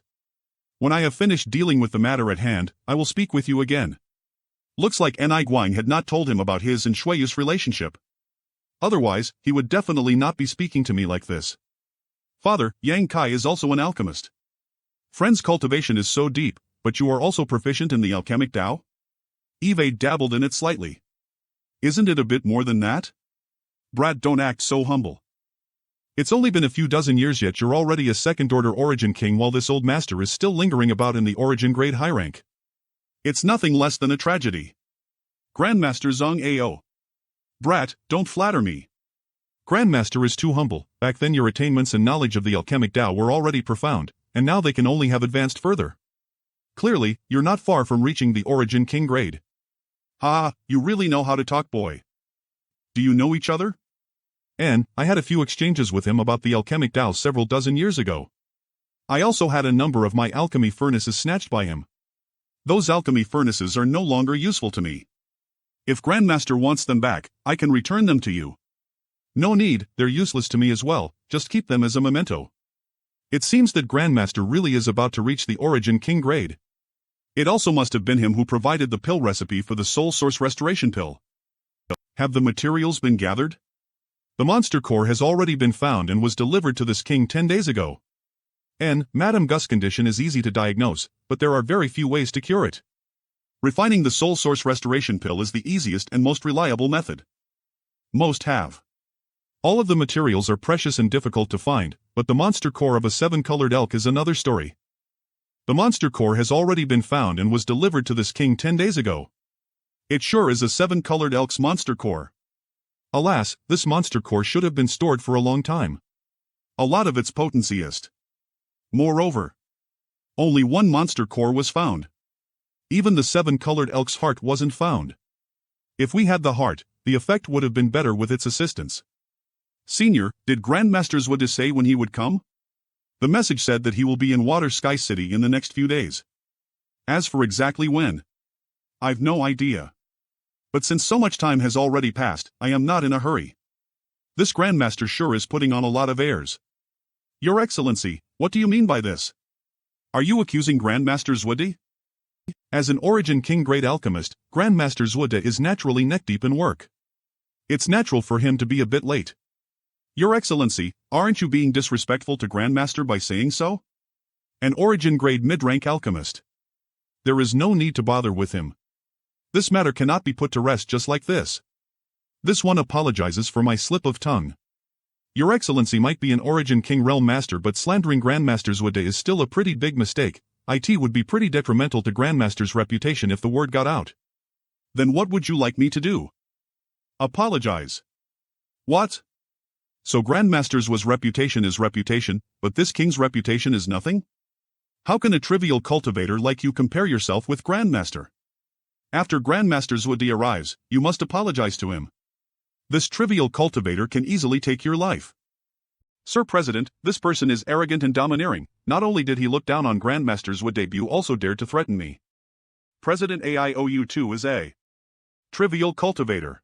When I have finished dealing with the matter at hand, I will speak with you again. Looks like Anaiguang had not told him about his and Shuiyu's relationship. Otherwise, he would definitely not be speaking to me like this. Father, Yang Kai is also an alchemist. Friend's cultivation is so deep, but you are also proficient in the alchemic Tao? Eve dabbled in it slightly. Isn't it a bit more than that? Brad, don't act so humble. It's only been a few dozen years yet you're already a Second Order Origin King while this old master is still lingering about in the Origin grade high rank. It's nothing less than a tragedy. Grandmaster Zhang Ao. Brat, don't flatter me. Grandmaster is too humble, back then your attainments and knowledge of the alchemic Tao were already profound, and now they can only have advanced further. Clearly, you're not far from reaching the Origin King grade. Ah, you really know how to talk, boy. Do you know each other? And I had a few exchanges with him about the alchemic Tao several dozen years ago. I also had a number of my alchemy furnaces snatched by him. Those alchemy furnaces are no longer useful to me. If Grandmaster wants them back, I can return them to you. No need, they're useless to me as well, just keep them as a memento. It seems that Grandmaster really is about to reach the Origin King grade. It also must have been him who provided the pill recipe for the Soul Source Restoration Pill. Have the materials been gathered? The monster core has already been found and was delivered to this king 10 days ago. And Madame Gus' condition is easy to diagnose, but there are very few ways to cure it. Refining the Soul Source Restoration Pill is the easiest and most reliable method. Most have. All of the materials are precious and difficult to find, but the monster core of a 7-colored elk is another story. The monster core has already been found and was delivered to this king 10 days ago. It sure is a 7-colored elk's monster core. Alas, this monster core should have been stored for a long time. A lot of its potenciest. Moreover, only one monster core was found. Even the 7-colored elk's heart wasn't found. If we had the heart, the effect would have been better with its assistance. Senior, did Grandmaster Zwada say when he would come? The message said that he will be in Water Sky City in the next few days. As for exactly when, I've no idea. But since so much time has already passed, I am not in a hurry. This Grandmaster sure is putting on a lot of airs. Your Excellency, what do you mean by this? Are you accusing Grandmaster Zwada? As an Origin King Great Alchemist, Grandmaster Zwada is naturally neck-deep in work. It's natural for him to be a bit late. Your Excellency, aren't you being disrespectful to Grandmaster by saying so? An Origin Grade mid-rank alchemist. There is no need to bother with him. This matter cannot be put to rest just like this. This one apologizes for my slip of tongue. Your Excellency might be an Origin King Realm Master, but slandering Grandmaster Zwada is still a pretty big mistake. It would be pretty detrimental to Grandmaster's reputation if the word got out. Then what would you like me to do? Apologize. What? So Grandmaster's reputation is reputation, but this king's reputation is nothing? How can a trivial cultivator like you compare yourself with Grandmaster? After Grandmaster Zwada arrives, you must apologize to him. This trivial cultivator can easily take your life. Sir President, this person is arrogant and domineering. Not only did he look down on Grandmaster Zwada, you also dared to threaten me. President AIOU2 is a trivial cultivator.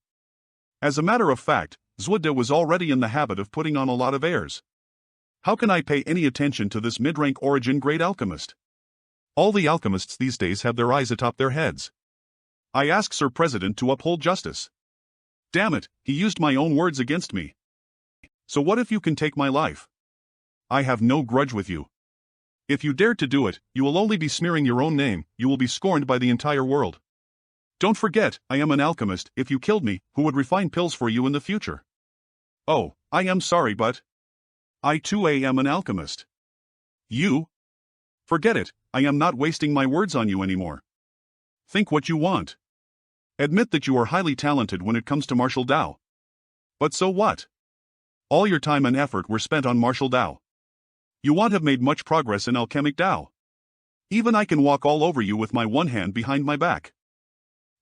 As a matter of fact, Zwada was already in the habit of putting on a lot of airs. How can I pay any attention to this mid-rank Origin Great Alchemist? All the alchemists these days have their eyes atop their heads. I ask Sir President to uphold justice. Damn it, he used my own words against me. So what if you can take my life? I have no grudge with you. If you dare to do it, you will only be smearing your own name, you will be scorned by the entire world. Don't forget, I am an alchemist. If you killed me, who would refine pills for you in the future? Oh, I am sorry, but I too am an alchemist. You? Forget it, I am not wasting my words on you anymore. Think what you want. Admit that you are highly talented when it comes to martial Dao. But so what? All your time and effort were spent on martial Dao. You won't have made much progress in alchemic Dao. Even I can walk all over you with my one hand behind my back.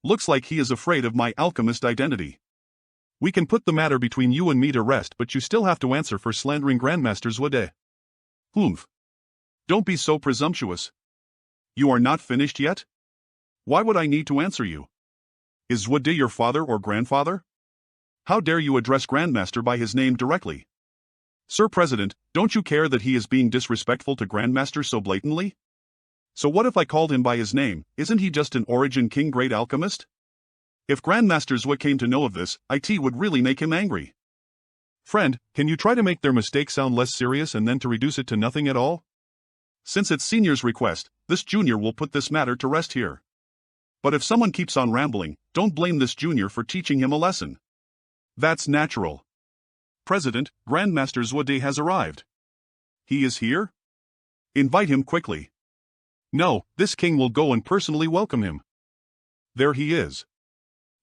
Looks like he is afraid of my alchemist identity. We can put the matter between you and me to rest, but you still have to answer for slandering Grandmaster Zwada. Humph. Don't be so presumptuous. You are not finished yet? Why would I need to answer you? Is Zwada your father or grandfather? How dare you address Grandmaster by his name directly? Sir President, don't you care that he is being disrespectful to Grandmaster so blatantly? So what if I called him by his name? Isn't he just an Origin King Great Alchemist? If Grandmaster Zwada came to know of this, it would really make him angry. Friend, can you try to make their mistake sound less serious and then to reduce it to nothing at all? Since it's Senior's request, this Junior will put this matter to rest here. But if someone keeps on rambling, don't blame this Junior for teaching him a lesson. That's natural. President, Grandmaster Zwada has arrived. He is here? Invite him quickly. No, this king will go and personally welcome him. There he is.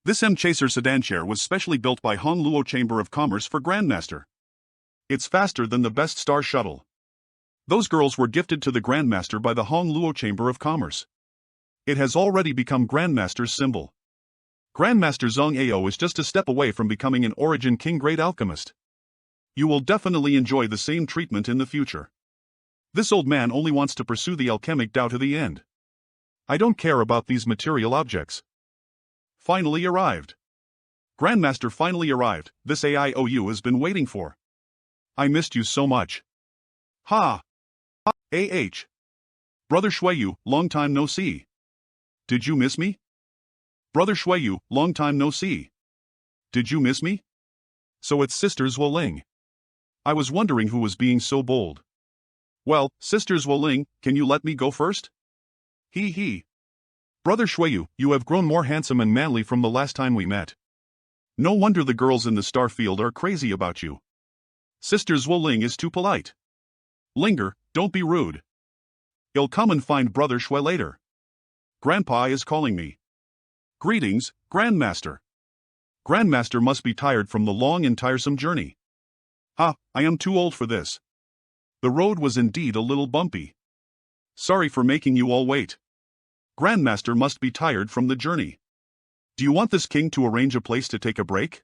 This M-Chaser sedan chair was specially built by Hong Luo Chamber of Commerce for Grandmaster. It's faster than the best star shuttle. Those girls were gifted to the Grandmaster by the Hong Luo Chamber of Commerce. It has already become Grandmaster's symbol. Grandmaster Zhong Ao is just a step away from becoming an Origin King Great Alchemist. You will definitely enjoy the same treatment in the future. This old man only wants to pursue the alchemic Dao to the end. I don't care about these material objects. Finally arrived. Grandmaster finally arrived. This AIOU has been waiting for. I missed you so much. Ha! AH. Brother Shuiyu, long time no see. Did you miss me? Brother Shuiyu, long time no see. Did you miss me? So it's Sisters Woling. I was wondering who was being so bold. Well, Sisters Woling, can you let me go first? He. Brother Shuiyu, you have grown more handsome and manly from the last time we met. No wonder the girls in the star field are crazy about you. Sister Weakling is too polite. Linger, don't be rude. I'll come and find Brother Shui later. Grandpa is calling me. Greetings, Grandmaster. Grandmaster must be tired from the long and tiresome journey. I am too old for this. The road was indeed a little bumpy. Sorry for making you all wait. Grandmaster must be tired from the journey. Do you want this king to arrange a place to take a break?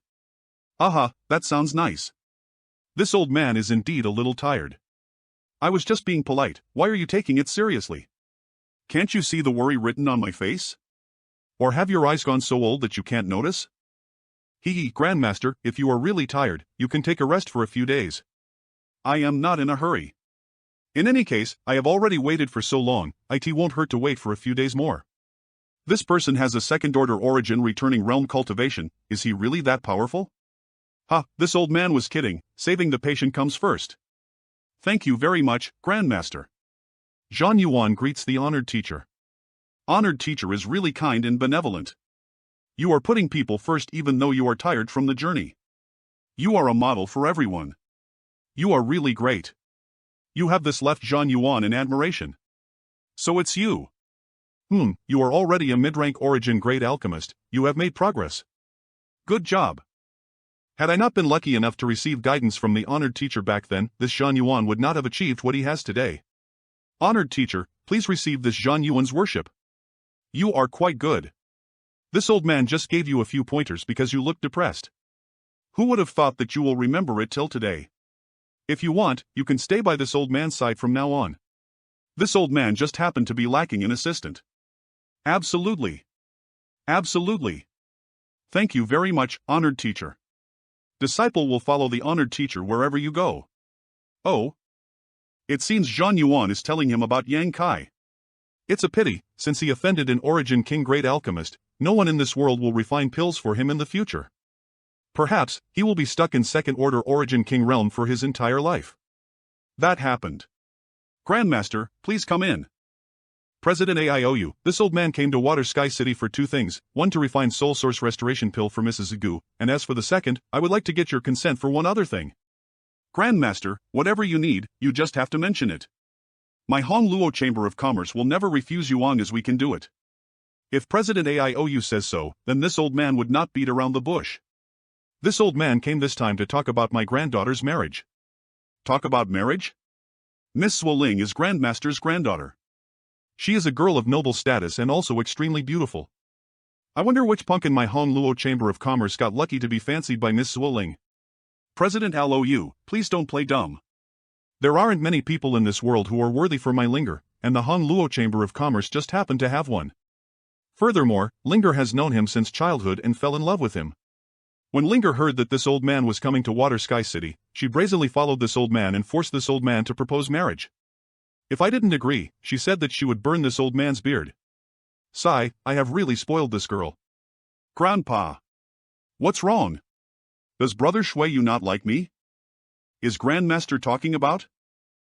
Aha, that sounds nice. This old man is indeed a little tired. I was just being polite, why are you taking it seriously? Can't you see the worry written on my face? Or have your eyes gone so old that you can't notice? Grandmaster, if you are really tired, you can take a rest for a few days. I am not in a hurry. In any case, I have already waited for so long, it won't hurt to wait for a few days more. This person has a second-order origin returning realm cultivation, is he really that powerful? This old man was kidding, saving the patient comes first. Thank you very much, Grandmaster. Zhang Yuan greets the honored teacher. Honored teacher is really kind and benevolent. You are putting people first even though you are tired from the journey. You are a model for everyone. You are really great. You have this left Zhang Yuan in admiration. So it's you. You are already a mid-rank origin great alchemist, you have made progress. Good job. Had I not been lucky enough to receive guidance from the honored teacher back then, this Zhang Yuan would not have achieved what he has today. Honored teacher, please receive this Zhang Yuan's worship. You are quite good. This old man just gave you a few pointers because you look depressed. Who would have thought that you will remember it till today? If you want, you can stay by this old man's side from now on. This old man just happened to be lacking an assistant. Absolutely. Absolutely. Thank you very much, honored teacher. Disciple will follow the honored teacher wherever you go. Oh. It seems Zhang Yuan is telling him about Yang Kai. It's a pity, since he offended an origin king great alchemist, no one in this world will refine pills for him in the future. Perhaps, he will be stuck in second-order origin king realm for his entire life. That happened. Grandmaster, please come in. President AIOU, this old man came to Water Sky City for two things, one to refine soul source restoration pill for Mrs. Zhu, and as for the second, I would like to get your consent for one other thing. Grandmaster, whatever you need, you just have to mention it. My Hongluo Chamber of Commerce will never refuse you long as we can do it. If President AIOU says so, then this old man would not beat around the bush. This old man came this time to talk about my granddaughter's marriage. Talk about marriage? Miss Weakling is Grandmaster's granddaughter. She is a girl of noble status and also extremely beautiful. I wonder which punk in my Hongluo Chamber of Commerce got lucky to be fancied by Miss Weakling. President LOU, please don't play dumb. There aren't many people in this world who are worthy for my Linger, and the Hongluo Chamber of Commerce just happened to have one. Furthermore, Linger has known him since childhood and fell in love with him. When Linger heard that this old man was coming to Water Sky City, she brazenly followed this old man and forced this old man to propose marriage. If I didn't agree, she said that she would burn this old man's beard. Sigh, I have really spoiled this girl. Grandpa. What's wrong? Does Brother Shui Yu not like me? Is Grandmaster talking about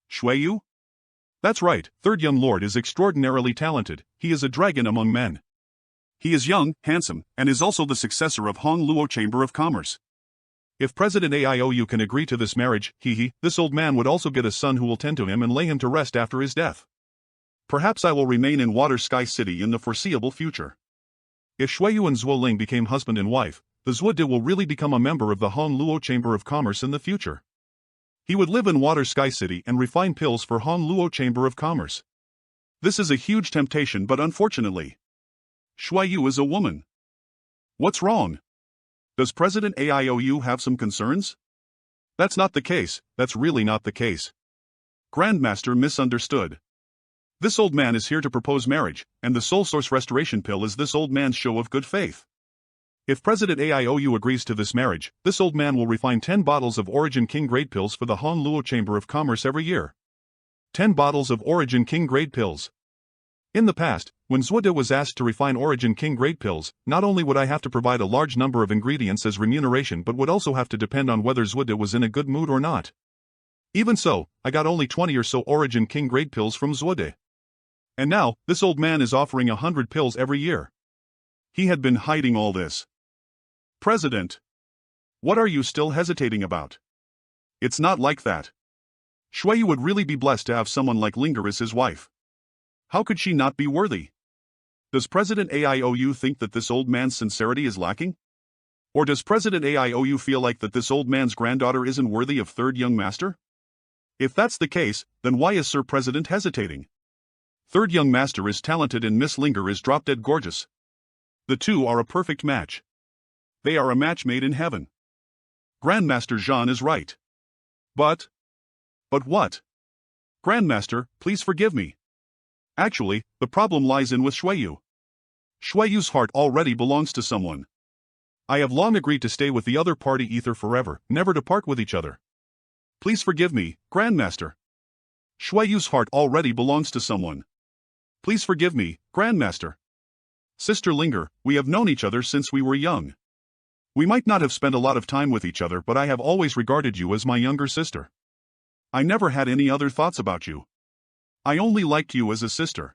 Shui Yu? That's right, Third Young Lord is extraordinarily talented, he is a dragon among men. He is young, handsome, and is also the successor of Hongluo Chamber of Commerce. If President AIOU can agree to this marriage, this old man would also get a son who will tend to him and lay him to rest after his death. Perhaps I will remain in Water Sky City in the foreseeable future. If Shuiyu and Zuoling became husband and wife, the Zuode will really become a member of the Hongluo Chamber of Commerce in the future. He would live in Water Sky City and refine pills for Hongluo Chamber of Commerce. This is a huge temptation, but unfortunately, Shuiyu is a woman. What's wrong? Does President AIOU have some concerns? That's not the case, that's really not the case. Grandmaster misunderstood. This old man is here to propose marriage, and the soul source restoration pill is this old man's show of good faith. If President AIOU agrees to this marriage, this old man will refine 10 bottles of Origin King grade pills for the Hongluo Chamber of Commerce every year. 10 bottles of Origin King grade pills. In the past, when Zuode was asked to refine Origin King grade pills, not only would I have to provide a large number of ingredients as remuneration but would also have to depend on whether Zuode was in a good mood or not. Even so, I got only 20 or so Origin King grade pills from Zuode. And now, this old man is offering 100 pills every year. He had been hiding all this. President. What are you still hesitating about? It's not like that. Shuiyu would really be blessed to have someone like Linger as his wife. How could she not be worthy? Does President Aiou think that this old man's sincerity is lacking? Or does President Aiou feel like that this old man's granddaughter isn't worthy of third young master? If that's the case, then why is Sir President hesitating? Third young master is talented and Miss Linger is drop-dead gorgeous. The two are a perfect match. They are a match made in heaven. Grandmaster Jean is right. But what? Grandmaster, please forgive me. Actually, the problem lies in with Shuiyu. Shuiyu's heart already belongs to someone. I have long agreed to stay with the other party ether forever, never to part with each other. Please forgive me, Grandmaster. Shuiyu's heart already belongs to someone. Please forgive me, Grandmaster. Sister Linger, we have known each other since we were young. We might not have spent a lot of time with each other, but I have always regarded you as my younger sister. I never had any other thoughts about you. I only liked you as a sister.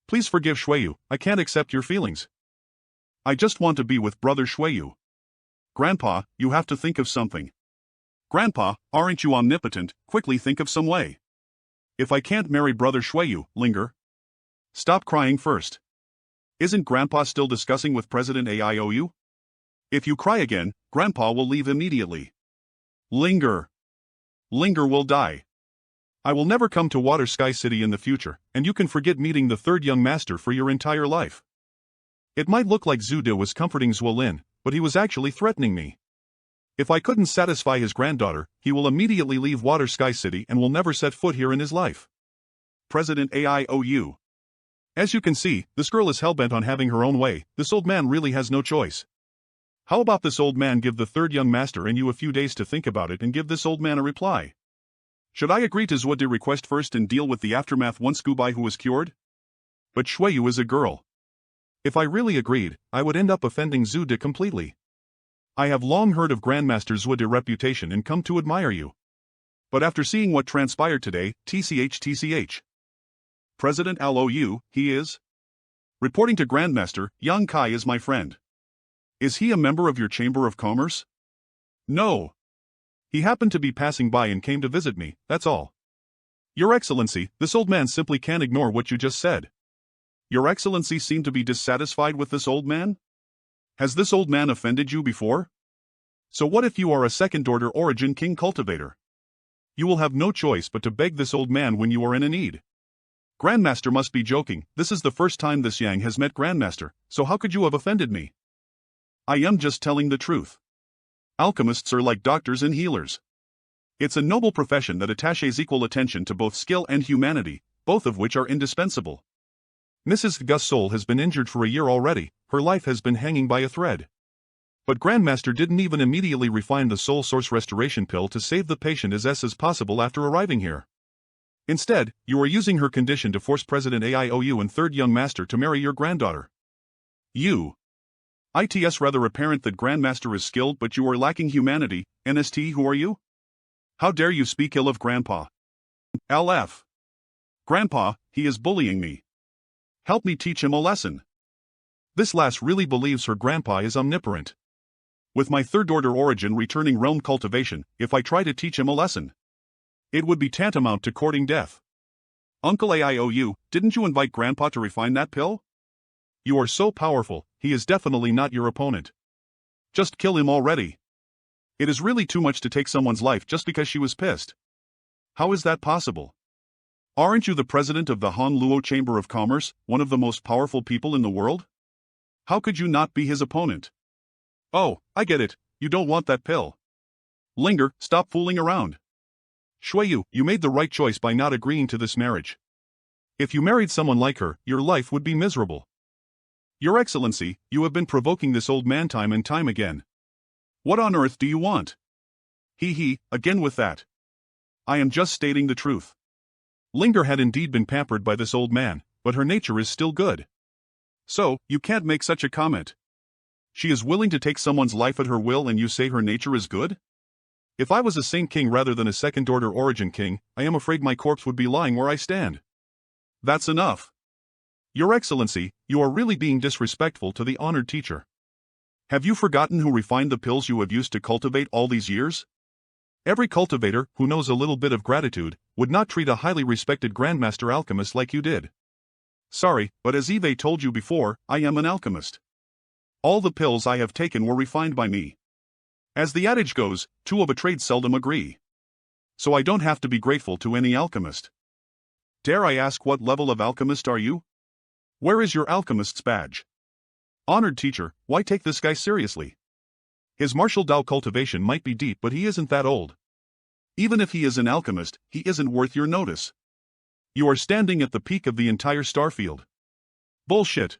Please forgive Shuiyu, I can't accept your feelings. I just want to be with brother Shuiyu. Grandpa, you have to think of something. Grandpa, aren't you omnipotent? Quickly think of some way. If I can't marry brother Shuiyu, Linger. Stop crying first. Isn't Grandpa still discussing with President Aiou? If you cry again, Grandpa will leave immediately. Linger. Linger will die. I will never come to Water Sky City in the future, and you can forget meeting the third young master for your entire life. It might look like Zude was comforting Zuolin, but he was actually threatening me. If I couldn't satisfy his granddaughter, he will immediately leave Water Sky City and will never set foot here in his life. President Aiou. As you can see, this girl is hellbent on having her own way. This old man really has no choice. How about this old man give the third young master and you a few days to think about it and give this old man a reply? Should I agree to Zuode's request first and deal with the aftermath once Gubai who was cured? But Shuiyu is a girl. If I really agreed, I would end up offending Zuode completely. I have long heard of Grandmaster Zuode's reputation and come to admire you. But after seeing what transpired today, TCH. President Lou, he is? Reporting to Grandmaster, Yang Kai is my friend. Is he a member of your Chamber of Commerce? No. He happened to be passing by and came to visit me, that's all. Your Excellency, this old man simply can't ignore what you just said. Your Excellency seemed to be dissatisfied with this old man? Has this old man offended you before? So what if you are a second-order origin king cultivator? You will have no choice but to beg this old man when you are in a need. Grandmaster must be joking, this is the first time this Yang has met Grandmaster, so how could you have offended me? I am just telling the truth. Alchemists are like doctors and healers. It's a noble profession that attaches equal attention to both skill and humanity, both of which are indispensable. Mrs. Gus' soul has been injured for a year already, her life has been hanging by a thread. But Grandmaster didn't even immediately refine the soul source restoration pill to save the patient as possible after arriving here. Instead, you are using her condition to force President Aiou and third young master to marry your granddaughter. It's rather apparent that Grandmaster is skilled but you are lacking humanity. NST, who are you? How dare you speak ill of Grandpa? LF. Grandpa, he is bullying me. Help me teach him a lesson. This lass really believes her grandpa is omnipotent. With my third-order origin returning realm cultivation, if I try to teach him a lesson, it would be tantamount to courting death. Uncle Aiou, didn't you invite Grandpa to refine that pill? You are so powerful, he is definitely not your opponent. Just kill him already. It is really too much to take someone's life just because she was pissed. How is that possible? Aren't you the president of the Han Luo Chamber of Commerce, one of the most powerful people in the world? How could you not be his opponent? Oh, I get it, you don't want that pill. Linger, stop fooling around. Shuiyu, you made the right choice by not agreeing to this marriage. If you married someone like her, your life would be miserable. Your Excellency, you have been provoking this old man time and time again. What on earth do you want? Again with that. I am just stating the truth. Linger had indeed been pampered by this old man, but her nature is still good. So, you can't make such a comment. She is willing to take someone's life at her will and you say her nature is good? If I was a Saint King rather than a second-order origin king, I am afraid my corpse would be lying where I stand. That's enough. Your Excellency, you are really being disrespectful to the honored teacher. Have you forgotten who refined the pills you have used to cultivate all these years? Every cultivator who knows a little bit of gratitude would not treat a highly respected Grandmaster alchemist like you did. Sorry, but as Eve told you before, I am an alchemist. All the pills I have taken were refined by me. As the adage goes, two of a trade seldom agree. So I don't have to be grateful to any alchemist. Dare I ask what level of alchemist are you? Where is your alchemist's badge? Honored teacher, why take this guy seriously? His martial Dao cultivation might be deep, but he isn't that old. Even if he is an alchemist, he isn't worth your notice. You are standing at the peak of the entire starfield. Bullshit.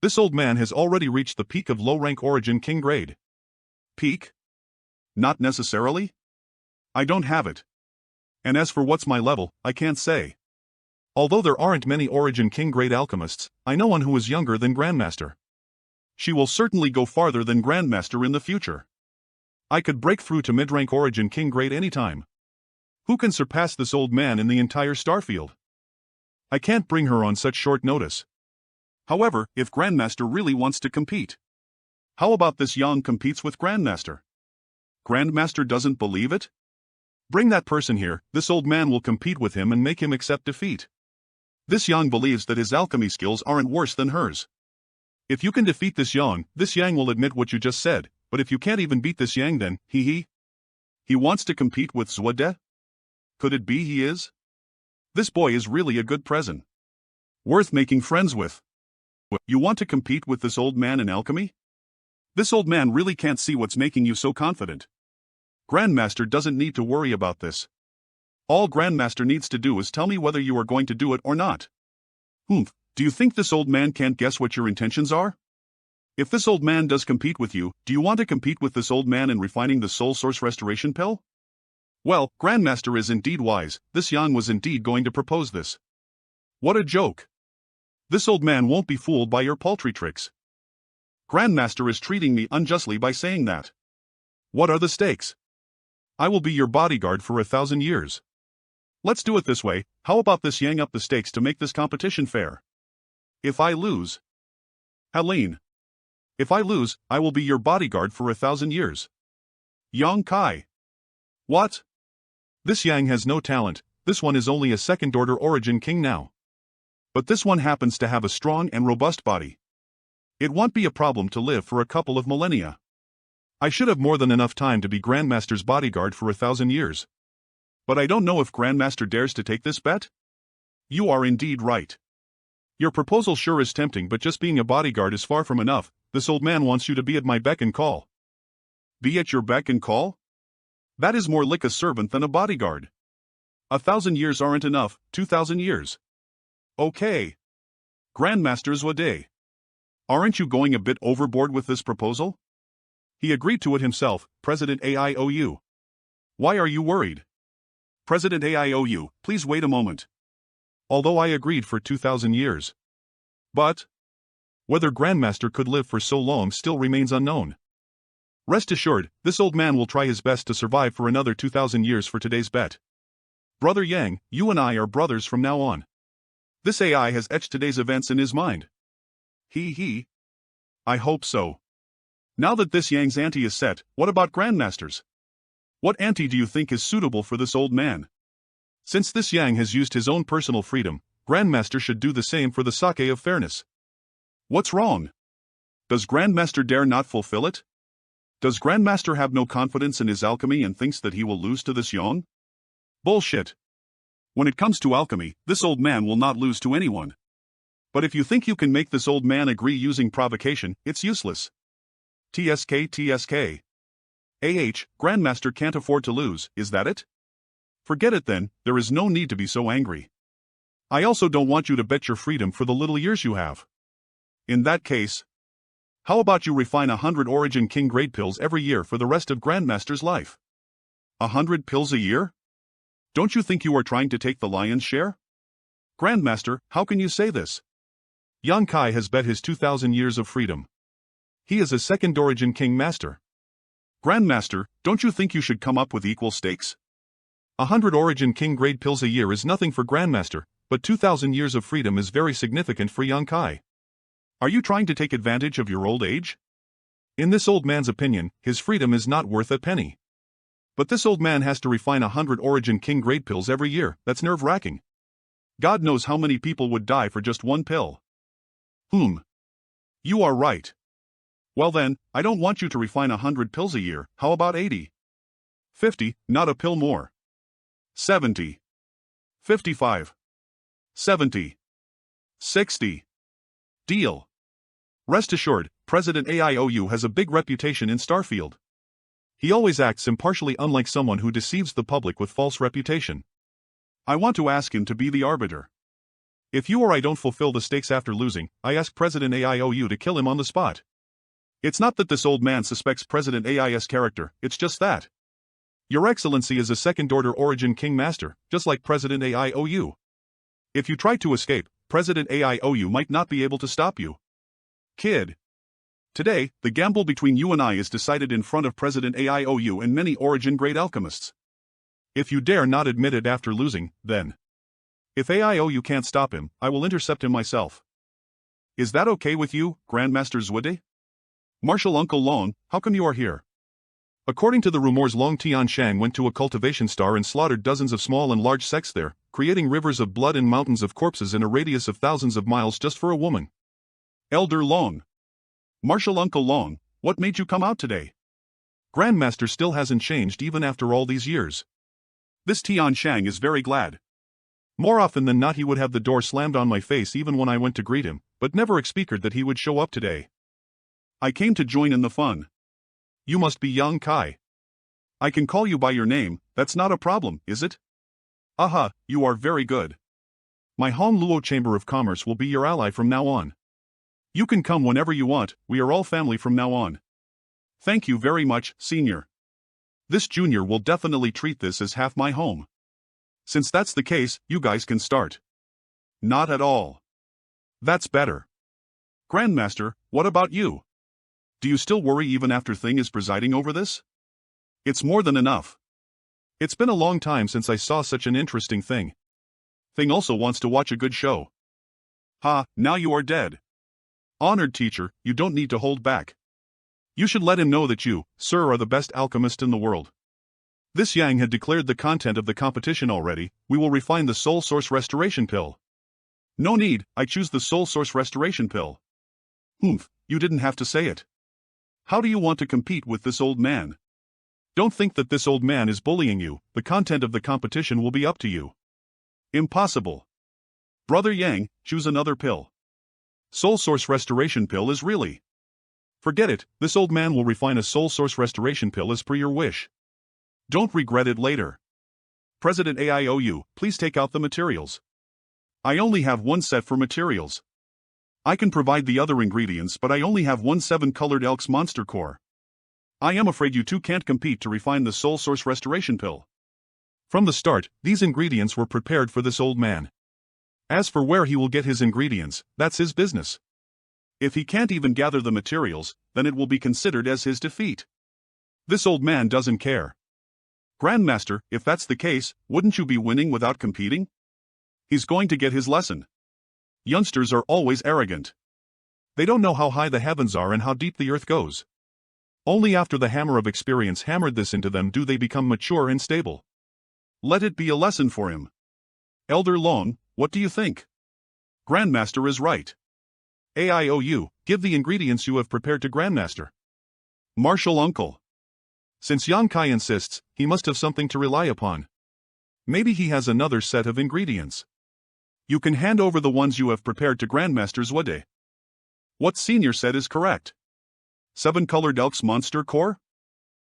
This old man has already reached the peak of low-rank origin king grade. Peak? Not necessarily. I don't have it. And as for what's my level, I can't say. Although there aren't many origin king grade alchemists, I know one who is younger than Grandmaster. She will certainly go farther than Grandmaster in the future. I could break through to mid-rank origin king grade anytime. Who can surpass this old man in the entire starfield? I can't bring her on such short notice. However, if Grandmaster really wants to compete, how about this Yang competes with Grandmaster? Grandmaster doesn't believe it? Bring that person here, this old man will compete with him and make him accept defeat. This Yang believes that his alchemy skills aren't worse than hers. If you can defeat this Yang will admit what you just said, but if you can't even beat this Yang then, He wants to compete with Zuode? Could it be he is? This boy is really a good present. Worth making friends with. You want to compete with this old man in alchemy? This old man really can't see what's making you so confident. Grandmaster doesn't need to worry about this. All Grandmaster needs to do is tell me whether you are going to do it or not. Do you think this old man can't guess what your intentions are? If this old man does compete with you, do you want to compete with this old man in refining the soul source restoration pill? Well, Grandmaster is indeed wise, this Yang was indeed going to propose this. What a joke. This old man won't be fooled by your paltry tricks. Grandmaster is treating me unjustly by saying that. What are the stakes? I will be your bodyguard for 1,000 years. Let's do it this way, how about this Yang up the stakes to make this competition fair? If I lose... Helene. If I lose, I will be your bodyguard for 1,000 years. Yang Kai. What? This Yang has no talent, this one is only a second-order origin king now. But this one happens to have a strong and robust body. It won't be a problem to live for a couple of millennia. I should have more than enough time to be Grandmaster's bodyguard for 1,000 years. But I don't know if Grandmaster dares to take this bet? You are indeed right. Your proposal sure is tempting, but just being a bodyguard is far from enough. This old man wants you to be at my beck and call. Be at your beck and call? That is more like a servant than a bodyguard. 1,000 years aren't enough, 2,000 years. Okay. Grandmaster Zuode. Aren't you going a bit overboard with this proposal? He agreed to it himself, President AIOU. Why are you worried? President AIOU, please wait a moment. Although I agreed for 2,000 years. But whether Grandmaster could live for so long still remains unknown. Rest assured, this old man will try his best to survive for another 2,000 years for today's bet. Brother Yang, you and I are brothers from now on. This AI has etched today's events in his mind. I hope so. Now that this Yang's ante is set, what about Grandmaster's? What ante do you think is suitable for this old man? Since this Yang has used his own personal freedom, Grandmaster should do the same for the sake of fairness. What's wrong? Does Grandmaster dare not fulfill it? Does Grandmaster have no confidence in his alchemy and thinks that he will lose to this Yang? Bullshit. When it comes to alchemy, this old man will not lose to anyone. But if you think you can make this old man agree using provocation, it's useless. TSK. Grandmaster can't afford to lose, is that it? Forget it then, there is no need to be so angry. I also don't want you to bet your freedom for the little years you have. In that case, how about you refine 100 origin king grade pills every year for the rest of Grandmaster's life? 100 pills a year? Don't you think you are trying to take the lion's share? Grandmaster, how can you say this? Yang Kai has bet his 2,000 years of freedom. He is a second origin king master. Grandmaster, don't you think you should come up with equal stakes? 100 origin king grade pills a year is nothing for Grandmaster, but 2,000 years of freedom is very significant for Yang Kai. Are you trying to take advantage of your old age? In this old man's opinion, his freedom is not worth a penny. But this old man has to refine 100 Origin King grade pills every year. That's nerve-wracking. God knows how many people would die for just one pill. You are right. Well then, I don't want you to refine 100 pills a year. How about 80? 50, not a pill more. 70. 55. 70. 60. Deal. Rest assured, President AIOU has a big reputation in Starfield. He always acts impartially, unlike someone who deceives the public with false reputation. I want to ask him to be the arbiter. If you or I don't fulfill the stakes after losing, I ask President AIOU to kill him on the spot. It's not that this old man suspects President AI's character, it's just that Your Excellency is a second-order Origin King Master, just like President AIOU. If you try to escape, President AIOU might not be able to stop you. Kid. Today, the gamble between you and I is decided in front of President AIOU and many Origin-grade alchemists. If you dare not admit it after losing, then if AIOU can't stop him, I will intercept him myself. Is that okay with you, Grandmaster Zwide? Marshal Uncle Long, how come you are here? According to the rumors, Long Tianshang went to a cultivation star and slaughtered dozens of small and large sects there, creating rivers of blood and mountains of corpses in a radius of thousands of miles just for a woman. Elder Long. Marshal Uncle Long, what made you come out today? Grandmaster still hasn't changed even after all these years. This Tianshang is very glad. More often than not he would have the door slammed on my face even when I went to greet him, but never expected that he would show up today. I came to join in the fun. You must be Yang Kai. I can call you by your name, that's not a problem, is it? Aha, you are very good. My Hong Luo Chamber of Commerce will be your ally from now on. You can come whenever you want, we are all family from now on. Thank you very much, Senior. This junior will definitely treat this as half my home. Since that's the case, you guys can start. Not at all. That's better. Grandmaster, what about you? Do you still worry even after Thing is presiding over this? It's more than enough. It's been a long time since I saw such an interesting thing. Thing also wants to watch a good show. Ha, now you are dead. Honored teacher, you don't need to hold back. You should let him know that you, sir, are the best alchemist in the world. This Yang had declared the content of the competition already. We will refine the Soul Source Restoration Pill. No need, I choose the Soul Source Restoration Pill. You didn't have to say it. How do you want to compete with this old man? Don't think that this old man is bullying you, the content of the competition will be up to you. Impossible. Brother Yang, choose another pill. Soul Source Restoration Pill is really. Forget it, this old man will refine a Soul Source Restoration Pill as per your wish. Don't regret it later. President AIOU, please take out the materials. I only have one set for materials. I can provide the other ingredients, but I only have one 7-colored Elk's Monster Core. I am afraid you two can't compete to refine the Soul Source Restoration Pill. From the start, these ingredients were prepared for this old man. As for where he will get his ingredients, that's his business. If he can't even gather the materials, then it will be considered as his defeat. This old man doesn't care. Grandmaster, if that's the case, wouldn't you be winning without competing? He's going to get his lesson. Youngsters are always arrogant. They don't know how high the heavens are and how deep the earth goes. Only after the hammer of experience hammered this into them do they become mature and stable. Let it be a lesson for him. Elder Long, what do you think? Grandmaster is right. AIOU, give the ingredients you have prepared to Grandmaster. Marshal Uncle. Since Yang Kai insists, he must have something to rely upon. Maybe he has another set of ingredients. You can hand over the ones you have prepared to Grandmaster Zwade. What Senior said is correct. 7-colored Elk's Monster Core?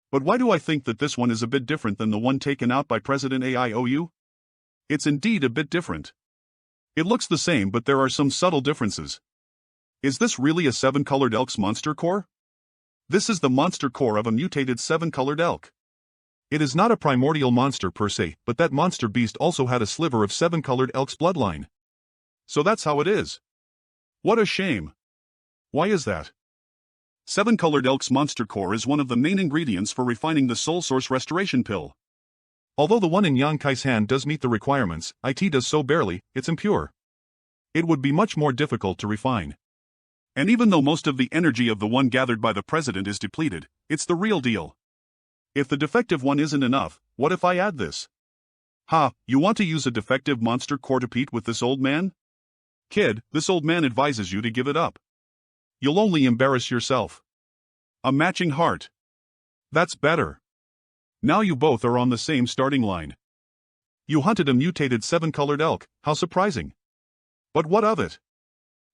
But why do I think that this one is a bit different than the one taken out by President AIOU? It's indeed a bit different. It looks the same, but there are some subtle differences. Is this really a 7-colored Elk's Monster Core? This is the monster core of a mutated 7-colored elk. It is not a primordial monster per se, but that monster beast also had a sliver of 7-colored elk's bloodline. So that's how it is. What a shame. Why is that? 7-colored elk's monster core is one of the main ingredients for refining the Soul Source Restoration Pill. Although the one in Yang Kai's hand does meet the requirements, it does so barely, it's impure. It would be much more difficult to refine. And even though most of the energy of the one gathered by the president is depleted, it's the real deal. If the defective one isn't enough, what if I add this? Ha, you want to use a defective monster core to compete with this old man? Kid, this old man advises you to give it up. You'll only embarrass yourself. A matching heart. That's better. Now you both are on the same starting line. You hunted a mutated 7-colored elk, how surprising. But what of it?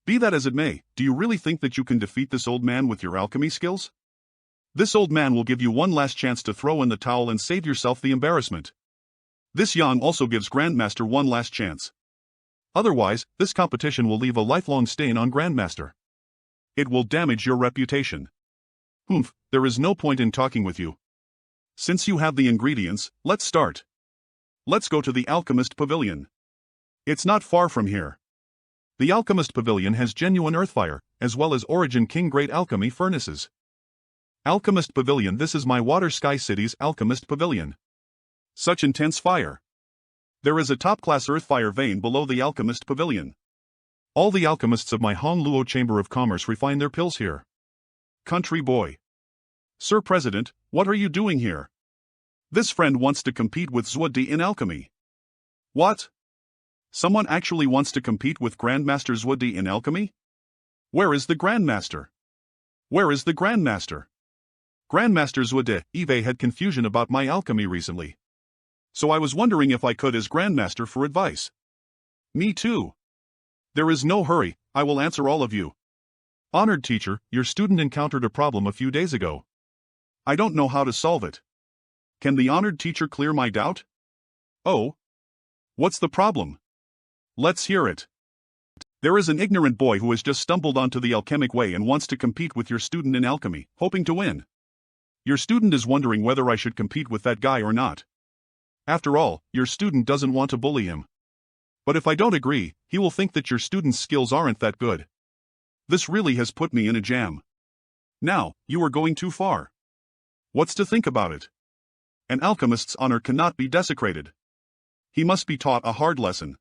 Be that as it may, do you really think that you can defeat this old man with your alchemy skills? This old man will give you one last chance to throw in the towel and save yourself the embarrassment. This Yang also gives Grandmaster one last chance. Otherwise, this competition will leave a lifelong stain on Grandmaster. It will damage your reputation. Humph, there is no point in talking with you. Since you have the ingredients, let's start. Let's go to the Alchemist Pavilion. It's not far from here. The Alchemist Pavilion has genuine earthfire, as well as Origin King Great Alchemy furnaces. Alchemist Pavilion. This is my Water Sky City's Alchemist Pavilion. Such intense fire. There is a top-class earthfire vein below the Alchemist Pavilion. All the alchemists of my Hongluo Chamber of Commerce refine their pills here. Country boy. Sir President, what are you doing here? This friend wants to compete with Zhuodi in alchemy. What? Someone actually wants to compete with Grandmaster Zhuodi in alchemy? Where is the Grandmaster? Where is the Grandmaster? Grandmaster Zhuodi, Eve had confusion about my alchemy recently. So I was wondering if I could as Grandmaster for advice. Me too. There is no hurry, I will answer all of you. Honored teacher, your student encountered a problem a few days ago. I don't know how to solve it. Can the honored teacher clear my doubt? Oh. What's the problem? Let's hear it. There is an ignorant boy who has just stumbled onto the alchemic way and wants to compete with your student in alchemy, hoping to win. Your student is wondering whether I should compete with that guy or not. After all, your student doesn't want to bully him. But if I don't agree, he will think that your student's skills aren't that good. This really has put me in a jam. Now, you are going too far. What's to think about it? An alchemist's honor cannot be desecrated. He must be taught a hard lesson.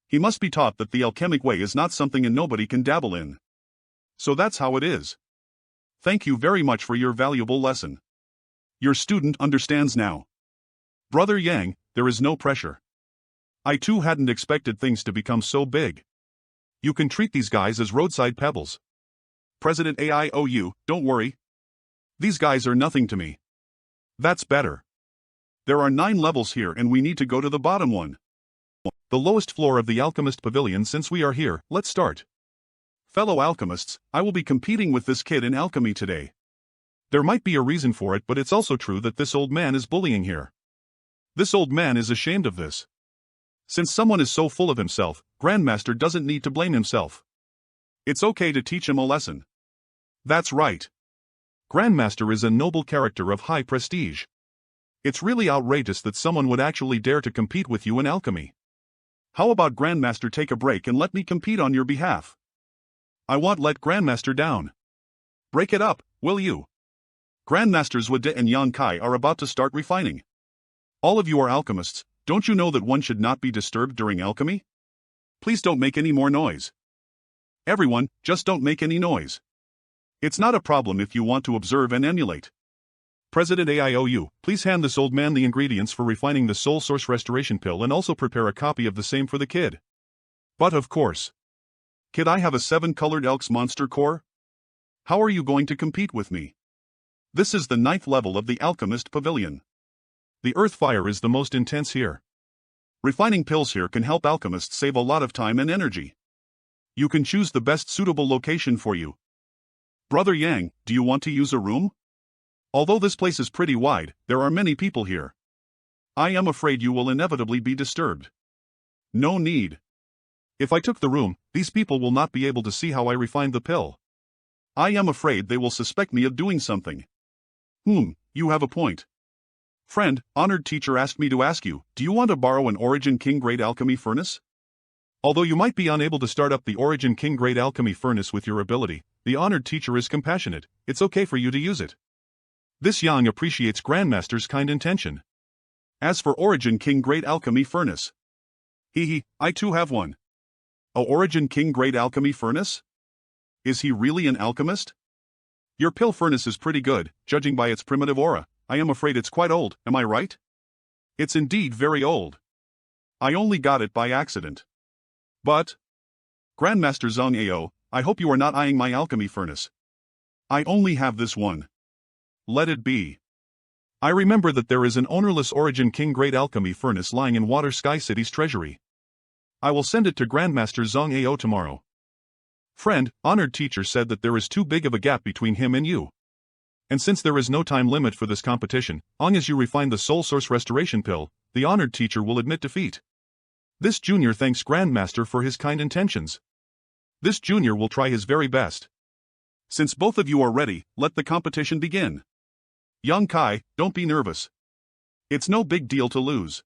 He must be taught that the alchemic way is not something and nobody can dabble in. So that's how it is. Thank you very much for your valuable lesson. Your student understands now. Brother Yang, there is no pressure. I too hadn't expected things to become so big. You can treat these guys as roadside pebbles. President AIOU, don't worry. These guys are nothing to me. That's better. There are 9 levels here and we need to go to the bottom one. The lowest floor of the Alchemist Pavilion. Since we are here, let's start. Fellow alchemists, I will be competing with this kid in alchemy today. There might be a reason for it, but it's also true that this old man is bullying here. This old man is ashamed of this. Since someone is so full of himself, Grandmaster doesn't need to blame himself. It's okay to teach him a lesson. That's right. Grandmaster is a noble character of high prestige. It's really outrageous that someone would actually dare to compete with you in alchemy. How about Grandmaster take a break and let me compete on your behalf? I won't let Grandmaster down. Break it up, will you? Grandmasters Wade and Yang Kai are about to start refining. All of you are alchemists, don't you know that one should not be disturbed during alchemy? Please don't make any more noise. Everyone, just don't make any noise. It's not a problem if you want to observe and emulate. President AIOU, please hand this old man the ingredients for refining the Soul Source Restoration Pill and also prepare a copy of the same for the kid. But of course. Kid, I have a 7-colored Elks monster core? How are you going to compete with me? This is the 9th level of the Alchemist Pavilion. The earth fire is the most intense here. Refining pills here can help alchemists save a lot of time and energy. You can choose the best suitable location for you. Brother Yang, do you want to use a room? Although this place is pretty wide, there are many people here. I am afraid you will inevitably be disturbed. No need. If I took the room, these people will not be able to see how I refined the pill. I am afraid they will suspect me of doing something. You have a point. Friend, honored teacher asked me to ask you, do you want to borrow an Origin King Great Alchemy Furnace? Although you might be unable to start up the Origin King Great Alchemy Furnace with your ability, the honored teacher is compassionate, it's okay for you to use it. This Yang appreciates Grandmaster's kind intention. As for Origin King Great Alchemy Furnace. I too have one. A Origin King Great Alchemy Furnace? Is he really an alchemist? Your pill furnace is pretty good, judging by its primitive aura. I am afraid it's quite old, am I right? It's indeed very old. I only got it by accident. But, Grandmaster Zhang Ao, I hope you are not eyeing my alchemy furnace. I only have this one. Let it be. I remember that there is an ownerless origin king grade alchemy furnace lying in Water Sky City's treasury. I will send it to Grandmaster Zhang Ao tomorrow. Friend, honored teacher said that there is too big of a gap between him and you. And since there is no time limit for this competition, long as you refine the soul source restoration pill, the honored teacher will admit defeat. This junior thanks Grandmaster for his kind intentions. This junior will try his very best. Since both of you are ready, let the competition begin. Yang Kai, don't be nervous. It's no big deal to lose.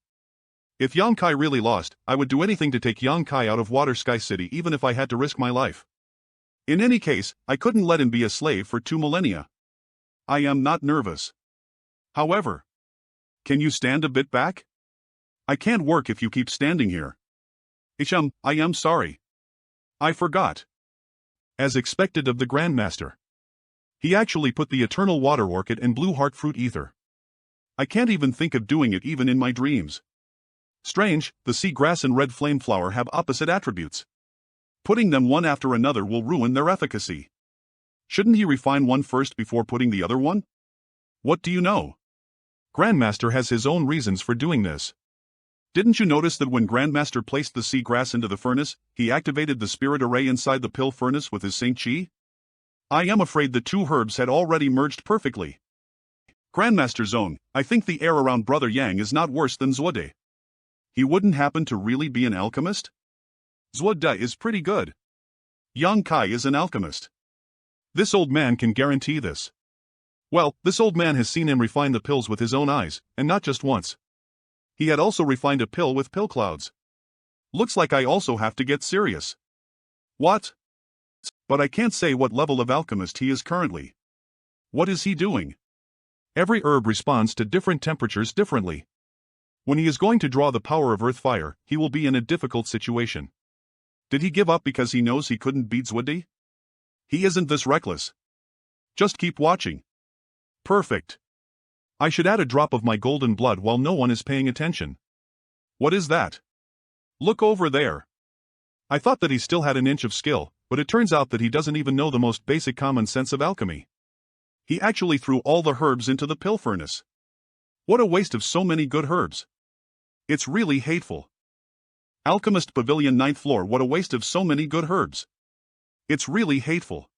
If Yang Kai really lost, I would do anything to take Yang Kai out of Water Sky City even if I had to risk my life. In any case, I couldn't let him be a slave for 2 millennia. I am not nervous. However, can you stand a bit back? I can't work if you keep standing here. I am sorry. I forgot. As expected of the Grandmaster. He actually put the eternal water orchid and blue heart fruit ether. I can't even think of doing it even in my dreams. Strange, the sea grass and red flame flower have opposite attributes. Putting them one after another will ruin their efficacy. Shouldn't he refine one first before putting the other one? What do you know? Grandmaster has his own reasons for doing this. Didn't you notice that when Grandmaster placed the sea grass into the furnace, he activated the spirit array inside the pill furnace with his Saint Chi? I am afraid the 2 herbs had already merged perfectly. Grandmaster Zone, I think the air around Brother Yang is not worse than Zuode. He wouldn't happen to really be an alchemist? Zuode is pretty good. Yang Kai is an alchemist. This old man can guarantee this. Well, this old man has seen him refine the pills with his own eyes, and not just once. He had also refined a pill with pill clouds. Looks like I also have to get serious. What? But I can't say what level of alchemist he is currently. What is he doing? Every herb responds to different temperatures differently. When he is going to draw the power of earth fire, he will be in a difficult situation. Did he give up because he knows he couldn't beat Zwadi? He isn't this reckless. Just keep watching. Perfect. I should add a drop of my golden blood while no one is paying attention. What is that? Look over there. I thought that he still had an inch of skill, but it turns out that he doesn't even know the most basic common sense of alchemy. He actually threw all the herbs into the pill furnace. What a waste of so many good herbs. It's really hateful. Alchemist Pavilion 9th floor, what a waste of so many good herbs. It's really hateful.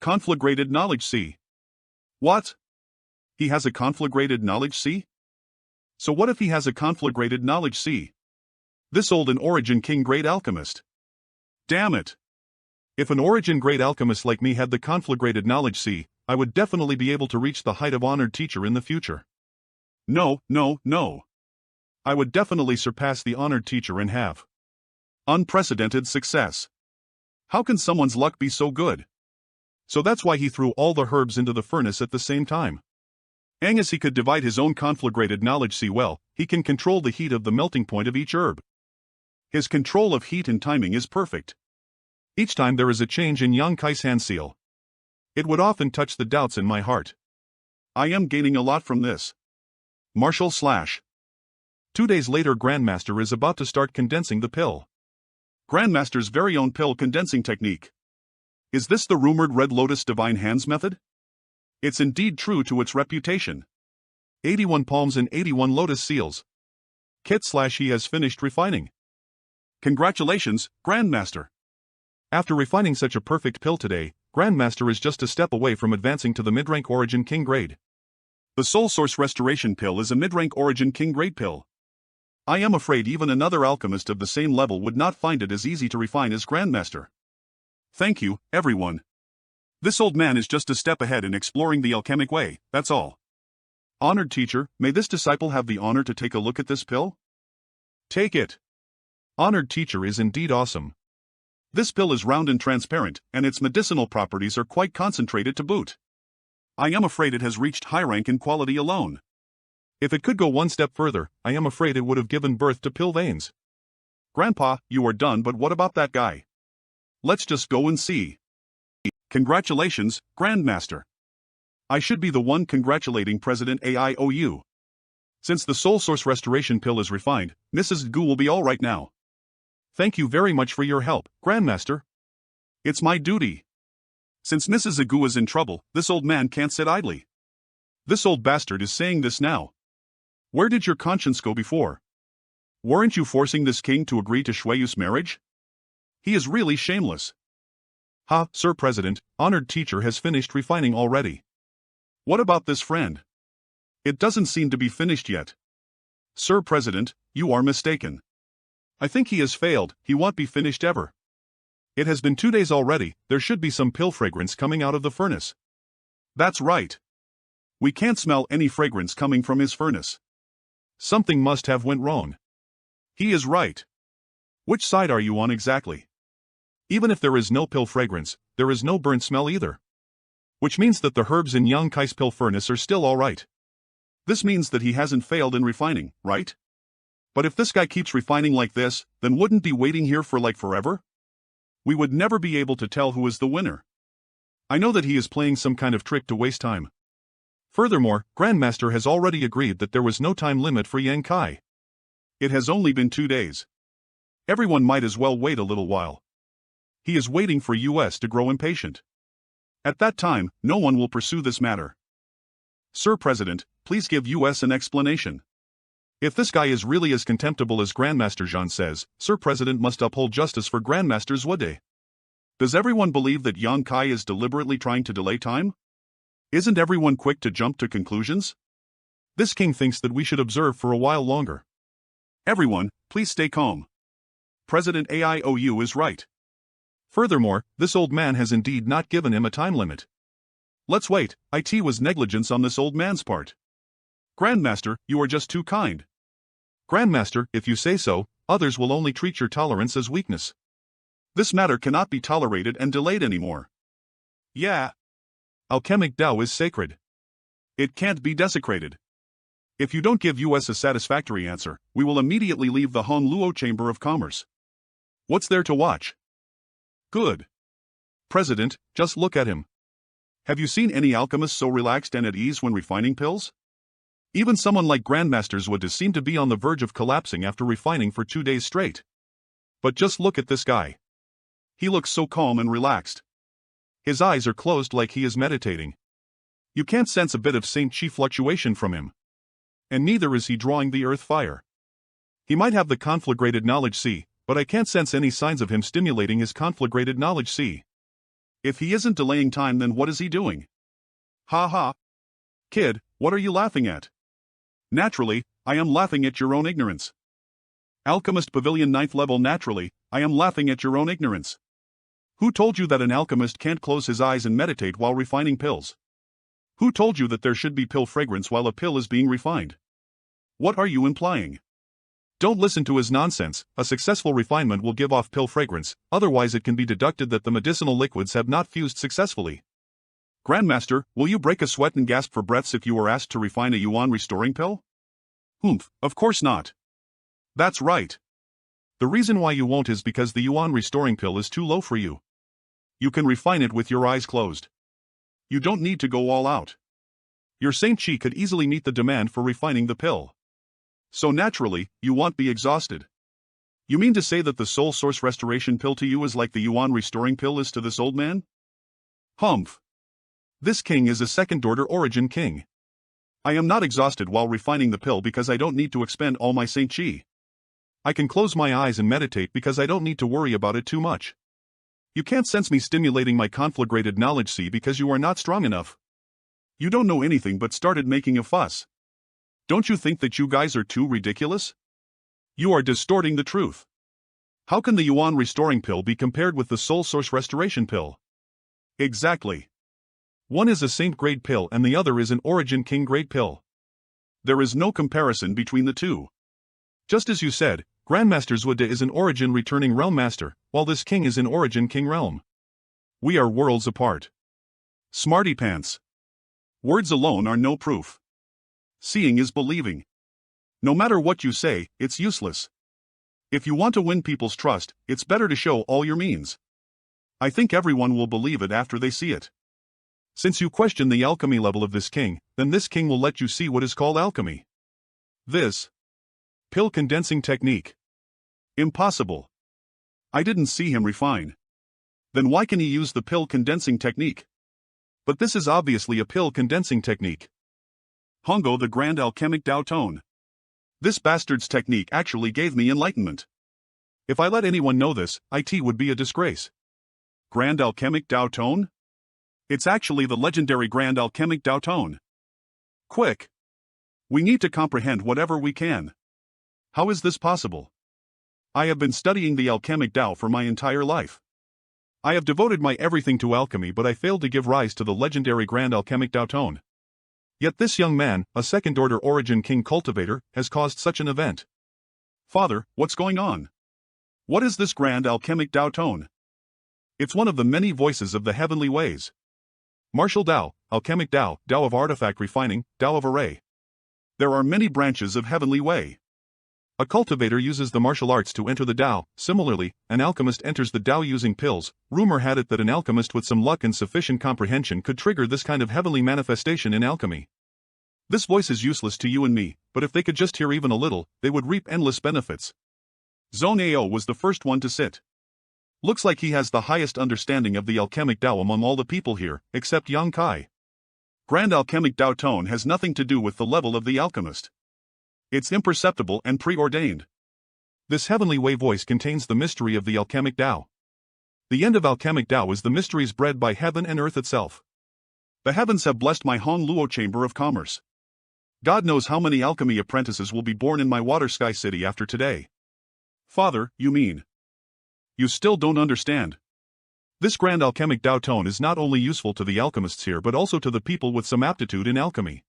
Conflagrated knowledge C. What? He has a conflagrated knowledge C? So what if he has a conflagrated knowledge C? This old and origin king great alchemist. Damn it. If an origin great alchemist like me had the conflagrated knowledge C, I would definitely be able to reach the height of honored teacher in the future. No. I would definitely surpass the honored teacher and have unprecedented success. How can someone's luck be so good? So that's why he threw all the herbs into the furnace at the same time. As he could divide his own conflagrated knowledge C well, he can control the heat of the melting point of each herb. His control of heat and timing is perfect. Each time there is a change in Yang Kai's hand seal. It would often touch the doubts in my heart. I am gaining a lot from this. Martial / 2 days later, Grandmaster is about to start condensing the pill. Grandmaster's very own pill condensing technique. Is this the rumored Red Lotus Divine Hands method? It's indeed true to its reputation. 81 palms and 81 lotus seals. Kit / he has finished refining. Congratulations, Grandmaster. After refining such a perfect pill today, Grandmaster is just a step away from advancing to the mid-rank origin king grade. The Soul Source Restoration pill is a mid-rank origin king grade pill. I am afraid even another alchemist of the same level would not find it as easy to refine as Grandmaster. Thank you, everyone. This old man is just a step ahead in exploring the alchemic way, that's all. Honored teacher, may this disciple have the honor to take a look at this pill? Take it. Honored teacher is indeed awesome. This pill is round and transparent, and its medicinal properties are quite concentrated to boot. I am afraid it has reached high rank in quality alone. If it could go one step further, I am afraid it would have given birth to pill veins. Grandpa, you are done, but what about that guy? Let's just go and see. Congratulations, Grandmaster. I should be the one congratulating President AIOU. Since the soul source restoration pill is refined, Mrs. Gu will be all right now. Thank you very much for your help, Grandmaster. It's my duty. Since Mrs. Agu is in trouble, this old man can't sit idly. This old bastard is saying this now. Where did your conscience go before? Weren't you forcing this king to agree to Shueyu's marriage? He is really shameless. Ha, Sir President, honored teacher has finished refining already. What about this friend? It doesn't seem to be finished yet. Sir President, you are mistaken. I think he has failed, he won't be finished ever. It has been 2 days already, there should be some pill fragrance coming out of the furnace. That's right. We can't smell any fragrance coming from his furnace. Something must have went wrong. He is right. Which side are you on exactly? Even if there is no pill fragrance, there is no burnt smell either. Which means that the herbs in Yang Kai's pill furnace are still alright. This means that he hasn't failed in refining, right? But if this guy keeps refining like this, then wouldn't be waiting here for like forever? We would never be able to tell who is the winner. I know that he is playing some kind of trick to waste time. Furthermore, Grandmaster has already agreed that there was no time limit for Yang Kai. It has only been 2 days. Everyone might as well wait a little while. He is waiting for US to grow impatient. At that time, no one will pursue this matter. Sir President, please give US an explanation. If this guy is really as contemptible as Grandmaster Jean says, Sir President must uphold justice for Grandmaster Zhuode. Does everyone believe that Yang Kai is deliberately trying to delay time? Isn't everyone quick to jump to conclusions? This king thinks that we should observe for a while longer. Everyone, please stay calm. President AIOU is right. Furthermore, this old man has indeed not given him a time limit. Let's wait, it was negligence on this old man's part. Grandmaster, you are just too kind. Grandmaster, if you say so, others will only treat your tolerance as weakness. This matter cannot be tolerated and delayed anymore. Yeah. Alchemic Tao is sacred. It can't be desecrated. If you don't give US a satisfactory answer, we will immediately leave the Honluo Chamber of Commerce. What's there to watch? Good. President, just look at him. Have you seen any alchemist so relaxed and at ease when refining pills? Even someone like Grandmaster Zhuode seem to be on the verge of collapsing after refining for 2 days straight. But just look at this guy. He looks so calm and relaxed. His eyes are closed like he is meditating. You can't sense a bit of Saint Chi fluctuation from him. And neither is he drawing the earth fire. He might have the conflagrated knowledge C, but I can't sense any signs of him stimulating his conflagrated knowledge C. If he isn't delaying time, then what is he doing? Ha ha. Kid, what are you laughing at? Naturally, I am laughing at your own ignorance. Alchemist Pavilion 9th level. Naturally, I am laughing at your own ignorance. Who told you that an alchemist can't close his eyes and meditate while refining pills? Who told you that there should be pill fragrance while a pill is being refined? What are you implying? Don't listen to his nonsense. A successful refinement will give off pill fragrance, otherwise it can be deducted that the medicinal liquids have not fused successfully. Grandmaster, will you break a sweat and gasp for breaths if you were asked to refine a yuan restoring pill? Of course not. That's right. The reason why you won't is because the yuan restoring pill is too low for you. You can refine it with your eyes closed. You don't need to go all out. Your Saint Chi could easily meet the demand for refining the pill. So naturally, you won't be exhausted. You mean to say that the soul source restoration pill to you is like the yuan restoring pill is to this old man? Humph. This king is a second-order origin king. I am not exhausted while refining the pill because I don't need to expend all my Saint Chi. I can close my eyes and meditate because I don't need to worry about it too much. You can't sense me stimulating my conflagrated knowledge C because you are not strong enough. You don't know anything but started making a fuss. Don't you think that you guys are too ridiculous? You are distorting the truth. How can the yuan restoring pill be compared with the soul source restoration pill? Exactly. One is a saint grade pill and the other is an origin king grade pill. There is no comparison between the two. Just as you said, Grandmaster Zhuode is an origin returning realm master, while this king is in origin king realm. We are worlds apart. Smarty pants. Words alone are no proof. Seeing is believing. No matter what you say, it's useless. If you want to win people's trust, it's better to show all your means. I think everyone will believe it after they see it. Since you question the alchemy level of this king, then this king will let you see what is called alchemy. This pill condensing technique. Impossible. I didn't see him refine. Then why can he use the pill condensing technique? But this is obviously a pill condensing technique. Hongo the Grand Alchemic Tao Tone. This bastard's technique actually gave me enlightenment. If I let anyone know this, it would be a disgrace. Grand Alchemic Tao Tone? It's actually the legendary Grand Alchemic Tao Tone. Quick! We need to comprehend whatever we can. How is this possible? I have been studying the alchemic Tao for my entire life. I have devoted my everything to alchemy, but I failed to give rise to the legendary Grand Alchemic Tao Tone. Yet this young man, a second-order origin king cultivator, has caused such an event. Father, what's going on? What is this Grand Alchemic Tao Tone? It's one of the many voices of the heavenly ways. Martial Tao, Alchemic Tao, Tao of artifact refining, Tao of array. There are many branches of heavenly way. A cultivator uses the martial arts to enter the Tao. Similarly, an alchemist enters the Tao using pills. Rumor had it that an alchemist with some luck and sufficient comprehension could trigger this kind of heavenly manifestation in alchemy. This voice is useless to you and me, but if they could just hear even a little, they would reap endless benefits. Zone AO was the first one to sit. Looks like he has the highest understanding of the alchemic Tao among all the people here, except Yang Kai. Grand Alchemic Tao Tone has nothing to do with the level of the alchemist. It's imperceptible and preordained. This heavenly way voice contains the mystery of the alchemic Tao. The end of alchemic Tao is the mysteries bred by heaven and earth itself. The heavens have blessed my Hong Luo Chamber of Commerce. God knows how many alchemy apprentices will be born in my Water Sky City after today. Father, you mean? You still don't understand. This Grand Alchemic Tao Tone is not only useful to the alchemists here but also to the people with some aptitude in alchemy.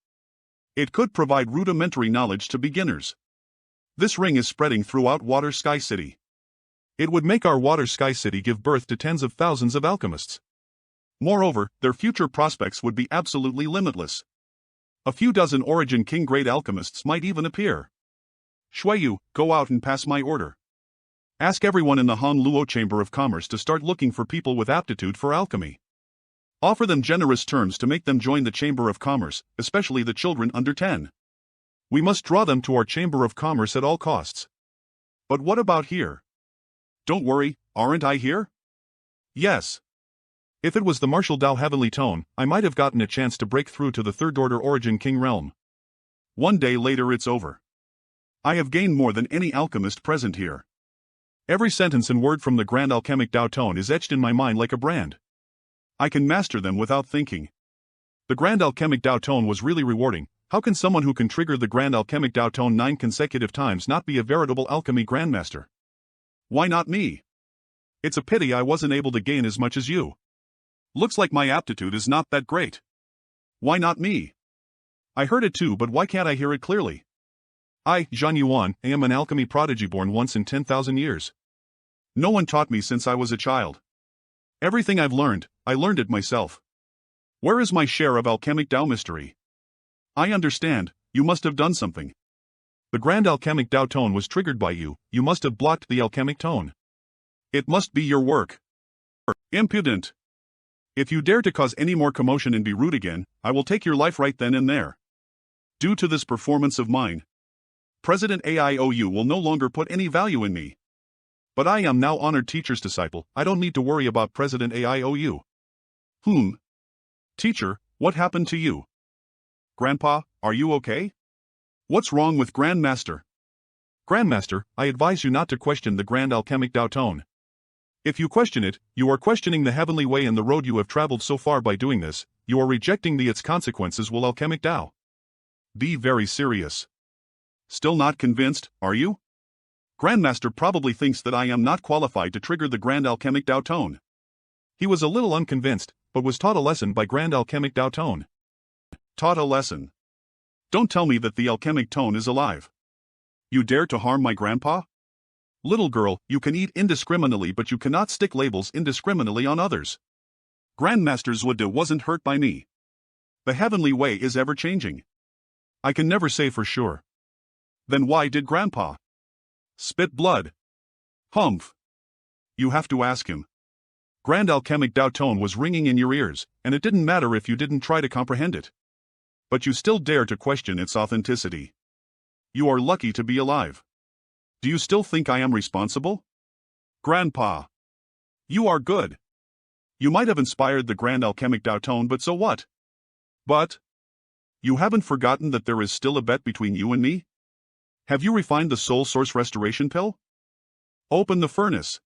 It could provide rudimentary knowledge to beginners. This ring is spreading throughout Water Sky City. It would make our Water Sky City give birth to tens of thousands of alchemists. Moreover, their future prospects would be absolutely limitless. A few dozen Origin King grade alchemists might even appear. Shuiyu, go out and pass my order. Ask everyone in the Han Luo Chamber of Commerce to start looking for people with aptitude for alchemy. Offer them generous terms to make them join the Chamber of Commerce, especially the children under 10. We must draw them to our Chamber of Commerce at all costs. But what about here? Don't worry, aren't I here? Yes. If it was the martial Tao heavenly tone, I might have gotten a chance to break through to the third-order origin king realm. One day later it's over. I have gained more than any alchemist present here. Every sentence and word from the Grand Alchemic Tao Tone is etched in my mind like a brand. I can master them without thinking. The Grand Alchemic Tao Tone was really rewarding. How can someone who can trigger the Grand Alchemic Tao Tone 9 consecutive times not be a veritable alchemy grandmaster? Why not me? It's a pity I wasn't able to gain as much as you. Looks like my aptitude is not that great. Why not me? I heard it too, but why can't I hear it clearly? I, Zhan Yuan, am an alchemy prodigy born once in 10,000 years. No one taught me since I was a child. Everything I've learned, I learned it myself. Where is my share of alchemic Tao mystery? I understand, you must have done something. The Grand Alchemic Tao Tone was triggered by you, you must have blocked the alchemic tone. It must be your work. Impudent. If you dare to cause any more commotion and be rude again, I will take your life right then and there. Due to this performance of mine, President AIOU will no longer put any value in me. But I am now honored teacher's disciple, I don't need to worry about President AIOU. Teacher, what happened to you? Grandpa, are you okay? What's wrong with Grandmaster? Grandmaster, I advise you not to question the Grand Alchemic Tao Tone. If you question it, you are questioning the heavenly way and the road you have traveled so far. By doing this, you are rejecting its consequences will alchemic Tao. Be very serious. Still not convinced, are you? Grandmaster probably thinks that I am not qualified to trigger the Grand Alchemic Tao Tone. He was a little unconvinced, but was taught a lesson by Grand Alchemic Tao Tone. Taught a lesson. Don't tell me that the alchemic tone is alive. You dare to harm my grandpa? Little girl, you can eat indiscriminately but you cannot stick labels indiscriminately on others. Grandmaster Zhude wasn't hurt by me. The heavenly way is ever changing. I can never say for sure. Then why did Grandpa spit blood? Humph. You have to ask him. Grand alchemic Tao tone was ringing in your ears, and it didn't matter if you didn't try to comprehend it. But you still dare to question its authenticity. You are lucky to be alive. Do you still think I am responsible? Grandpa. You are good. You might have inspired the Grand Alchemic Tao tone, but so what? But you haven't forgotten that there is still a bet between you and me? Have you refined the Soul Source Restoration Pill? Open the furnace.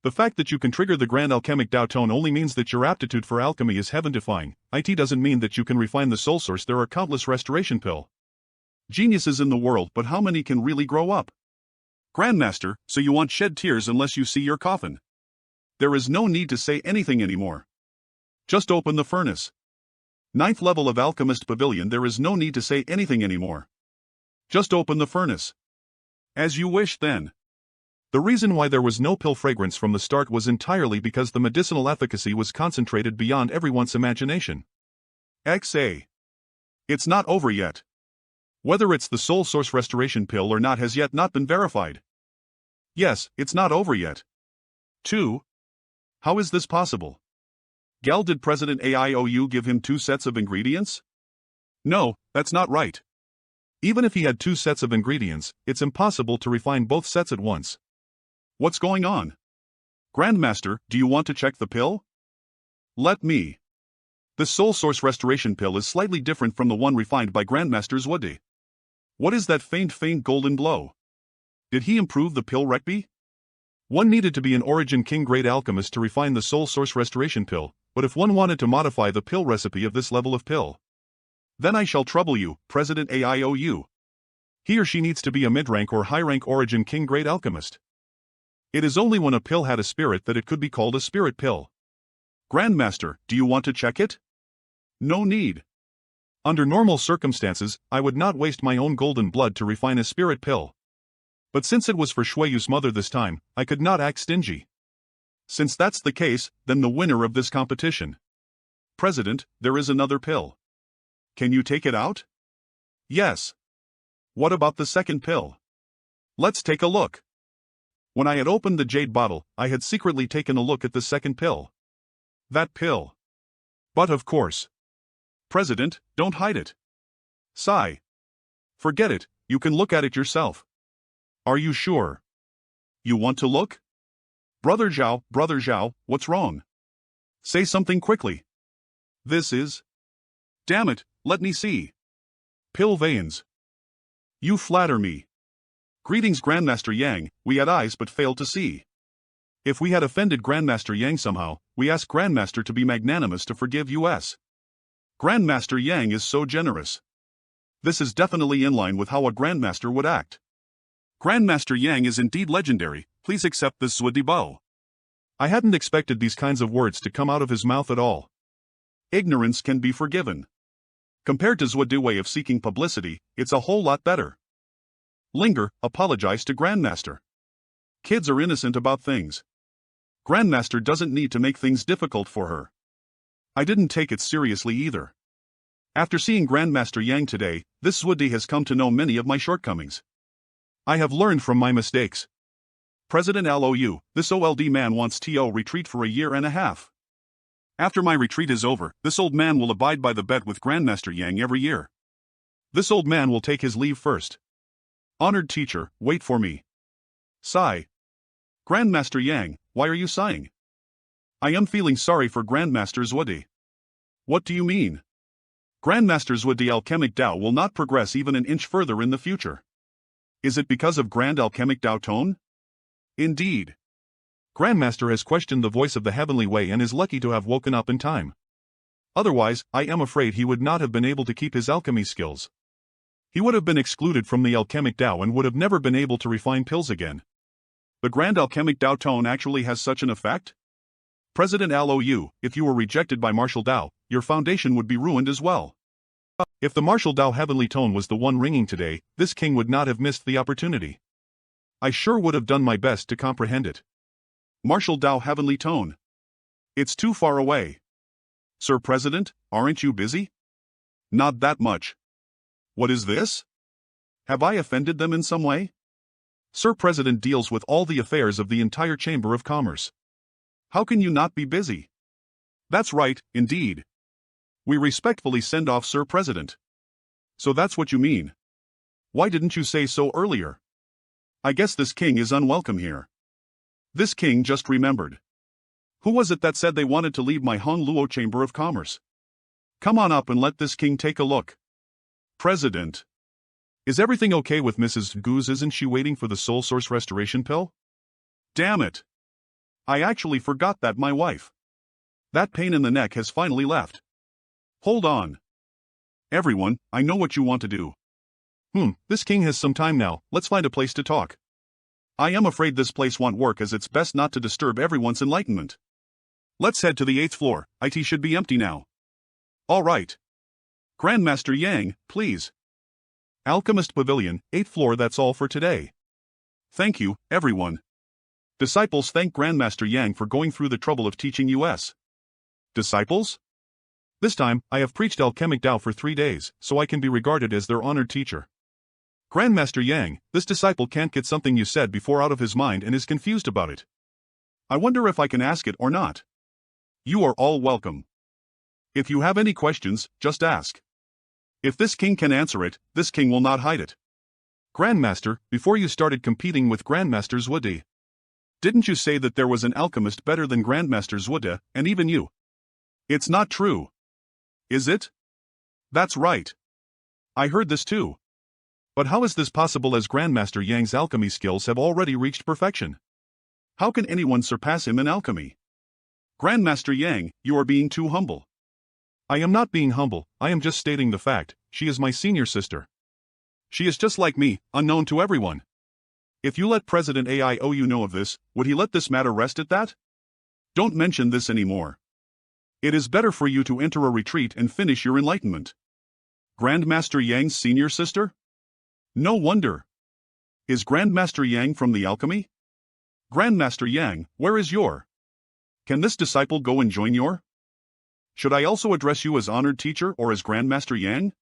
The fact that you can trigger the Grand Alchemic Tao tone only means that your aptitude for alchemy is heaven-defying. It doesn't mean that you can refine the Soul Source. There are countless restoration pill geniuses in the world, but how many can really grow up? Grandmaster, so you won't shed tears unless you see your coffin. There is no need to say anything anymore. Just open the furnace. 9th level of Alchemist Pavilion. There is no need to say anything anymore. Just open the furnace. As you wish then. The reason why there was no pill fragrance from the start was entirely because the medicinal efficacy was concentrated beyond everyone's imagination. XA. It's not over yet. Whether it's the Soul Source Restoration Pill or not has yet not been verified. Yes, it's not over yet. 2. How is this possible? Gal, did President AIOU give him 2 sets of ingredients? No, that's not right. Even if he had 2 sets of ingredients, it's impossible to refine both sets at once. What's going on? Grandmaster, do you want to check the pill? Let me. The Soul Source Restoration Pill is slightly different from the one refined by Grandmaster's Woody. What is that faint golden glow? Did he improve the pill recipe? One needed to be an Origin King grade alchemist to refine the Soul Source Restoration Pill, but if one wanted to modify the pill recipe of this level of pill, then I shall trouble you, President AIOU. He or she needs to be a mid-rank or high-rank Origin King grade alchemist. It is only when a pill had a spirit that it could be called a spirit pill. Grandmaster, do you want to check it? No need. Under normal circumstances, I would not waste my own golden blood to refine a spirit pill. But since it was for Shueyu's mother this time, I could not act stingy. Since that's the case, then the winner of this competition. President, there is another pill. Can you take it out? Yes. What about the second pill? Let's take a look. When I had opened the jade bottle, I had secretly taken a look at the second pill. That pill. But of course. President, don't hide it. Sigh. Forget it, you can look at it yourself. Are you sure? You want to look? Brother Zhao, what's wrong? Say something quickly. This is... Damn it, let me see. Pill veins. You flatter me. Greetings Grandmaster Yang, we had eyes but failed to see. If we had offended Grandmaster Yang somehow, we ask Grandmaster to be magnanimous to forgive us. Grandmaster Yang is so generous. This is definitely in line with how a Grandmaster would act. Grandmaster Yang is indeed legendary, please accept this Zhuodi Bao. I hadn't expected these kinds of words to come out of his mouth at all. Ignorance can be forgiven. Compared to Zhuodi's way of seeking publicity, it's a whole lot better. Linger, apologize to Grandmaster. Kids are innocent about things. Grandmaster doesn't need to make things difficult for her. I didn't take it seriously either. After seeing Grandmaster Yang today, this Zhuodi has come to know many of my shortcomings. I have learned from my mistakes. President LOU, this old man wants to retreat for a year and a half. After my retreat is over, this old man will abide by the bet with Grandmaster Yang every year. This old man will take his leave first. Honored teacher, wait for me. Sigh. Grandmaster Yang, why are you sighing? I am feeling sorry for Grandmaster Zhuodi. What do you mean? Grandmaster Zhuodi Alchemic Tao will not progress even an inch further in the future. Is it because of Grand Alchemic Tao tone? Indeed. Grandmaster has questioned the voice of the heavenly way and is lucky to have woken up in time. Otherwise, I am afraid he would not have been able to keep his alchemy skills. He would have been excluded from the Alchemic Tao and would have never been able to refine pills again. The Grand Alchemic Tao tone actually has such an effect? President LOU, if you were rejected by Martial Tao, your foundation would be ruined as well. If the Martial Tao heavenly tone was the one ringing today, this king would not have missed the opportunity. I sure would have done my best to comprehend it. Martial Tao heavenly tone. It's too far away. Sir President, aren't you busy? Not that much. What is this? Have I offended them in some way? Sir President deals with all the affairs of the entire Chamber of Commerce. How can you not be busy? That's right, indeed. We respectfully send off Sir President. So that's what you mean. Why didn't you say so earlier? I guess this king is unwelcome here. This king just remembered. Who was it that said they wanted to leave my Hongluo Chamber of Commerce? Come on up and let this king take a look. President. Is everything okay with Mrs. Goose? Isn't she waiting for the soul source restoration pill? Damn it. I actually forgot that my wife. That pain in the neck has finally left. Hold on. Everyone, I know what you want to do. This king has some time now, let's find a place to talk. I am afraid this place won't work as it's best not to disturb everyone's enlightenment. Let's head to the 8th floor, it should be empty now. All right. Grandmaster Yang, please. Alchemist Pavilion, 8th floor. That's all for today. Thank you, everyone. Disciples thank Grandmaster Yang for going through the trouble of teaching us. Disciples? This time, I have preached alchemic Tao for 3 days, so I can be regarded as their honored teacher. Grandmaster Yang, this disciple can't get something you said before out of his mind and is confused about it. I wonder if I can ask it or not. You are all welcome. If you have any questions, just ask. If this king can answer it, this king will not hide it. Grandmaster, before you started competing with Grandmaster Zhude, didn't you say that there was an alchemist better than Grandmaster Zhude, and even you? It's not true. Is it? That's right. I heard this too. But how is this possible as Grandmaster Yang's alchemy skills have already reached perfection? How can anyone surpass him in alchemy? Grandmaster Yang, you are being too humble. I am not being humble, I am just stating the fact, she is my senior sister. She is just like me, unknown to everyone. If you let President AIOU know of this, would he let this matter rest at that? Don't mention this anymore. It is better for you to enter a retreat and finish your enlightenment. Grandmaster Yang's senior sister? No wonder. Is Grandmaster Yang from the alchemy? Grandmaster Yang, where is your? Can this disciple go and join your? Should I also address you as honored teacher or as Grandmaster Yang?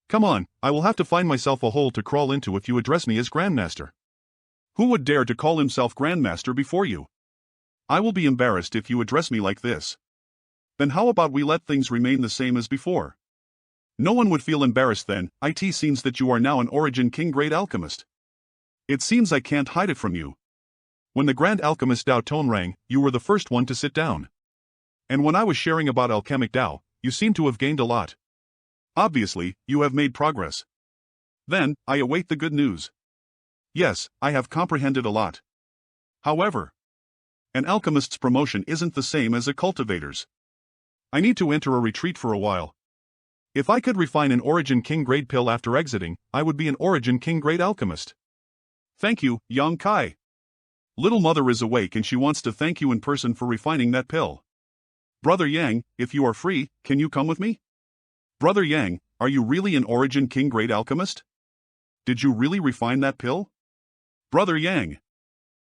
Come on, I will have to find myself a hole to crawl into if you address me as Grandmaster. Who would dare to call himself Grandmaster before you? I will be embarrassed if you address me like this. Then how about we let things remain the same as before? No one would feel embarrassed then. It seems that you are now an Origin King Great Alchemist. It seems I can't hide it from you. When the Grand Alchemist Dao tone rang, you were the first one to sit down. And when I was sharing about alchemic Dao, you seem to have gained a lot. Obviously, you have made progress. Then, I await the good news. Yes, I have comprehended a lot. However, an alchemist's promotion isn't the same as a cultivator's. I need to enter a retreat for a while. If I could refine an Origin King grade pill after exiting, I would be an Origin King grade alchemist. Thank you, Yang Kai. Little mother is awake and she wants to thank you in person for refining that pill. Brother Yang, if you are free, can you come with me? Brother Yang, are you really an Origin King grade alchemist? Did you really refine that pill? Brother Yang.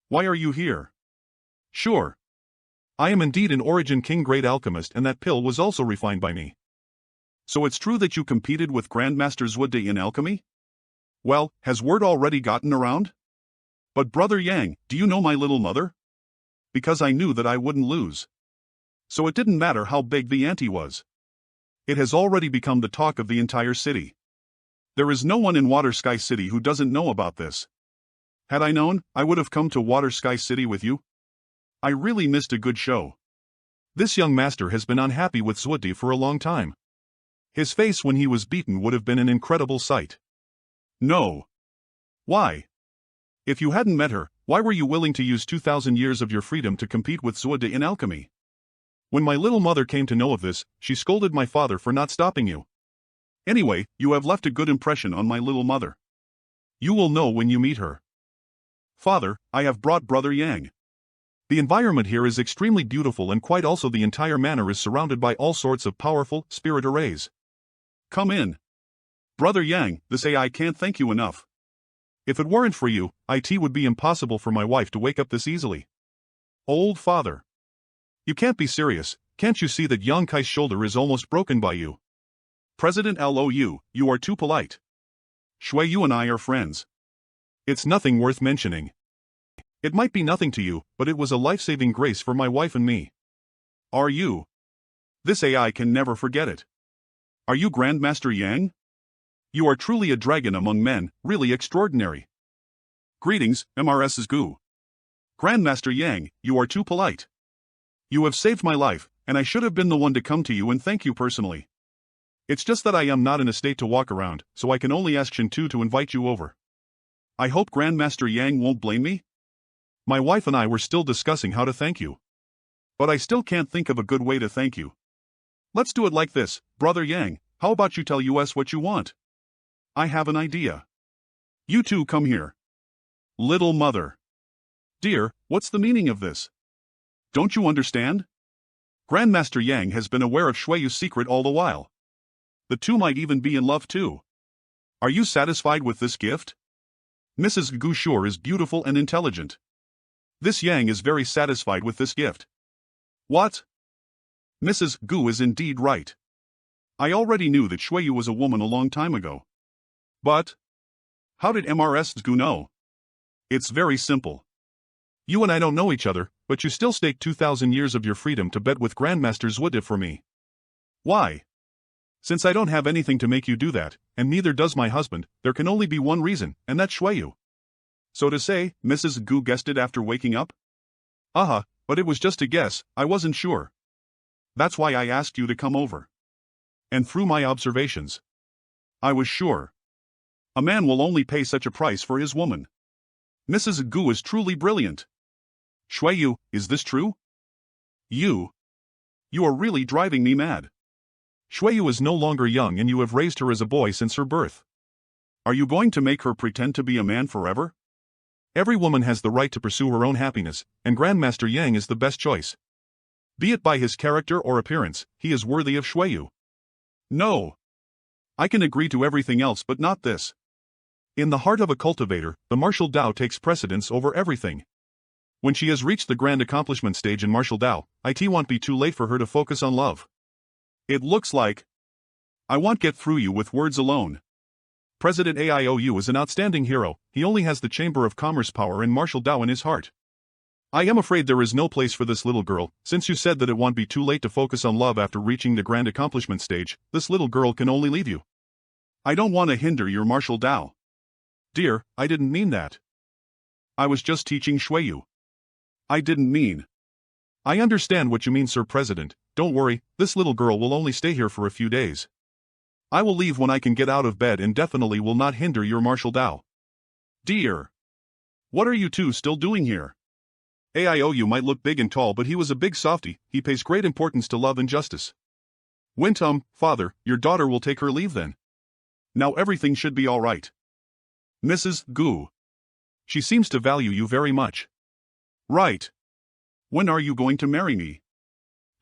Why are you here? Sure. I am indeed an Origin King Great Alchemist and that pill was also refined by me. So it's true that you competed with Grandmaster Zhude in alchemy? Well, has word already gotten around? But Brother Yang, do you know my little mother? Because I knew that I wouldn't lose. So it didn't matter how big the ante was. It has already become the talk of the entire city. There is no one in Water Sky City who doesn't know about this. Had I known, I would have come to Water Sky City with you. I really missed a good show. This young master has been unhappy with Zhude for a long time. His face when he was beaten would have been an incredible sight. No. Why? If you hadn't met her, why were you willing to use 2,000 years of your freedom to compete with Zhude in alchemy? When my little mother came to know of this, she scolded my father for not stopping you. Anyway, you have left a good impression on my little mother. You will know when you meet her. Father, I have brought Brother Yang. The environment here is extremely beautiful and quite also the entire manor is surrounded by all sorts of powerful spirit arrays. Come in. Brother Yang, this AI can't thank you enough. If it weren't for you, it would be impossible for my wife to wake up this easily. Old father. You can't be serious, can't you see that Yang Kai's shoulder is almost broken by you? President Lou, you are too polite. Shui, you and I are friends. It's nothing worth mentioning. It might be nothing to you, but it was a life-saving grace for my wife and me. Are you? This AI can never forget it. Are you Grandmaster Yang? You are truly a dragon among men, really extraordinary. Greetings, MRS's Gu. Grandmaster Yang, you are too polite. You have saved my life, and I should have been the one to come to you and thank you personally. It's just that I am not in a state to walk around, so I can only ask Shintu to invite you over. I hope Grandmaster Yang won't blame me? My wife and I were still discussing how to thank you. But I still can't think of a good way to thank you. Let's do it like this, Brother Yang, how about you tell us what you want? I have an idea. You two come here. Little mother. Dear, what's the meaning of this? Don't you understand? Grandmaster Yang has been aware of Shueyu's secret all the while. The two might even be in love too. Are you satisfied with this gift? Mrs. Gu sure is beautiful and intelligent. This Yang is very satisfied with this gift. What? Mrs. Gu is indeed right. I already knew that Shueyu was a woman a long time ago. But how did MRS Gu know? It's very simple. You and I don't know each other, but you still stake 2,000 years of your freedom to bet with Grandmaster Zwida for me. Why? Since I don't have anything to make you do that, and neither does my husband, there can only be one reason, and that's Shueyu. So to say, Mrs. Gu guessed it after waking up? But it was just a guess, I wasn't sure. That's why I asked you to come over. And through my observations, I was sure. A man will only pay such a price for his woman. Mrs. Gu is truly brilliant. Shueyu, is this true? You are really driving me mad. Shueyu is no longer young and you have raised her as a boy since her birth. Are you going to make her pretend to be a man forever? Every woman has the right to pursue her own happiness, and Grandmaster Yang is the best choice. Be it by his character or appearance, he is worthy of Shueyu. No. I can agree to everything else but not this. In the heart of a cultivator, the martial Dao takes precedence over everything. When she has reached the grand accomplishment stage in martial Dao, it won't be too late for her to focus on love. It looks like I won't get through you with words alone. President AIOU is an outstanding hero, he only has the Chamber of Commerce power and martial Dao in his heart. I am afraid there is no place for this little girl, since you said that it won't be too late to focus on love after reaching the grand accomplishment stage, this little girl can only leave you. I don't want to hinder your martial Dao. Dear, I didn't mean that. I was just teaching Shueyu. I didn't mean. I understand what you mean, Sir President, don't worry, this little girl will only stay here for a few days. I will leave when I can get out of bed and definitely will not hinder your martial Dao. Dear. What are you two still doing here? AIOU might look big and tall but he was a big softy, he pays great importance to love and justice. Father, your daughter will take her leave then. Now everything should be alright. Mrs. Gu. She seems to value you very much. Right. When are you going to marry me?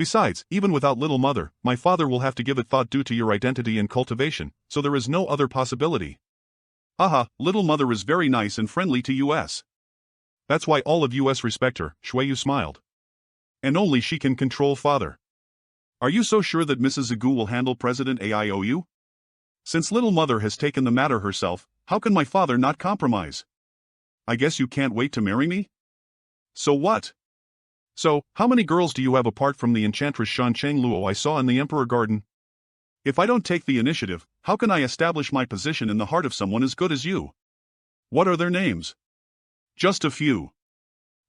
Besides, even without little mother, my father will have to give it thought due to your identity and cultivation, so there is no other possibility. Little mother is very nice and friendly to us. That's why all of us respect her, Shueyu smiled. And only she can control father. Are you so sure that Mrs. Gu will handle President AIOU? Since little mother has taken the matter herself, how can my father not compromise? I guess you can't wait to marry me? So what? So, how many girls do you have apart from the enchantress Shan Cheng Luo I saw in the Emperor Garden? If I don't take the initiative, how can I establish my position in the heart of someone as good as you? What are their names? Just a few.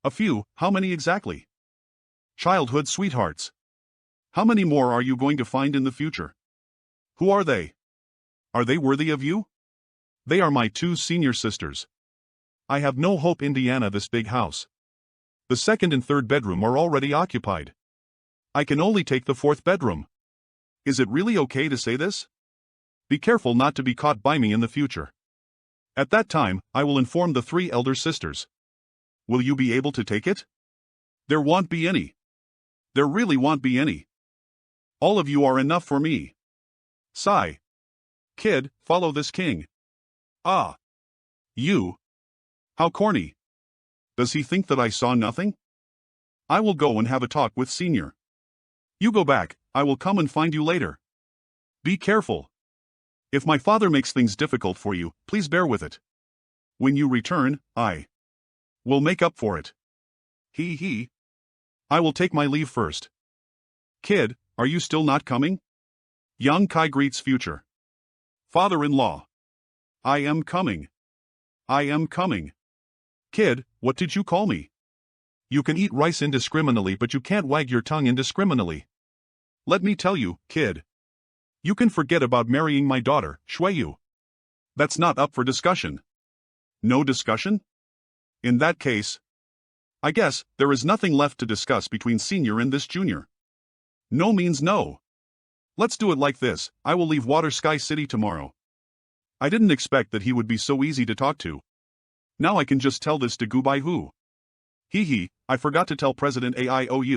A few, how many exactly? Childhood sweethearts. How many more are you going to find in the future? Who are they? Are they worthy of you? They are my two senior sisters. I have no hope Indiana this big house. The second and third bedroom are already occupied. I can only take the fourth bedroom. Is it really okay to say this? Be careful not to be caught by me in the future. At that time, I will inform the three elder sisters. Will you be able to take it? There won't be any. There really won't be any. All of you are enough for me. Sigh. Kid, follow this king. Ah. You. How corny. Does he think that I saw nothing? I will go and have a talk with Senior. You go back, I will come and find you later. Be careful. If my father makes things difficult for you, please bear with it. When you return, We'll make up for it. He. I will take my leave first. Kid, are you still not coming? Young Kai greets future father-in-law. I am coming. I am coming. Kid, what did you call me? You can eat rice indiscriminately, but you can't wag your tongue indiscriminately. Let me tell you, kid. You can forget about marrying my daughter, Shuiyu. That's not up for discussion. No discussion? In that case, I guess there is nothing left to discuss between senior and this junior. No means no. Let's do it like this. I will leave Water Sky City tomorrow. I didn't expect that he would be so easy to talk to. Now I can just tell this to Gubai Hu. I forgot to tell President AIOU.